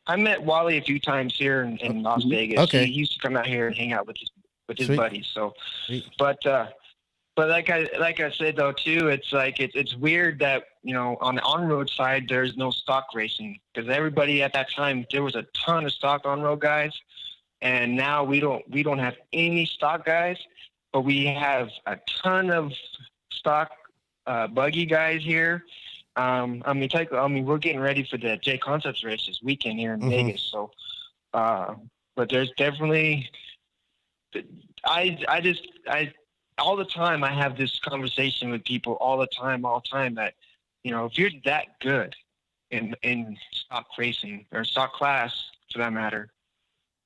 I met Wally a few times here in Las Vegas. Okay. He used to come out here and hang out with his Sweet. buddies. So, but like I said though too, it's like it's weird that on the on-road side there's no stock racing, because everybody at that time, there was a ton of stock on-road guys, and now we don't have any stock guys, but we have a ton of stock buggy guys here. We're getting ready for the J Concepts race this weekend here in Vegas. So, but there's definitely, I all the time I have this conversation with people all the time that, if you're that good in stock racing or stock class for that matter,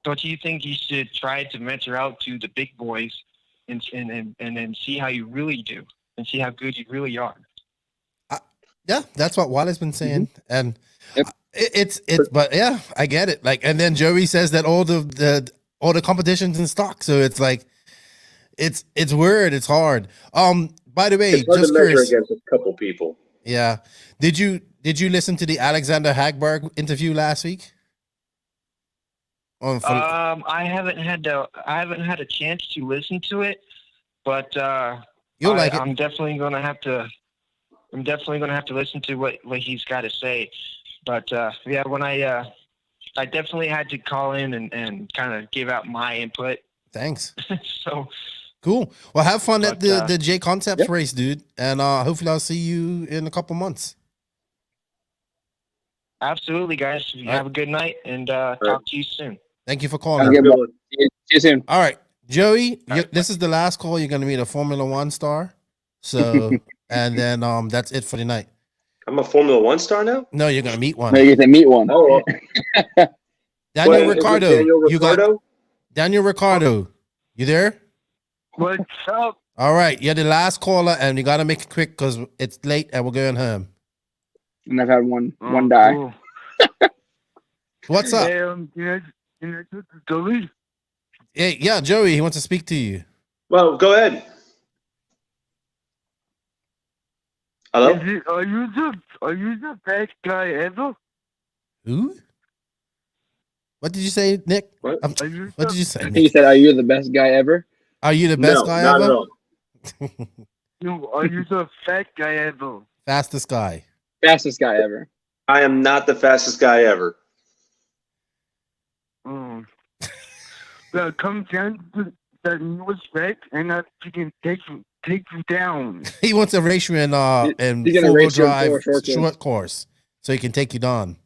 don't you think you should try to venture out to the big boys and then see how you really do and see how good you really are? Yeah, that's what Wally's been saying, and it's. But yeah, I get it. Like, and then Joey says that all the competitions in stock, so it's like, it's weird. It's hard. By the way, It's hard just to measure curious. against a couple people. Yeah, did you listen to the Alexander Hagberg interview last week? I haven't had a chance to listen to it, but You'll like it. I'm definitely gonna have to listen to what he's got to say. But yeah, when I definitely had to call in and kind of give out my input. Thanks. So cool. Well, have fun at the J Concepts race, dude, and hopefully I'll see you in a couple months. Absolutely, guys. You have a good night, and talk to you soon. Thank you for calling. See you soon. All right, Joey, this is the last call. You're going to meet a Formula One star. So, and then that's it for the night. I'm a Formula One star now? No, you're going to meet one. No, you get to meet one. Oh, Daniel Wait, is it Ricciardo. Daniel You got Ricciardo? Daniel Ricciardo. You there? What's up? All right, you're the last caller, and you got to make it quick because it's late and we're going home. And I've had one die. Cool. What's up? Can I talk to Joey? Hey, yeah, Joey, he wants to speak to you. Well, go ahead. Hello? Are you the best guy ever? Who? What did you say, Nick? What? What did you say, He Nick? said, "Are you the best guy ever?" Are you the best guy not ever? at all. No, are you the fat guy ever? Fastest guy. Fastest guy ever. I am not the fastest guy ever. come down to the respect, and you can take you down. He wants to race you in He's gonna four-wheel race you in drive short course, so he can take you down.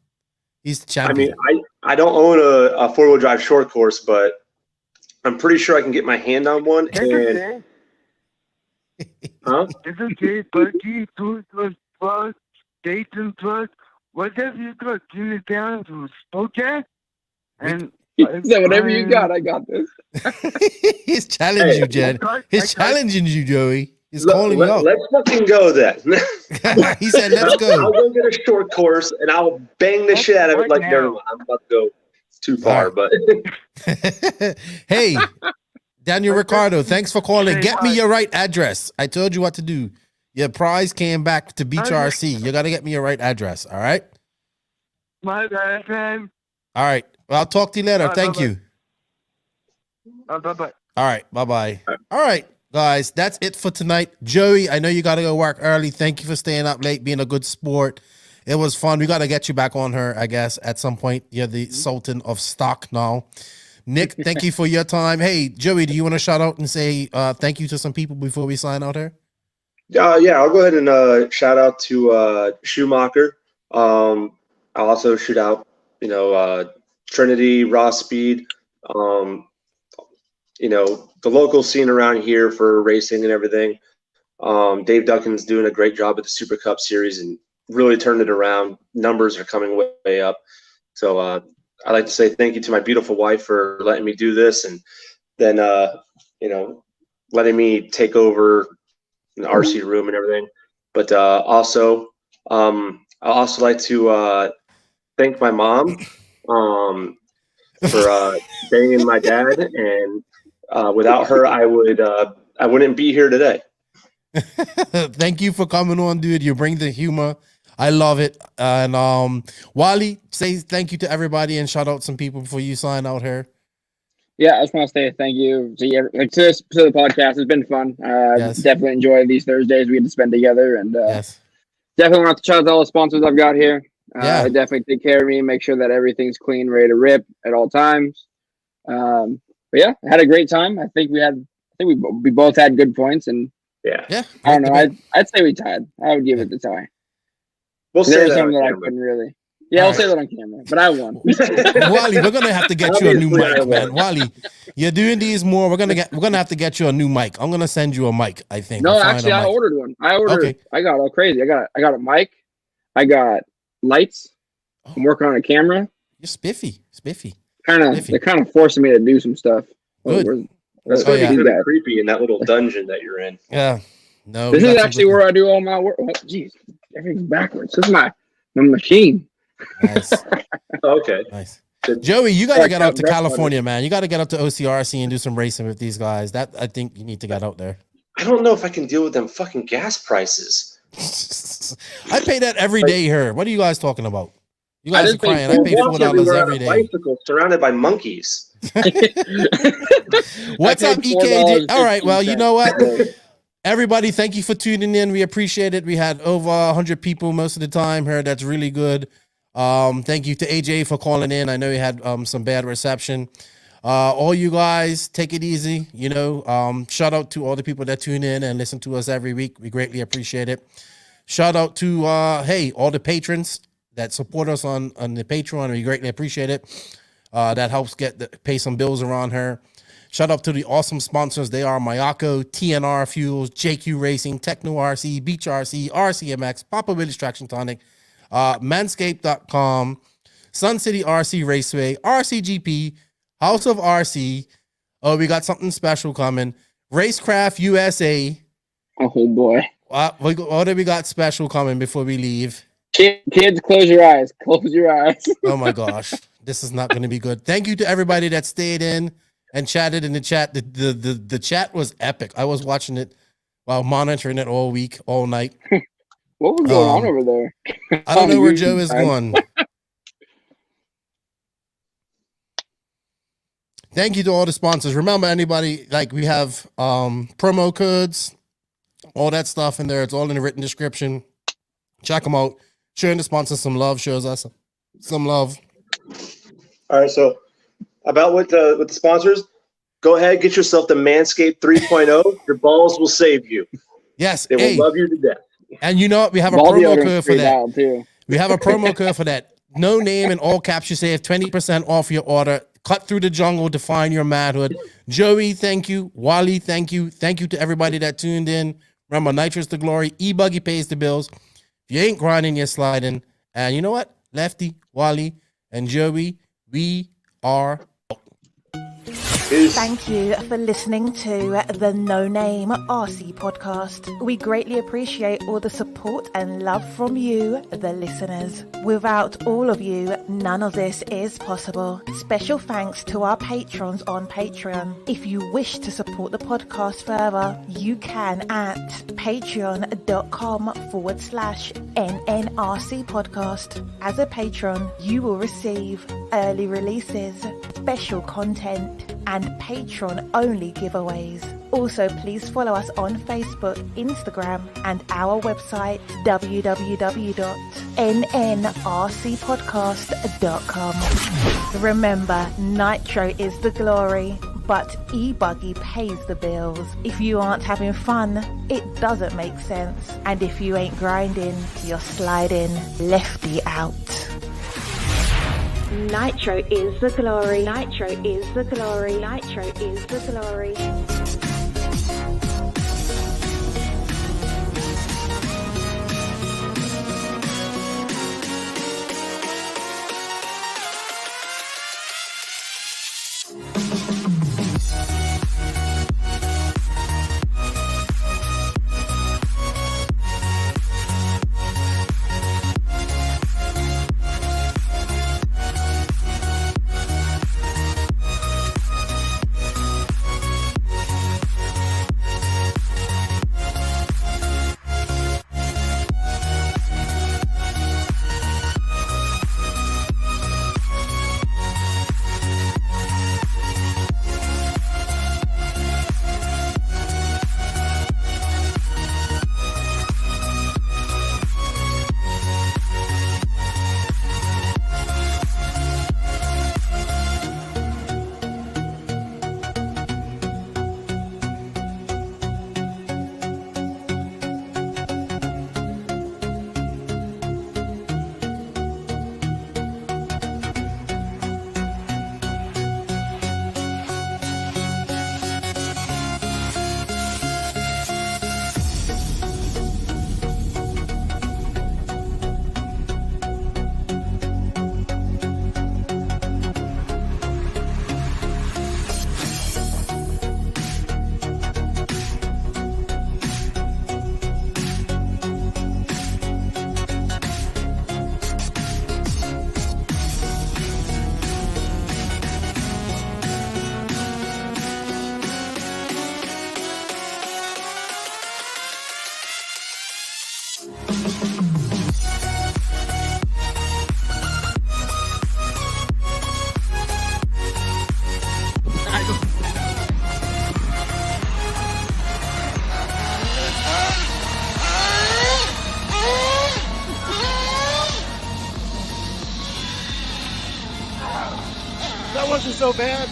He's the I champion. mean, I don't own a 4-wheel drive short course, but I'm pretty sure I can get my hand on one. That's okay. Huh? It's okay, buddy. Do the plus, Dayton plus, whatever you got, turn it down to, okay? And He said, whatever you got, I got this. He's challenging you, Jed. He's challenging you, Joey. He's calling you out. Let's fucking go then. He said, let's go. I'll go get a short course and I'll bang the shit out of it. Like, never mind, I'm about to go too far, but Hey, Daniel Ricardo, thanks for calling. Get me your right address. I told you what to do. Your prize came back to Beach RC. You got to get me your right address, all right? My bad, man. All right. Well, I'll talk to you later. Thank bye-bye. you. Bye-bye. All right. Bye-bye. All right, guys. That's it for tonight. Joey, I know you got to go work early. Thank you for staying up late, being a good sport. It was fun. We got to get you back on her, I guess, at some point. You're the Sultan of stock now. Nick, thank you for your time. Hey, Joey, do you want to shout out and say thank you to some people before we sign out here? yeah, I'll go ahead and shout out to Schumacher. I'll also shoot out, Trinity, Raw Speed, the local scene around here for racing and everything. Dave Duncan's doing a great job with the Super Cup Series and really turned it around. Numbers are coming way up. So I'd like to say thank you to my beautiful wife for letting me do this, and then letting me take over the RC room and everything. But also I'd also like to thank my mom for banging my dad, and without her I wouldn't be here today. Thank you for coming on, dude. You bring the humor. I love it. And Wally, say thank you to everybody and shout out some people before you sign out here. Yeah, I just want to say thank you to the podcast. It's been fun. Definitely enjoy these Thursdays we get to spend together, and definitely want to shout out to all the sponsors I've got here. They definitely take care of me, make sure that everything's clean, ready to rip at all times. But yeah, I had a great time. I think we both had good points, and yeah. I don't know. I'd say we tied. I would give it the tie. We'll say There's that something on that I camera. couldn't really. Yeah, I'll say that on camera, but I won. Wally, we're gonna have to get you a new Obviously, I mic, won. man. Wally, you're doing these more. We're gonna have to get you a new mic. I'm gonna send you a mic, I think. No, We'll find actually, a I mic. ordered one. I Okay. got all crazy. I got a mic. I got lights. I'm working on a camera. You're spiffy. They're kind of forcing me to do some stuff. Good. That's Oh, gonna yeah. be kind of creepy in that little dungeon that you're in. Yeah. No. This we is got some actually good- where I do all my work. Oh, jeez, everything's backwards. This is my machine. Nice. Okay. Nice. Joey, you gotta get out to California, man. You gotta get up to OCRC and do some racing with these guys. That I think you need to get out there. I don't know if I can deal with them fucking gas prices. I pay that every day here. What are you guys talking about? You guys are just crying. I pay walk $4 everywhere on every a day. bicycle surrounded by monkeys. What's I up, paid EKJ? All right, well, you know what? $4.15. Everybody, thank you for tuning in. We appreciate it. We had over 100 people most of the time here. That's really good. Thank you to AJ for calling in. I know you had some bad reception. All you guys, take it easy. Shout out to all the people that tune in and listen to us every week. We greatly appreciate it. Shout out to all the patrons that support us on the Patreon. We greatly appreciate it. That helps pay some bills around here. Shout out to the awesome sponsors. They are Mayako, TNR Fuels, JQ Racing, Techno RC, Beach RC, RCMX, Papa Willie's Traction Tonic, Manscaped.com, Sun City RC Raceway, RCGP, House of RC. Oh, we got something special coming. Racecraft USA. Oh boy. What do we got special coming before we leave? Kids, close your eyes. Close your eyes. Oh my gosh. This is not going to be good. Thank you to everybody that stayed in and chatted in the chat. The chat was epic. I was watching it while monitoring it all week, all night. What was going on over there? I don't know where Joe is going. Thank you to all the sponsors. Remember, anybody, we have promo codes, all that stuff in there. It's all in the written description. Check them out. Showing the sponsors some love shows us some love. All right, so about with the sponsors, go ahead, get yourself the Manscaped 3.0. Your balls will save you. Yes, They will love you to death. And you know what? We have a Ball promo deodorant's code for pretty that. wild, too. We have a promo code for that. No name in all caps. You save 20% off your order. Cut through the jungle to find your manhood. Joey, thank you. Wally, thank you. Thank you to everybody that tuned in. Remember, Nitrous the Glory. E-Buggy pays the bills. If you ain't grinding, you're sliding. And you know what? Lefty, Wally, and Joey, we are out. Thank you for listening to the No Name RC podcast. We greatly appreciate all the support and love from you, the listeners. Without all of you, none of this is possible. Special thanks to our patrons on Patreon. If you wish to support the podcast further, you can at patreon.com/NNRC podcast. As a patron, you will receive early releases, special content, and patron-only giveaways. Also, please follow us on Facebook, Instagram, and our website, www.nnrcpodcast.com. Remember, Nitro is the glory, but E-Buggy pays the bills. If you aren't having fun, it doesn't make sense. And if you ain't grinding, you're sliding. Lefty out. Nitro is the glory. Nitro is the glory. Nitro is the glory. That wasn't so bad.